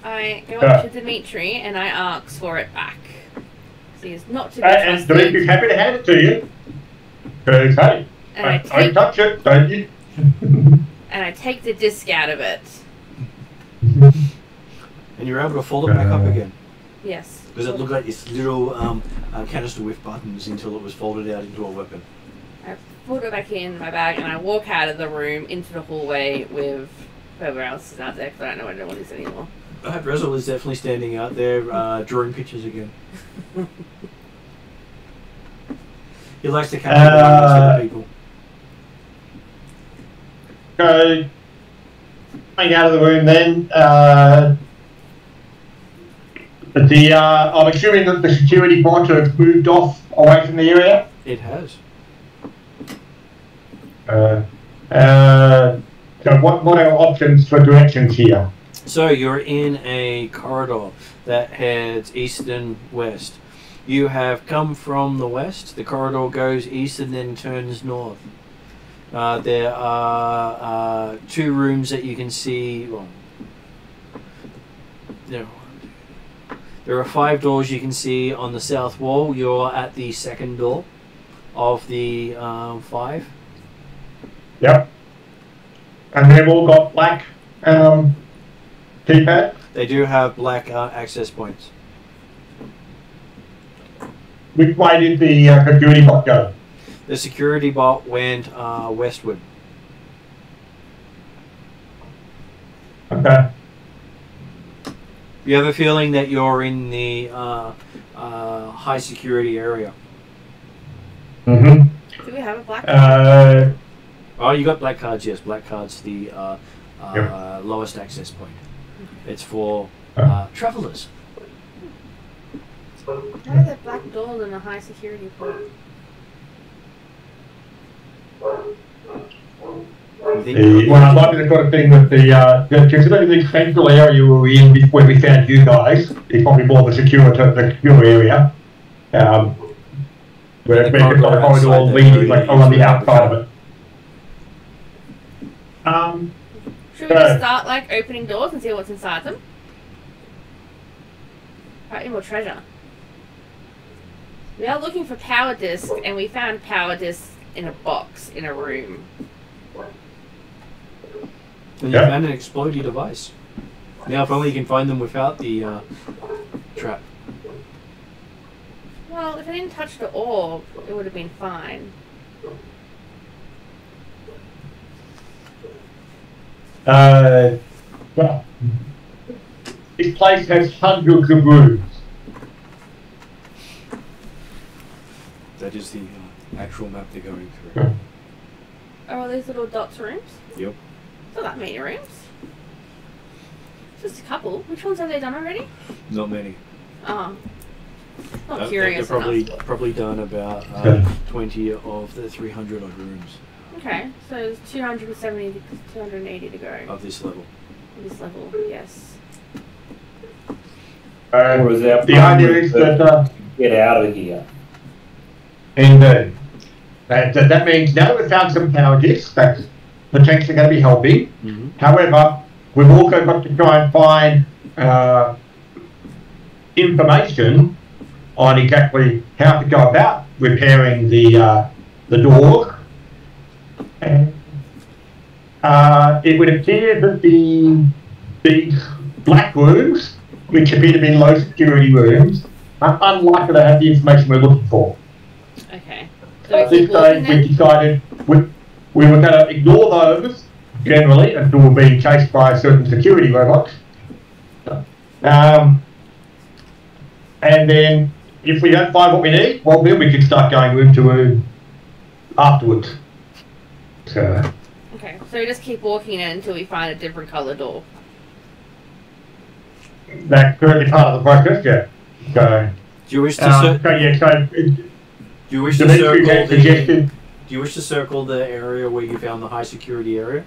I go up to Dimitri and I ask for it back. So he's not to be And trusted. Dimitri's happy to hand it to you. Because, hey, And don't touch it, don't you? and I take the disc out of it. And you're able to fold it back up again. Yes. Because it looked like this little canister with buttons until it was folded out into a weapon. I put it back in my bag and I walk out of the room into the hallway with whoever else is out there because I don't know what anyone is anymore. Rezel is definitely standing out there drawing pictures again. He likes to capture the moments of the people. So, coming out of the room then, I'm assuming that the security bot have moved off away from the area? It has. So what are our options for directions here? So you're in a corridor that heads east and west. You have come from the west. The corridor goes east and then turns north. There are two rooms that you can see. Well, there are 5 doors you can see on the south wall. You're at the second door of the 5. Yep. And they've all got black keypad? They do have black access points. Which way did the security bot go? The security bot went westward. Okay. You have a feeling that you're in the high security area. Mm-hmm. Do we have a black card? Oh, you got black cards, yes. Black cards, the Yep. lowest access point. It's for travelers. Why are there black doors in a high security port? Well, I might be the kind of thing that considering the central area we were in where we found you guys, it's probably more the secure area. Where it's got a corridor leading like on the outside of it. Should we just start like opening doors and see what's inside them? Right, more treasure. We are looking for power discs, and we found power discs in a box in a room. And you found an exploding device. Now, if only you can find them without the trap. Well, if I didn't touch the orb, it would have been fine. Well, this place has hundreds of rooms. That is the actual map they're going through. Are all these little dots rooms? Yep. Not that many rooms. Just a couple. Which ones have they done already? Not many. Oh. Not They're curious probably enough. probably done about 20 of the 300 odd rooms. Okay, so it's 270 to 280 to go. Of this level. This level, yes. Or is our the idea is that get out of here? indeed. That means now that we've found some power discs, that's potentially going to be helping. Mm-hmm. However, we've also got to try and find information on exactly how to go about repairing the door. And it would appear that these black rooms, which appear to be low security rooms, are unlikely to have the information we're looking for. Okay. So At we this keep walking stage, we then? decided we were going to ignore those generally until we're being chased by certain security robots. And then, if we don't find what we need, well, then we can start going room to room afterwards. So, Okay, so we just keep walking in until we find a different colour door. that's currently part of the process, yeah. So, Do you wish to do you wish to Dimitri circle had the suggested, Do you wish to circle the area where you found the high security area?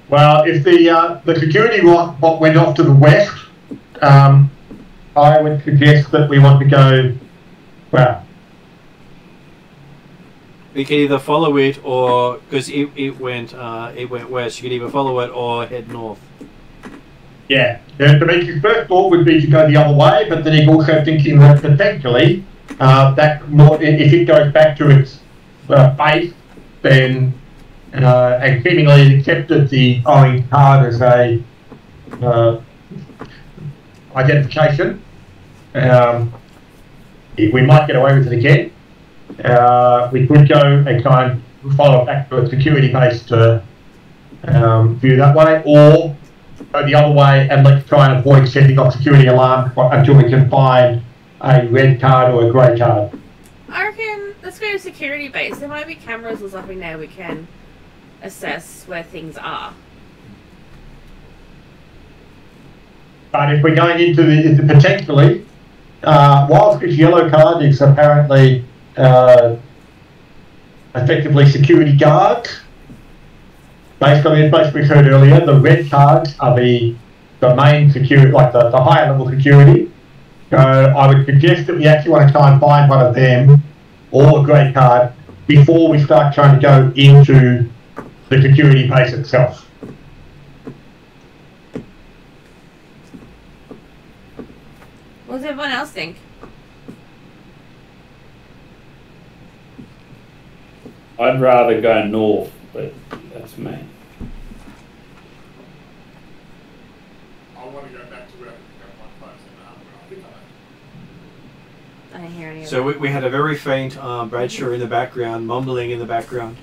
well, if the security bot went off to the west, I would suggest that we want to go, well, You can either follow it or because it went west. You can either follow it or head north. yeah. Dimitri's first thought would be to go the other way, but then he's also thinking that potentially if it goes back to its base, then and seemingly it accepted the orange card as a identification. We might get away with it again. We could go and try and follow it back to a security base to view that way, or go the other way and let's try and avoid setting off security alarm until we can find a red card or a grey card. I reckon let's go to security base. There might be cameras or something there we can assess where things are. But if we're going into the potentially, whilst this yellow card is apparently effectively security guards, based on the information we heard earlier, the red cards are the main security, like the higher level security. So I would suggest that we actually want to try and find one of them or a grey card before we start trying to go into the security base itself. What does everyone else think? I'd rather go north, but that's me. I want to go back to where I picked up my clothes and I think I didn't hear any of So that. we had a very faint Bradshaw in the background, mumbling in the background.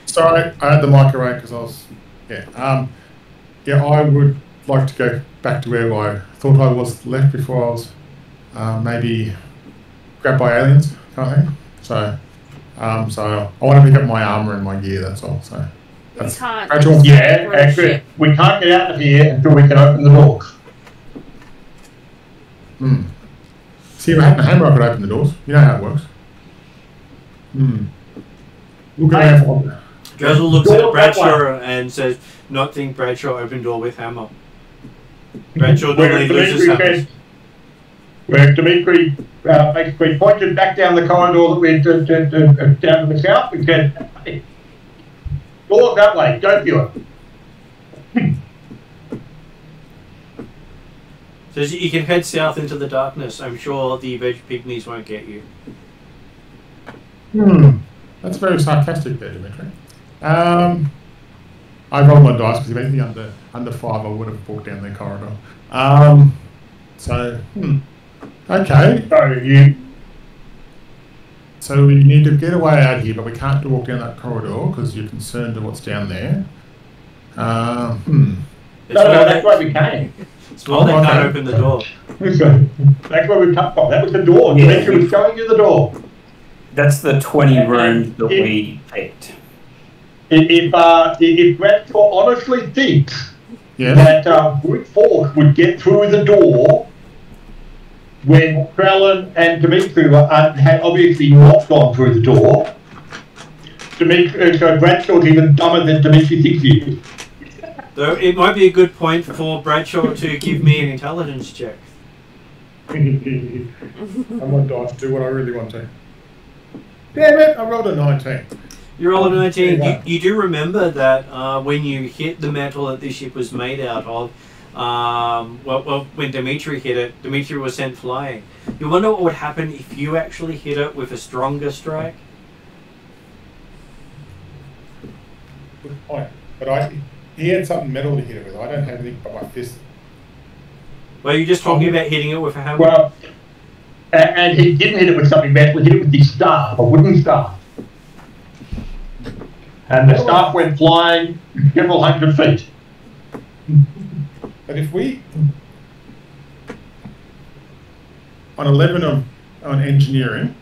Sorry, I had the microwave because I was, I would like to go back to where I thought I was left before I was maybe grabbed by aliens, kind of thing. So I want to pick up my armour and my gear, that's all. So We that's can't. Rachel, just Yeah, go to a actually, ship. we can't get out of here until we can open the doors. See, if I had a hammer, I could open the doors. You know how it works. Look at that. Drizzle looks Door at that Bradshaw and says, "Not think Bradshaw open door with hammer." Bradshaw normally loses hammers. Where Dimitri basically pointed back down the corridor that went down to the south and said, hey, door that way, go view it. So you can head south into the darkness. I'm sure the veg pygmies won't get you. That's very sarcastic there, Dimitri. I rolled my dice because if anything under 5, I would have walked down the corridor. Okay. So we need to get away out here, but we can't walk down that corridor because you're concerned of what's down there. It's No, that's why we came. It's more they okay. can't open the door. That's where we come from. That was the door. Yeah. Dimitri was going to the door. That's the 20 rooms that we picked. If Bradshaw honestly thinks that brute force would get through the door when Krellin and Dimitri had obviously not gone through the door, Bradshaw's even dumber than Dimitri thinks he is. Though it might be a good point for Bradshaw to give me an intelligence check. I'm on dice, do what I really want to. Damn it, I rolled a 19. You roll a 19. Yeah. You do remember that when you hit the metal that this ship was made out of, when Dimitri hit it, Dimitri was sent flying. You wonder what would happen if you actually hit it with a stronger strike? Good point. But he had something metal to hit it with. I don't have anything but my fist. Well, you're just talking about hitting it with a hammer. Well, and he didn't hit it with something metal, he hit it with his staff, a wooden staff. And the staff went flying several hundred feet. But if we, on 11 on engineering,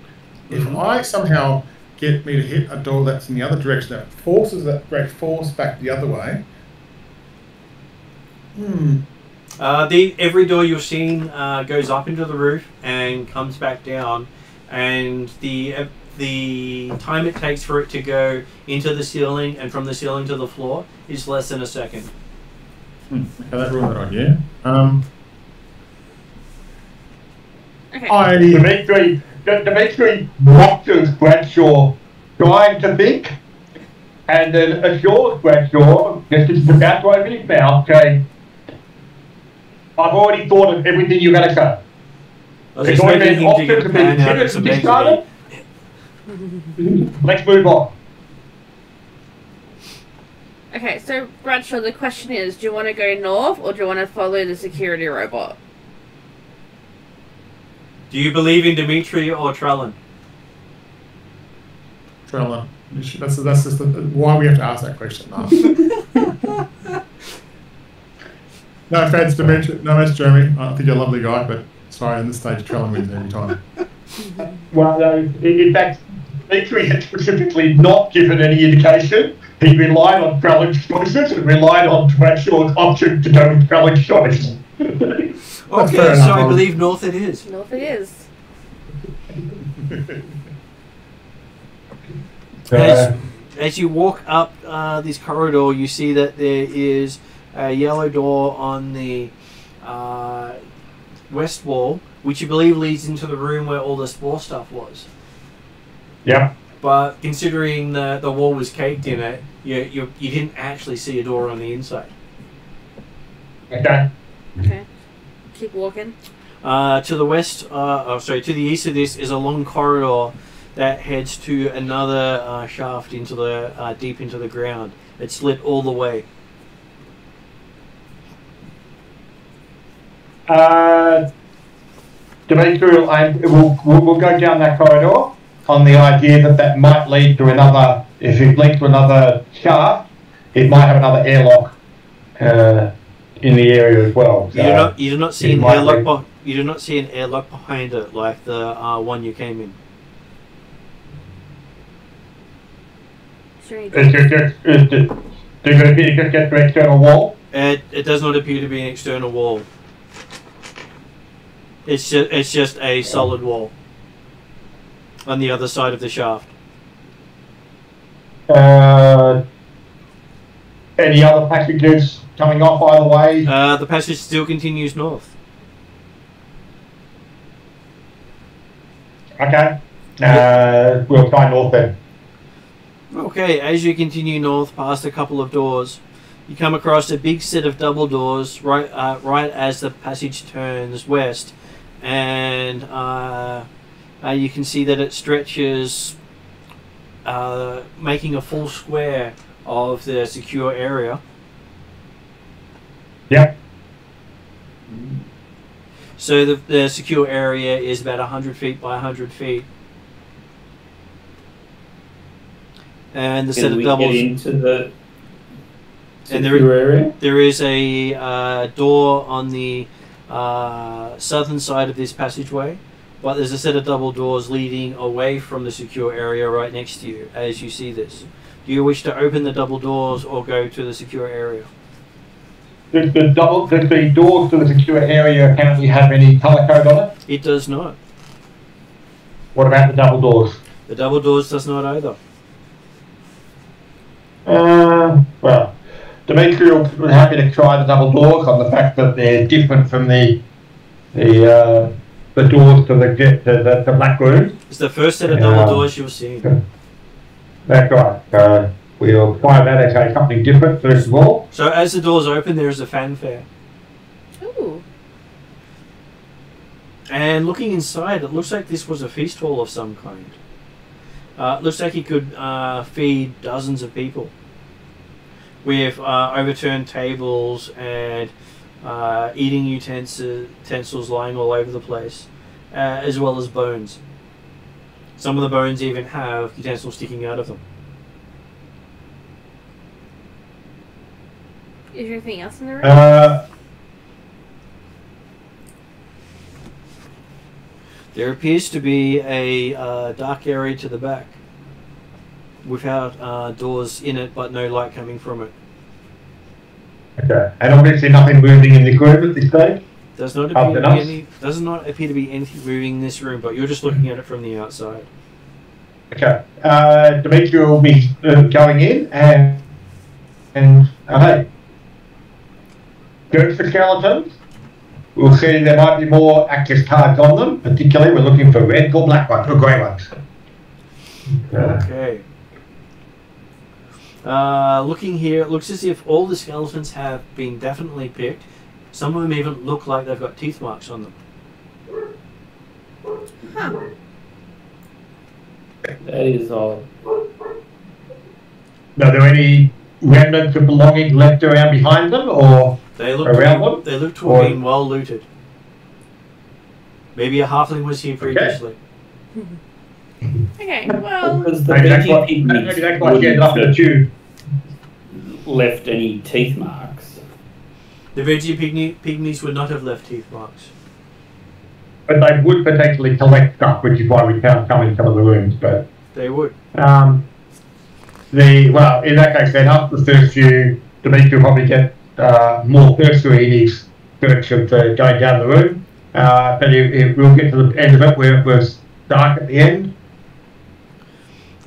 if I somehow get me to hit a door that's in the other direction that forces that great force back the other way. Every door you're seeing goes up into the roof and comes back down, and the time it takes for it to go into the ceiling and from the ceiling to the floor is less than a second. Okay, that ruled that on, yeah. Okay. Dimitri watches Bradshaw trying to think, and then assures Bradshaw, just as he's about to open his mouth, saying, I've already thought of everything you're going to say. There's already been options have been considered and discarded. Let's move on. Okay, so Bradshaw, the question is, do you want to go north or do you want to follow the security robot? Do you believe in Dimitri or Trellin? Trella. That's just why we have to ask that question. No offense, Dimitri. No offense, Jeremy. I think you're a lovely guy, but sorry, in this stage, Trella wins every time. Well, in fact, Dimitri had specifically not given any indication. He relied on Trellin's choices and relied on Bradshaw's option to go with Trellin's choice. Okay, fair so enough, I believe north it is. North it is. As you walk up this corridor, you see that there is a yellow door on the west wall, which you believe leads into the room where all the spore stuff was. Yep. But considering the wall was caked in it, you didn't actually see a door on the inside. Okay. Okay. Keep walking. To the west, to the east of this is a long corridor that heads to another shaft into the deep into the ground. It's lit all the way. Dimitri, we'll go down that corridor on the idea that might lead to another. If it leads to another shaft, it might have another airlock in the area as well. So you do not see an airlock. You do not see an airlock behind it like the one you came in. It's going to be just get to external wall. It does not appear to be an external wall. It's just a solid wall on the other side of the shaft. Any other passages coming off either way? The passage still continues north. Okay. We'll try north then. Okay, as you continue north past a couple of doors, you come across a big set of double doors right as the passage turns west, and you can see that it stretches, making a full square of the secure area. Yep. So the secure area is about 100 feet by 100 feet. And the set of doubles. Get into the and secure area? There is a door on the southern side of this passageway, but there's a set of double doors leading away from the secure area right next to you as you see this. Do you wish to open the double doors or go to the secure area? Does the doors to the secure area apparently have any colour code on it? It does not. What about the double doors? The double doors does not either. Well, Dimitri was happy to try the double doors on the fact that they're different from the doors to the black room. It's the first set of double doors you'll see. That's right. We'll try that as something different first of all. So as the doors open, there is a fanfare. Ooh. And looking inside, it looks like this was a feast hall of some kind. It looks like it could feed dozens of people, with overturned tables and eating utensils lying all over the place, as well as bones. Some of the bones even have utensils sticking out of them. Is there anything else in the room? There appears to be a dark area to the back, without doors in it, but no light coming from it. Okay, and obviously nothing moving in the room at this stage. Does not appear to be anything moving in this room, but you're just looking at it from the outside. Okay, Dimitri will be going in and hey, search for skeletons. We'll see there might be more active cards on them. Particularly, we're looking for red or black ones or grey ones. Okay. Looking here, it looks as if all the skeletons have been definitely picked. Some of them even look like they've got teeth marks on them. Huh. That is odd. Are there any remnants of belongings left around behind them, or They look around them? They look to have been well looted. Maybe a halfling was here previously. Okay, well, Because the Maybe that's what veggie getting up in the tube. left any teeth marks. The veggie pygmies would not have left teeth marks. But they would potentially collect stuff, which is why we can't come in some of the rooms. But They would. well, in that case, then after the first few, Dimitri will probably get more cursory in his search of going down the room. But we'll get to the end of it where it was dark at the end.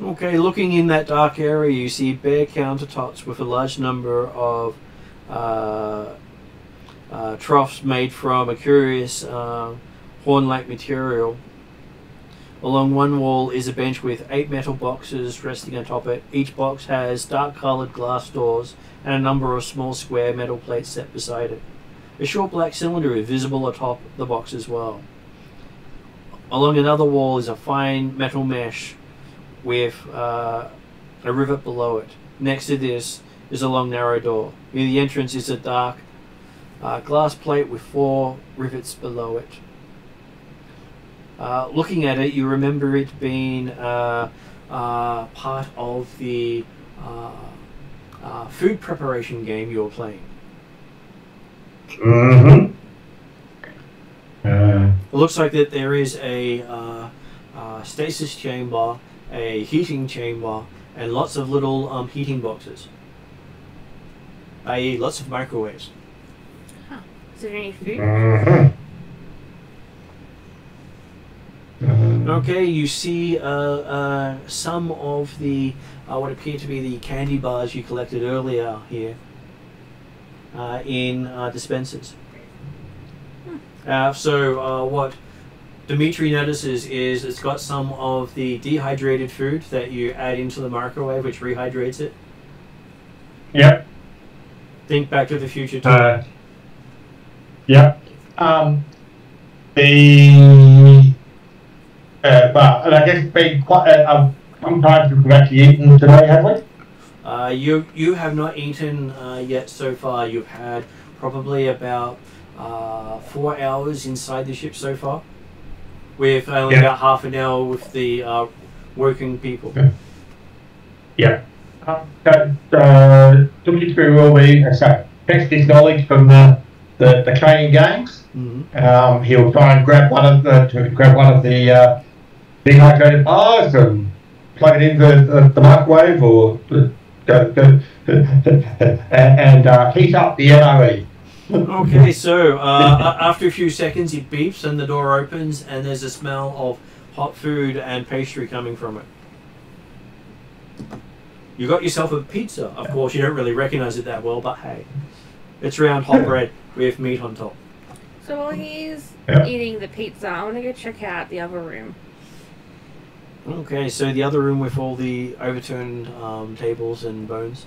Okay, looking in that dark area, you see bare countertops with a large number of troughs made from a curious horn-like material. Along one wall is a bench with 8 metal boxes resting atop it. Each box has dark-coloured glass doors and a number of small square metal plates set beside it. A short black cylinder is visible atop the box as well. Along another wall is a fine metal mesh with a rivet below it. Next to this is a long narrow door. Near the entrance is a dark glass plate with 4 rivets below it. Looking at it, you remember it being part of the food preparation game you were playing. Mm-hmm. It looks like that there is a stasis chamber, a heating chamber, and lots of little heating boxes. I.e. lots of microwaves. huh. Is there any food? Mm-hmm. Okay, you see some of the what appear to be the candy bars you collected earlier here in dispensers. So what Dimitri notices is it's got some of the dehydrated food that you add into the microwave, which rehydrates it. Yep. Think Back to the Future too. Yep. Well, and I guess it's been quite sometimes we've actually eaten today, have we? You have not eaten yet so far. You've had probably about 4 hours inside the ship so far, with only about half an hour with the working people. Yeah. Dimitri will be test his knowledge from the training games. Mm-hmm. He'll try and grab one of the dehydrated bars and plug it into the microwave or and heat up the NRE. Okay, so after a few seconds it beeps and the door opens and there's a smell of hot food and pastry coming from it. You got yourself a pizza. Of course, you don't really recognize it that well, but hey, it's round hot bread with meat on top. So while he's Yeah. eating the pizza, I want to go check out the other room. Okay, so the other room with all the overturned tables and bones.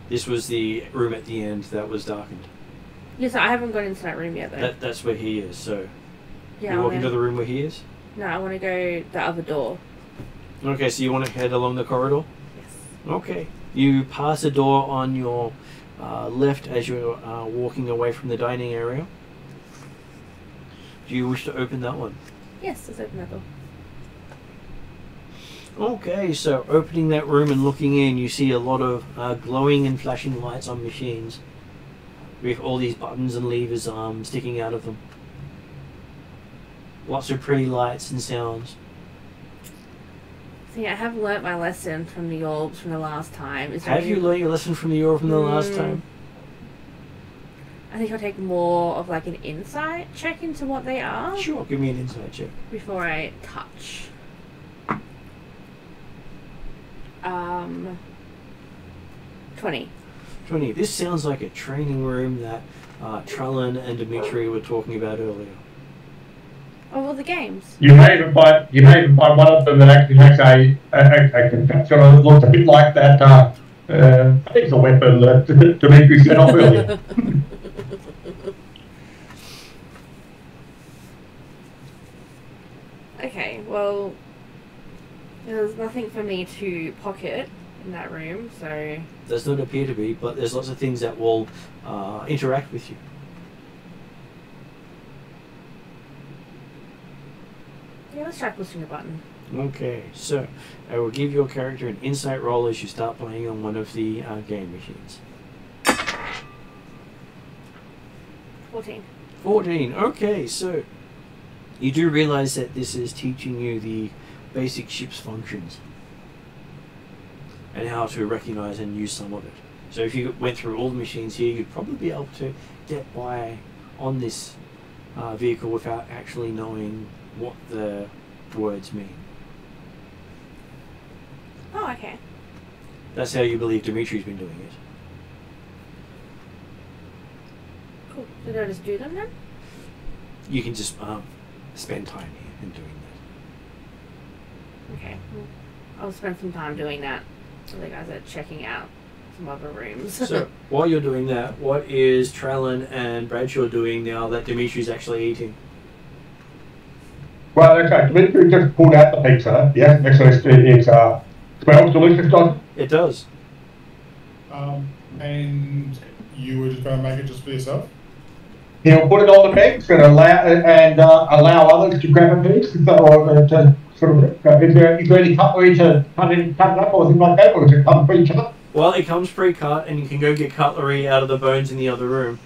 This was the room at the end that was darkened. Yes, I haven't gone into that room yet, though. That's where he is. So Yeah, you I walk into wanna, the room where he is. no, I want to go the other door. Okay, so you want to head along the corridor. Yes. Okay. You pass a door on your left as you're walking away from the dining area. Do you wish to open that one? Yes, let's open that door. Okay, so opening that room and looking in, you see a lot of glowing and flashing lights on machines with all these buttons and levers sticking out of them. Lots of pretty lights and sounds. See, I have learnt my lesson from the orbs from the last time. Is there Have you any- learnt your lesson from the aura from the last time? I think I'll take more of like an insight check into what they are Sure, give me an insight check. before I touch. 20. 20. This sounds like a training room that Trellin and Dimitri were talking about earlier. Oh, well, the games. You may even find one of them that actually has a contraption that looks a bit like that. I think it's a weapon that Dimitri set off earlier. Okay, well, there's nothing for me to pocket in that room, so... Does not appear to be, but there's lots of things that will interact with you. Yeah, let's try pushing a button. Okay, so I will give your character an insight roll as you start playing on one of the game machines. 14. 14. Okay, so you do realize that this is teaching you the basic ship's functions and how to recognize and use some of it. So if you went through all the machines here, you'd probably be able to get by on this vehicle without actually knowing what the words mean. Oh, okay. That's how you believe Dimitri's been doing it. Cool. So do I just do them then? You can just spend time here and doing that. Okay. Well, I'll spend some time doing that. So the guys are checking out some other rooms. So while you're doing that, what is Trellin and Bradshaw doing now that Dimitri's actually eating? Well, okay, Dimitri just pulled out the pizza. Yeah, actually, it smells delicious, doesn't it? It does. And you were just going to make it just for yourself? He'll put it on the bench and allow others to grab a piece, or to sort of. Is there any cutlery to cut it up or anything like that, or does it come pre-cut? Well, it comes pre-cut, and you can go get cutlery out of the bones in the other room.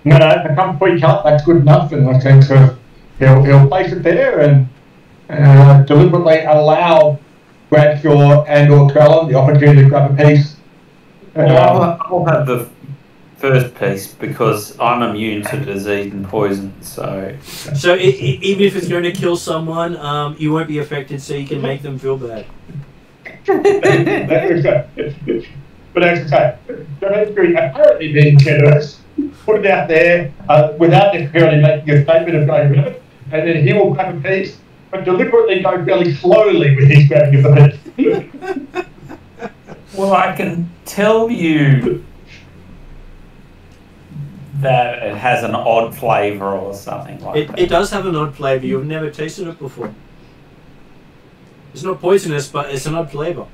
No, if it comes pre-cut, that's good enough, and I think he'll place it there and deliberately allow Bradshaw and or Trellin the opportunity to grab a piece. I'll have the first piece because I'm immune to disease and poison, so... So even if it's going to kill someone, you won't be affected, so you can make them feel bad. But as I say, Dimitri apparently being generous, put it out there without necessarily making a statement of going with it, and then he will grab a piece, but deliberately go fairly slowly with his grabbing of the piece. Well, I can tell you that it has an odd flavour or something like that. It does have an odd flavour. You've never tasted it before. It's not poisonous, but it's an odd flavour.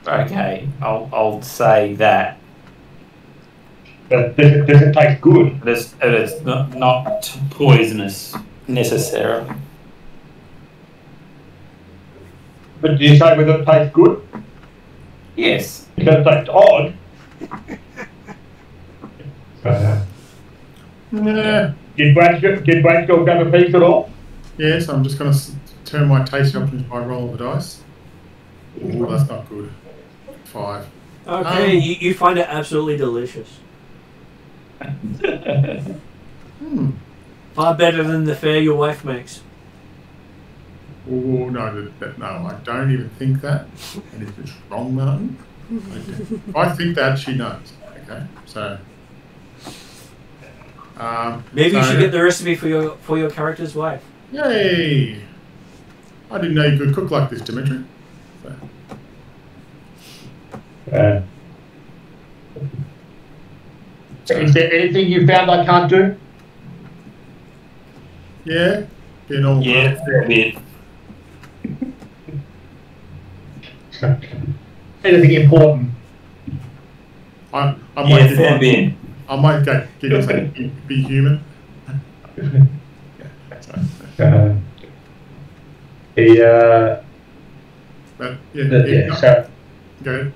Okay, I'll say that. Does it taste good? It is not poisonous necessarily. But do you say whether it tastes good? Yes. It does taste odd. Did Bradshaw grab a piece at all? Yes, I'm just going to turn my taste option to my roll of the dice. Oh, that's not good. 5. Okay, you find it absolutely delicious. Far better than the fare your wife makes. Oh no, no, I don't even think that. And if it's wrong, Martin, if I think that, she knows. Okay, so Maybe you so- should get the recipe for your character's wife. Yay! I didn't know you could cook like this, Dimitri. So, Is there anything you found I can't do? yeah, getting all Yeah, fair bit. Anything important? I Yeah, might fair bit. I might go give you something. Be human. Yeah, so, but yeah, so go.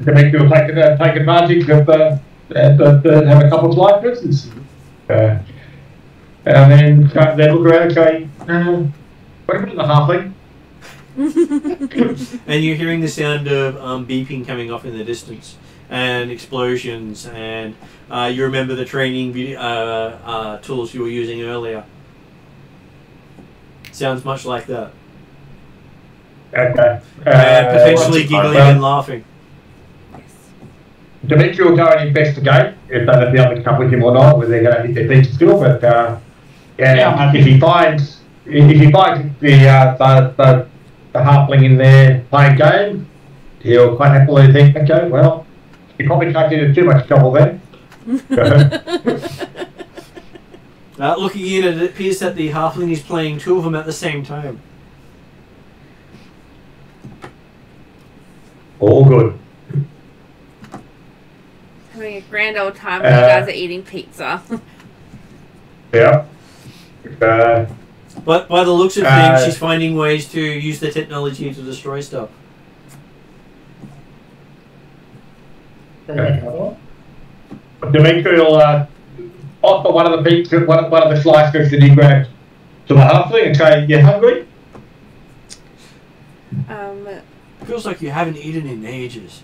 to make people take advantage of have a couple of life visits. And then look around and say, what about the halfling? And you're hearing the sound of beeping coming off in the distance, and explosions, and you remember the training tools you were using earlier. Sounds much like that. Okay. And potentially giggling and laughing. Dimitri will go and investigate if they'll be able to come with him or not, whether they're going to hit their feet still. But if he finds the halfling in there playing game, he'll quite happily think, okay, well, he probably can't get into too much trouble then. Looking in, it appears that the halfling is playing two of them at the same time. All good. Having a grand old time when you guys are eating pizza. Yeah. But by the looks of things, she's finding ways to use the technology to destroy stuff. Dimitri will offer one of the slices that he grabbed to the halfling and say, "You hungry?" Feels like you haven't eaten in ages.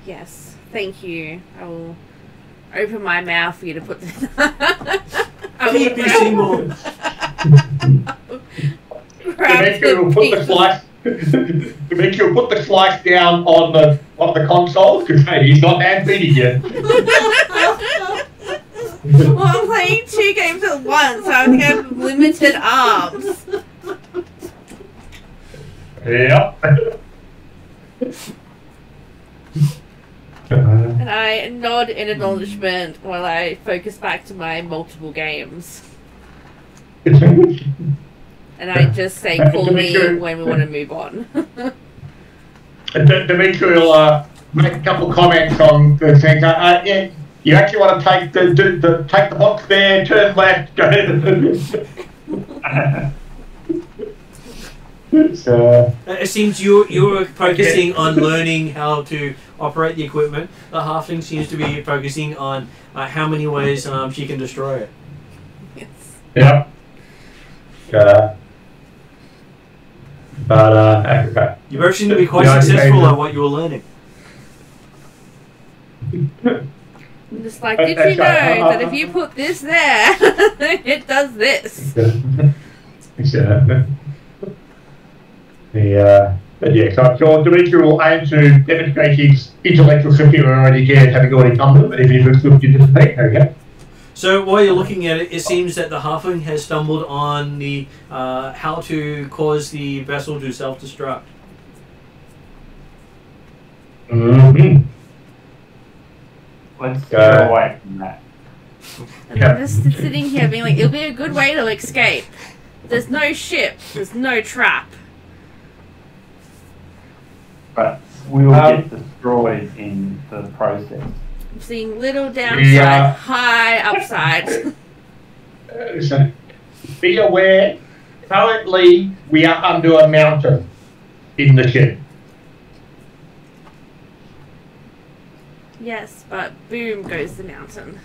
Yes, thank you. I will open my mouth for you to put this. Keep me Seymour. Dimitri will put the slice. Dimitri will put the slice down on the console because he's not hand feeding yet. Well, I'm playing 2 games at once, so I think I have limited arms. Yeah. And I nod in acknowledgement while I focus back to my multiple games. And I just say, call me when we want to move on. Dimitri will make a couple of comments on the thing. Yeah, you actually want to take the box there, turn left, go. It seems you're focusing on learning how to operate the equipment. The halfling seems to be focusing on how many ways she can destroy it. Yes. Yeah. Okay. You both seem to be quite successful at what you were learning. I'm just like, did you know that if you put this there, it does this? But yeah, so I'm sure Dimitri will aim to demonstrate his intellectual superiority here, having already come to him, but if he looks good, you just take, okay? So while you're looking at it, it seems that the halfling has stumbled on the how to cause the vessel to self-destruct. Mm-hmm. Let's go away from that. And I'm just sitting here being like, it'll be a good way to escape. There's no ship, there's no trap. But we will get destroyed in the process. I'm seeing little downside, high upside. So, be aware, currently we are under a mountain in the ship. Yes, but boom goes the mountain.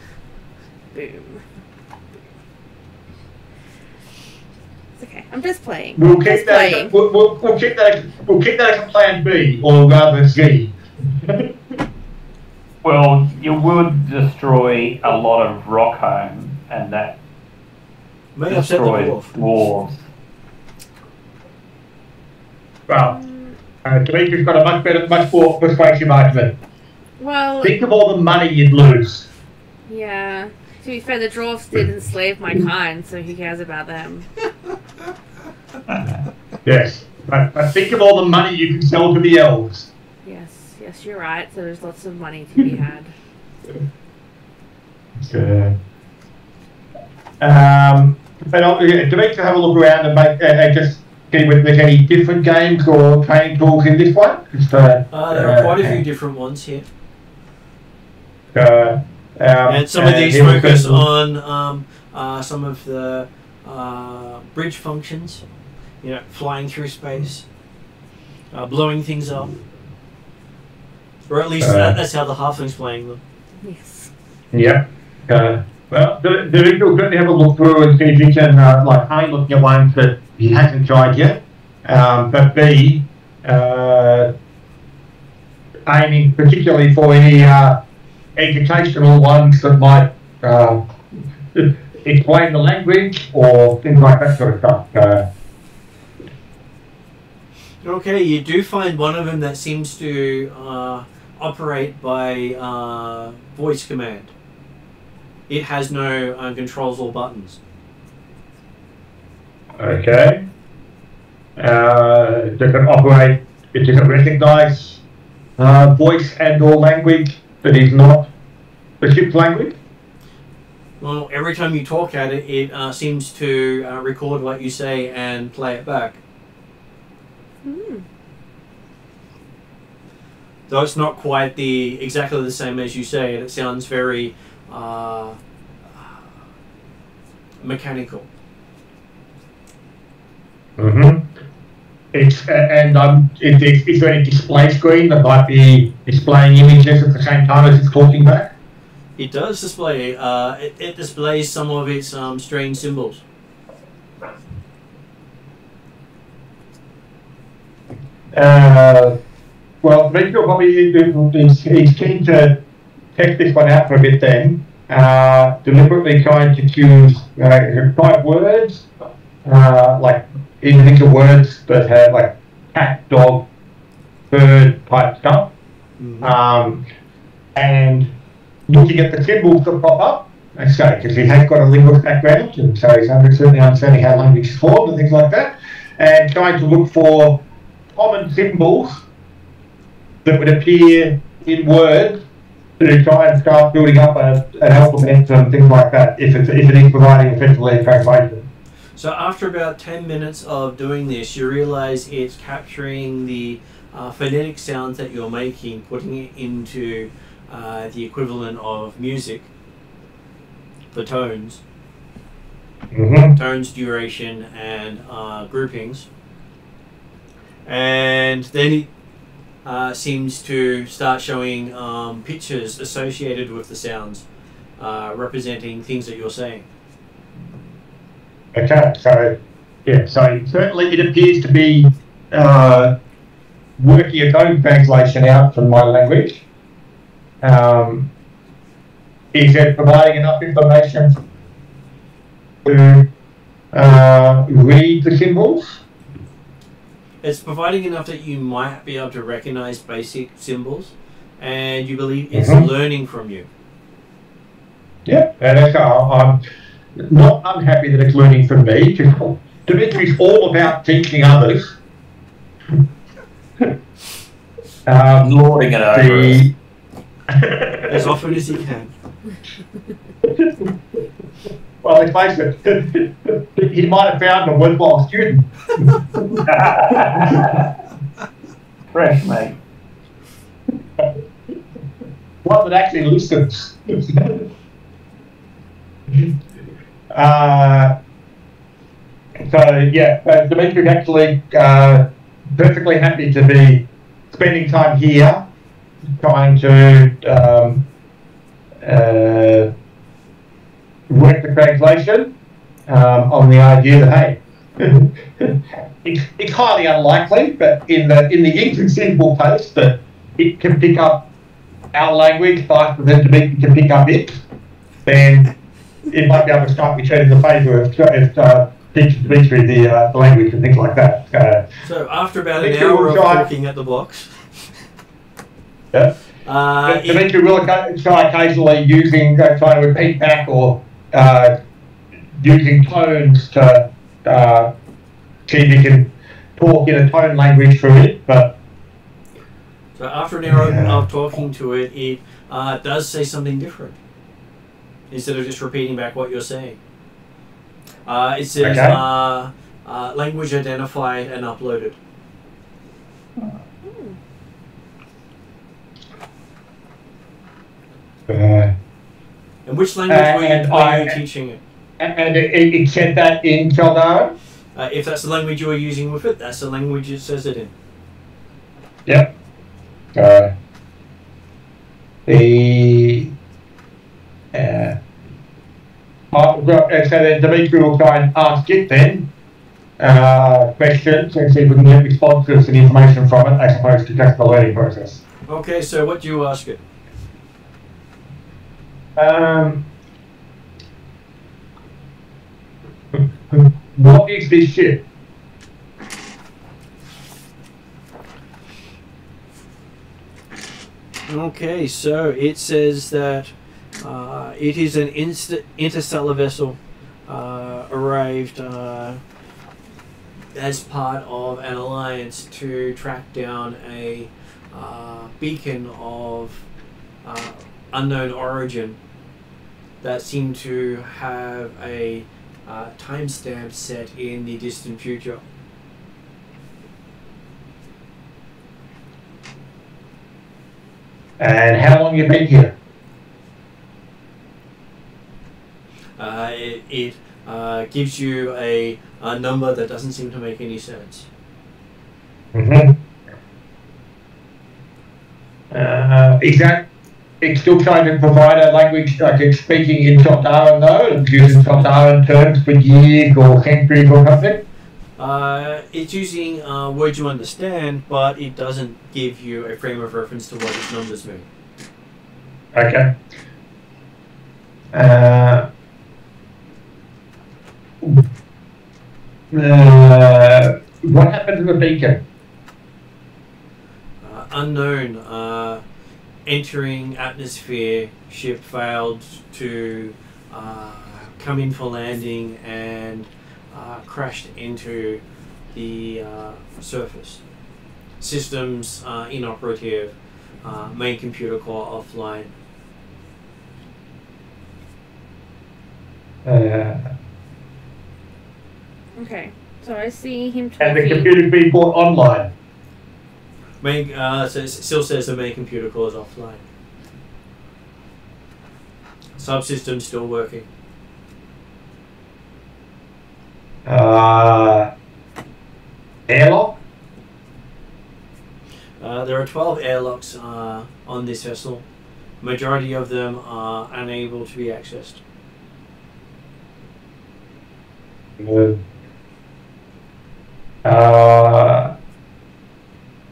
Boom. It's okay. I'm just playing. We'll keep that. We'll keep that. We'll keep that as a plan B, or rather Z. Well, you would destroy a lot of rock home, and that May upset the destroys dwarf. dwarves. Well, Dimitri's got a much more persuasive argument. Well, Think of all the money you'd lose. yeah. To be fair, the dwarfs did enslave my kind, so who cares about them? Yes, but think of all the money you can sell to the elves. Yes, you're right. So there's lots of money to be had. But Dimitri, have a look around and make just see whether there's any different games or training tools in this one. There are quite a few different ones here. And some of these focus on some of the bridge functions, flying through space, blowing things up. Or at least that's how the halfling's playing them. Yes. Yep. Well, Dimitri will certainly have a look through and see if he can, A, looking at ones that he hasn't tried yet, but B, aiming particularly for any educational ones that might explain the language or things like that sort of stuff. Okay, you do find one of them that seems to operate by voice command. It has no controls or buttons. Okay. Does it operate, does it recognise voice and or language that is not the ship's language? Well, every time you talk at it, it seems to record what you say and play it back. Though it's not quite exactly the same as you say it, it sounds very mechanical. Mm-hmm. Is there any display screen that might be displaying images at the same time as it's talking back? It does display. It displays some of its strange symbols. Well, Mitchell probably he's keen to test this one out for a bit then. Deliberately trying to choose 5 words, like individual words that have like cat, dog, bird type stuff. Mm-hmm. And looking at the symbols that pop up, because he has got a linguist background, and so he's certainly understanding how language is formed and things like that, and trying to look for common symbols that would appear in words to try and start building up an alphabet and things like that, if it is providing effectively a translation. So after about 10 minutes of doing this, you realise it's capturing the phonetic sounds that you're making, putting it into the equivalent of music for tones. Mm-hmm. Tones, duration, and groupings. And then it seems to start showing pictures associated with the sounds, representing things that you're saying. Okay, so certainly it appears to be working a code translation out from my language. Is it providing enough information to read the symbols? It's providing enough that you might be able to recognize basic symbols, and you believe it's learning from you. Yeah, and I'm not unhappy that it's learning from me, because Dimitri's all about teaching others. Lording it over. As often as you can. Well, let's face it, he might have found a worthwhile student. Fresh, mate. One that actually listens. Dimitri's actually perfectly happy to be spending time here, trying to work the translation on the idea that, hey, it's highly unlikely, but in the inconceivable case that it can pick up our language faster than Dimitri can pick up it, then it might be able to start returning the favour of teach Dimitri the language and things like that. So after about an Dimitri hour will of try- talking at the box, Yeah. Dimitri will try occasionally trying to repeat back or using tones to see if he can talk in a tone language for it, but so after an hour of talking to it, it does say something different. Instead of just repeating back what you're saying. It says, language identified and uploaded. And which language were you teaching it? And it said that in Caldara? If that's the language you were using with it, that's the language it says it in. Yep. So then Dimitri will try and ask it then questions and see if we can get responses and information from it as opposed to just the learning process. Okay, so what do you ask it? What is this ship? Okay, so it says that it is an interstellar vessel arrived as part of an alliance to track down a beacon of unknown origin that seemed to have a timestamp set in the distant future. And how long you been here? It gives you a number that doesn't seem to make any sense. Is that it's still trying to provide a language like it's speaking in Sondaran though, and using Sondaran terms for years or centuries or something? It's using words you understand, but it doesn't give you a frame of reference to what its numbers mean. Okay. What happened to the beacon? Unknown. Entering atmosphere, ship failed to come in for landing and crashed into the surface. Systems inoperative. Main computer core offline. Okay, so I see him And the talking. computer's been brought online. Main, so it still says the main computer core is offline. Subsystem still working. Airlock? There are 12 airlocks on this vessel. Majority of them are unable to be accessed.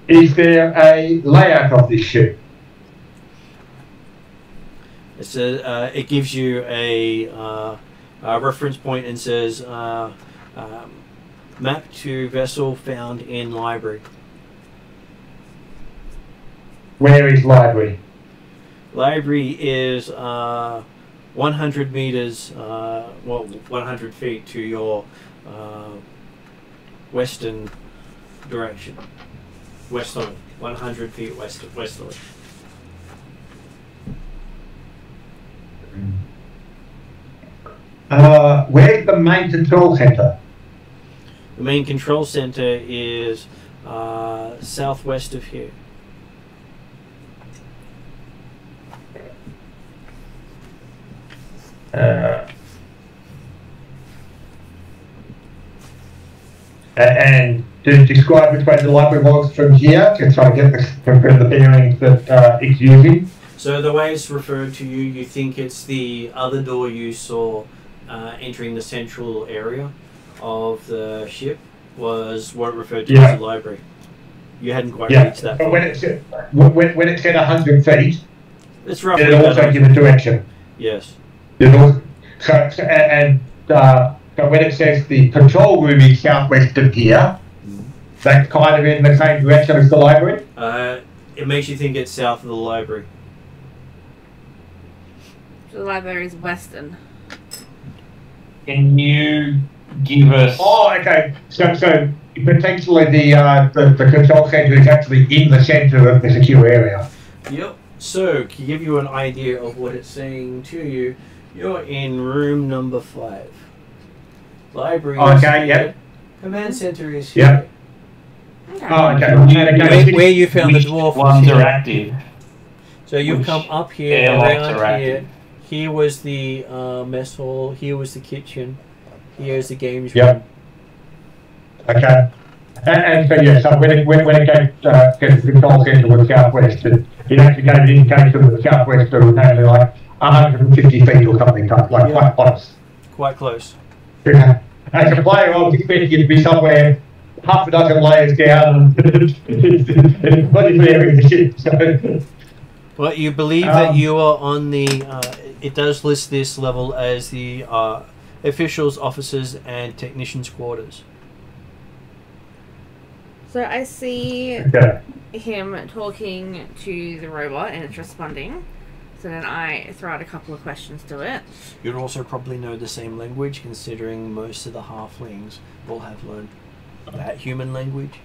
Is there a layout of this ship? It's it gives you a reference point and says map to vessel found in library. Where is library? Library is 100 meters, 100 feet to your western direction. Westerly, 100 feet westerly. Where's the main control center? The main control center is southwest of here. And to describe which way the library was from here, to try to get the bearings that it's using. So the way it's referred to you, you think it's the other door you saw entering the central area of the ship was what it referred to as the library. You hadn't quite reached that. But far. when it said 100 feet, It's roughly. it also give a direction. Yes. And So when it says the control room is southwest of here, that's kind of in the same direction as the library? It makes you think it's south of the library. The library is western. Can you give us? Oh, okay. So potentially the control center is actually in the center of the secure area. Yep. So, to give you an idea of what it's saying to you, you're in room number 5. Library is Okay, here. yep. Command center is here. Yep. Okay. Oh, okay. Where you found the Which dwarf was ones here. are active? So you've Which come up here, airlocks around are here. active? Here was the mess hall. Here was the kitchen. Here's the games Yep. room. Okay. And so, yeah, so when it gave the control center was southwest, it actually gave an indication that the southwest was only like 150 feet or something, like quite close. Quite close. Yeah. As a player, I was expecting you to be somewhere half a dozen layers down and bloody clearing the ship. So. Well, you believe that you are on the. It does list this level as the officials, officers, and technicians' quarters. So I see Okay. him talking to the robot and it's responding. So then I throw out a couple of questions to it. You'd also probably know the same language, considering most of the halflings will have learned that human language.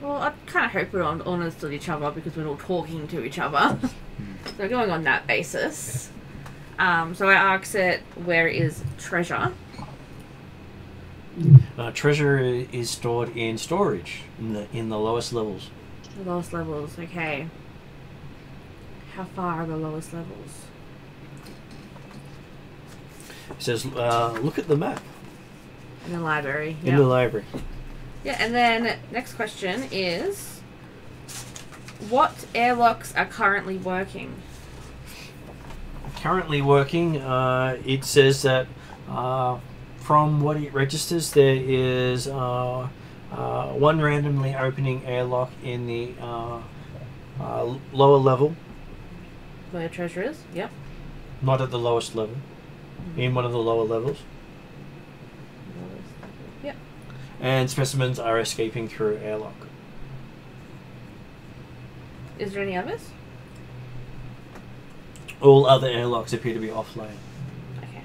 Well, I kind of hope we all understood each other because we're all talking to each other. So going on that basis. So I ask it, where is treasure? Treasure is stored in storage in the lowest levels. The lowest levels, okay. How far are the lowest levels? It says, look at the map In the library. in the library. Yeah, and then next question is, what airlocks are currently working? Currently working, it says that from what it registers, there is one randomly opening airlock in the lower level, Where treasure is? Yep. not at the lowest level, in one of the lower levels. Yep. And specimens are escaping through airlock. Is there any others? All other airlocks appear to be offline. Okay.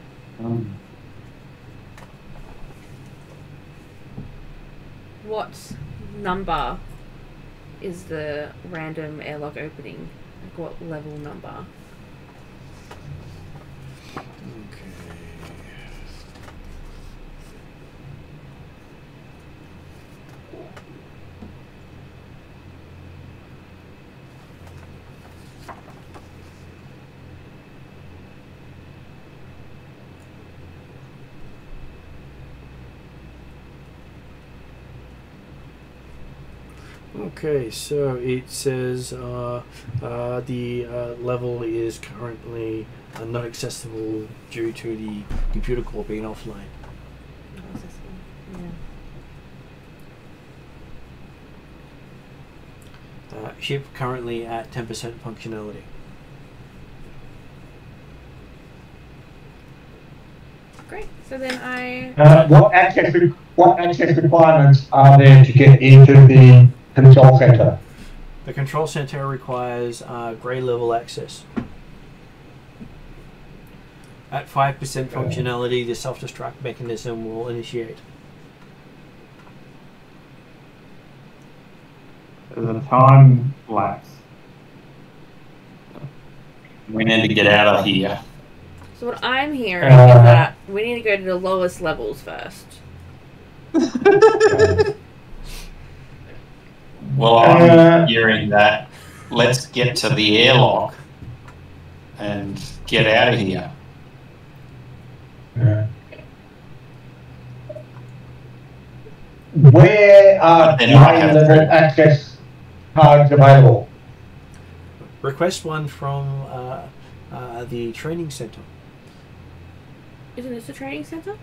What number is the random airlock opening? Like what level number? Okay, so it says the level is currently not accessible due to the computer core being offline. Ship currently at 10% functionality. Great. So then I. What access requirements are there to get into the control center? The control center requires grey level access. At 5% functionality, the self-destruct mechanism will initiate. There's a time lapse. We need to get out of here. So what I'm hearing is that we need to go to the lowest levels first. Well, I'm hearing that. Let's get to the airlock and get out of here. Where are Then I have level to- access cards available? Request one from the training center. Isn't this the training center?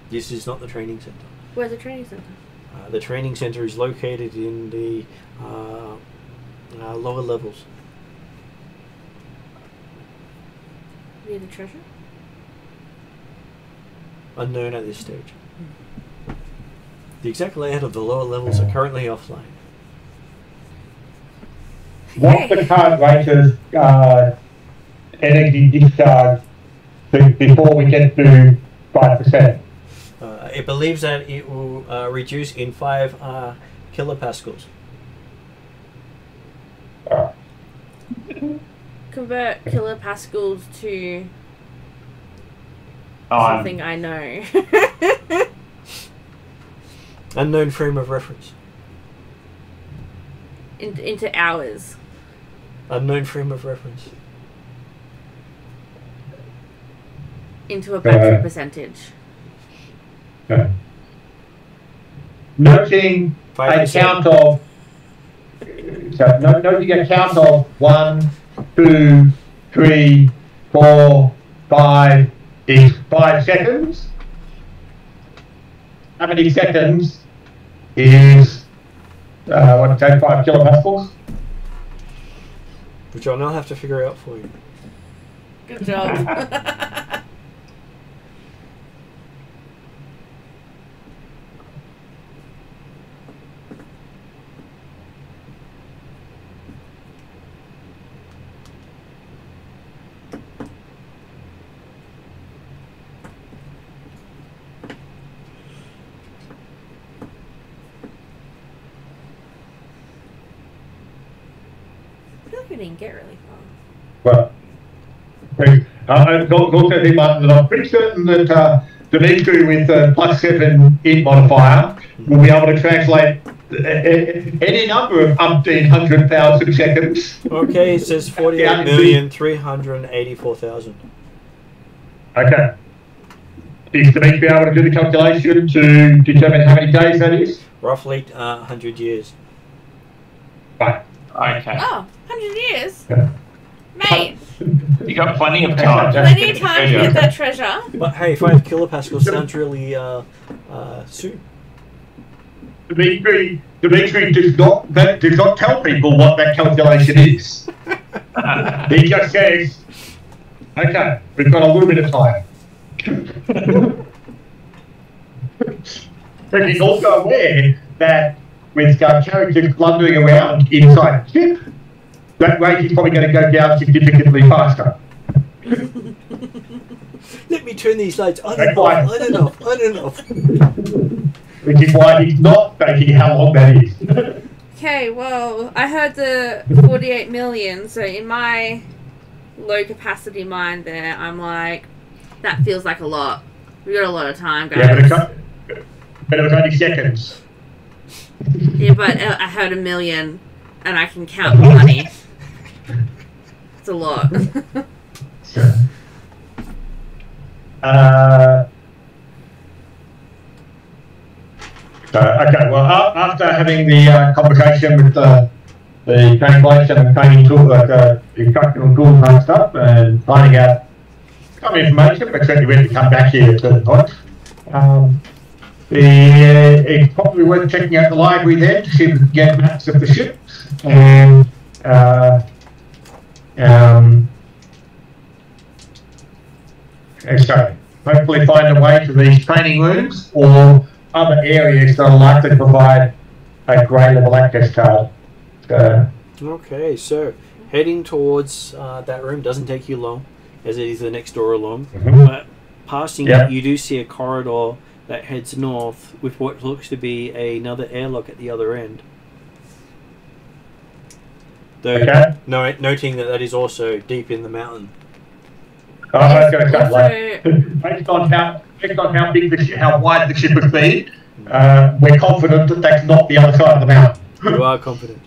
This is not the training center. Where's the training center? The training center is located in the lower levels. Near the treasure? unknown at this stage. The exact layout of the lower levels are currently offline. What's the current rate of energy discharge before we get to 5%? It believes that it will reduce in 5 kilopascals. Convert kilopascals to something I know. Unknown frame of reference. Into hours. Unknown frame of reference. Into a battery percentage. Noting a 5%. count of. So noting a count of 1, 2, 3, 4, 5 is 5 seconds. How many seconds is 5 kilopascals? Which I'll now have to figure out for you. Good job. We didn't get really far. Well, I'm pretty certain that Dimitri with +7 int modifier will be able to translate any number of umpteen 100,000 seconds. Okay, it says 48,384,000. Okay. Is Dimitri able to do the calculation to determine how many days that is? Roughly 100 years. Right. Okay. Oh, 100 years? Yeah. Mate, You got plenty of time. plenty of time to get that treasure. But hey, 5 kilopascals sounds really soon. Dimitri does not tell people what that calculation is. He just says, okay, we've got a little bit of time. But he's also aware that with characters blundering around inside the ship, that rate is probably going to go down significantly faster. Let me turn these lights on and off, on and off, on and off. Which is why he's not thinking how long that is. Okay, well, I heard the 48 million, so in my low capacity mind there, I'm like, that feels like a lot. We got a lot of time, guys. Yeah, but it was only seconds. Yeah, but I heard a million, and I can count the money. It's a lot. Okay, well, after having the conversation with the translation and training tool, instructional tools and stuff, and finding out some information, but certainly we have to come back here at certain points. It's probably worth checking out the library then to see if we can get maps of the ships and so hopefully find a way to these training rooms or other areas that are likely to provide a grade level access card. Okay, so heading towards that room doesn't take you long, as it is the next door along. But passing it, you do see a corridor that heads north with what looks to be another airlock at the other end. Though, noting that is also deep in the mountain. I was going to say, like, based on how big how wide the ship has been, we're confident that that's not the other side of the mountain. You are confident.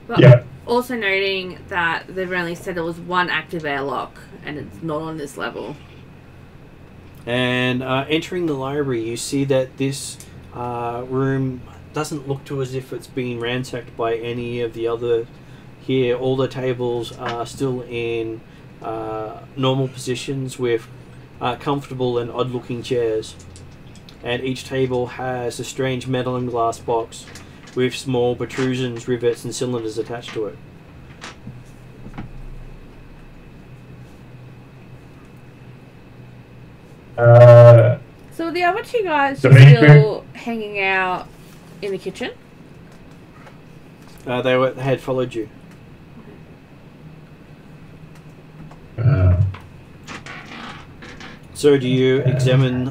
But also noting that they've only said there was one active airlock, and it's not on this level. And entering the library, you see that this room doesn't look to as if it's been ransacked by any of the other here. All the tables are still in normal positions with comfortable and odd-looking chairs. And each table has a strange metal and glass box with small protrusions, rivets and cylinders attached to it. were the other two guys Dimitri? still hanging out in the kitchen? They had followed you. So do you examine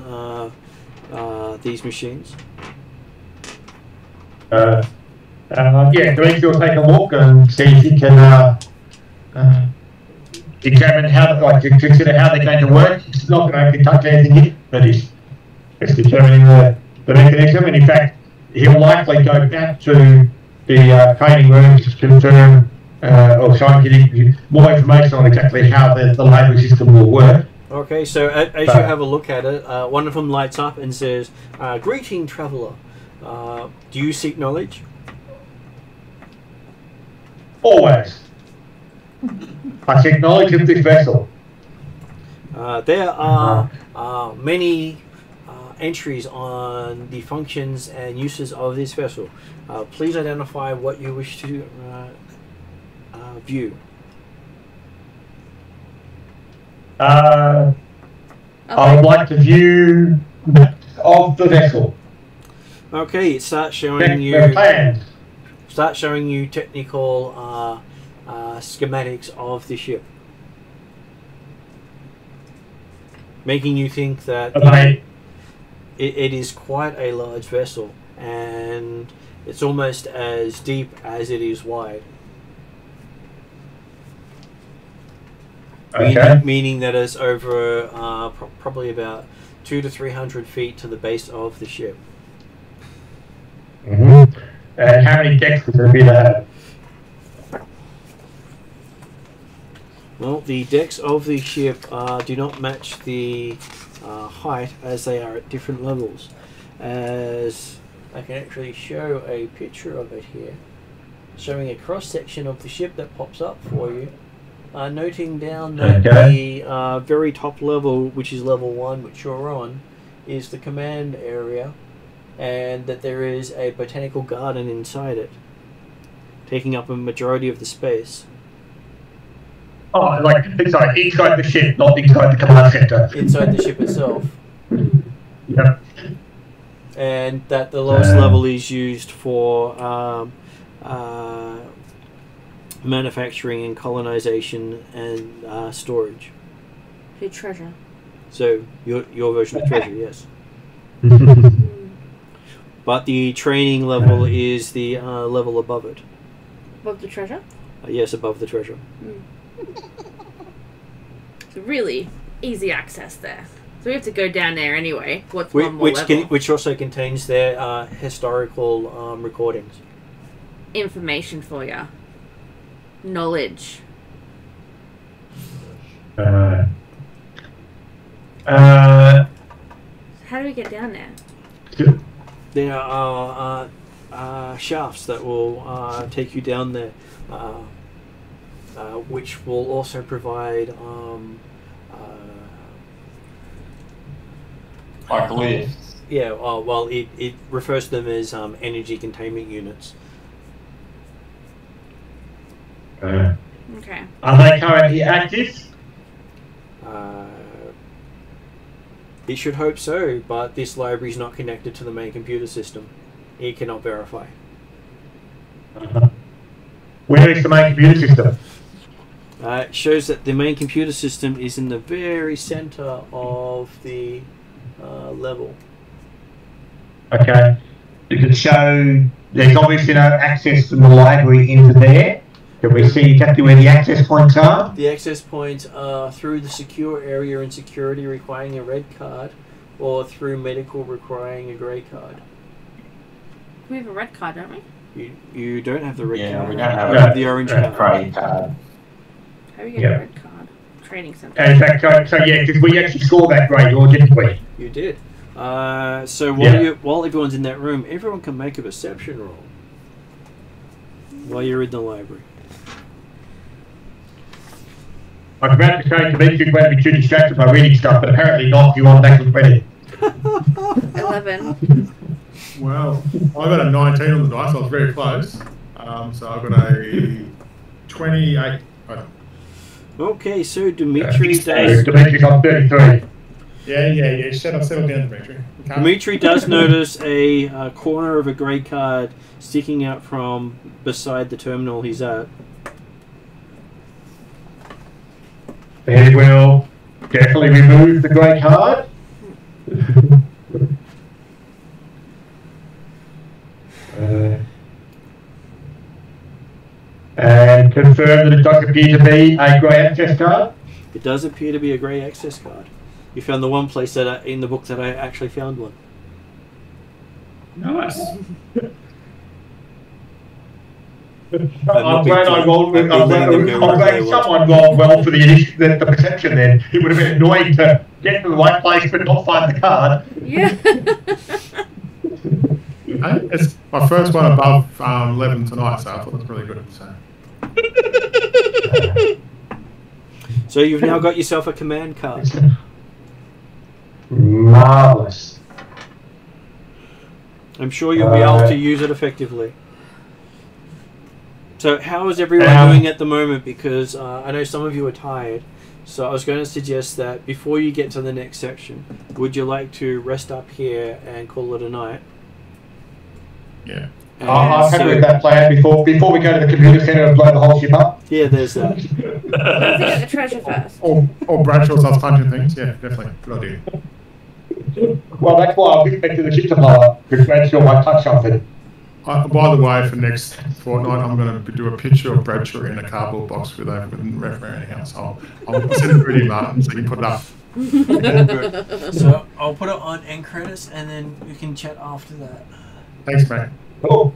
these machines? Yeah, Dimitri will take a look and see if he can examine how, like, to consider how they're going to work. He's not going to touch anything yet, but he's determining the mechanism. And in fact, he'll likely go back to the training room to confirm or try and get more information on exactly how the library system will work. Okay, so as you have a look at it, one of them lights up and says, "Greeting, traveller. Do you seek knowledge?" Always. I seek knowledge of this vessel. There are many entries on the functions and uses of this vessel. Please identify what you wish to view. I would like to view maps of the vessel. Okay, it starts showing Check you. the plans. Start showing you technical schematics of the ship, making you think that Okay. it is quite a large vessel, and it's almost as deep as it is wide. Okay. Meaning that it's over probably about 200 to 300 feet to the base of the ship. Mm-hmm. And how many decks would there be to have? Well, the decks of the ship do not match the height, as they are at different levels. As I can actually show a picture of it here, showing a cross section of the ship that pops up for you. Noting down that the very top level, which is level 1, which you're on, is the command area, and that there is a botanical garden inside it, taking up a majority of the space. Oh, like inside the ship, not inside the command center. Inside the ship itself. Yep. And that the lowest level is used for manufacturing and colonization and storage. The treasure. So your version of treasure, yes. But the training level is the level above it. Above the treasure? Yes, above the treasure. So really easy access there. So we have to go down there anyway. What's one more level? Which also contains their historical recordings. Information for you. Knowledge. Uh, How do we get down there? There are shafts that will take you down there, which will also provide like lifts. yeah, well, it refers to them as energy containment units. Okay. Are they currently active? It should hope so, but this library is not connected to the main computer system. It cannot verify. Where is the main computer system? It shows that the main computer system is in the very center of the level. Okay. Does it show there's obviously no access from the library into there? Can we see exactly where the access points are? The access points are through the secure area and security requiring a red card, or through medical requiring a grey card. We have a red card, don't we? You don't have the red Yeah, card. we don't have You have the orange card. Credit card. How do we get Yeah. a red card? Training center. And in fact, so yeah, because we actually saw that grade, or didn't we? You did. So while everyone's in that room, everyone can make a perception roll while you're in the library. I was about to say to me you're going to be too distracted by reading stuff, but apparently not. You want actual credit. 11. Well, I got a 19 on the dice. I was very close. So I got a 28. Okay, so Dimitri does. Dimitri got 33. Yeah. Settle down, Dimitri. Dimitri does notice a corner of a grey card sticking out from beside the terminal he's at. He will definitely remove the grey card. And confirm that it does appear to be a grey access card. It does appear to be a grey access card. You found the one place that in the book that I actually found one. Nice. I'm glad I rolled. I'm glad someone rolled well for the perception. Then it would have been annoying to get to the right place but not find the card. Yeah. It's my first one above 11 tonight, so I thought it was really good. So you've now got yourself a command card. Marvelous. I'm sure you'll be able to use it effectively. So how is everyone doing at the moment? Because I know some of you are tired. So I was going to suggest that before you get to the next section, would you like to rest up here and call it a night? Yeah. I'm happy with that plan before we go to the computer centre and blow the whole ship up. Yeah, there's that. Let's get the treasure first. Or Bradshaw's us punching things. Yeah, definitely. Good idea. Well, that's why I'll get back to the ship tomorrow, because Bradshaw might touch something. By the way, for next fortnight, I'm going to do a picture of Bradshaw in a cardboard box with referee house. I'll send it through to you, Martin, so you can put it up. So I'll put it on end credits and then we can chat after that. Thanks, mate. Cool.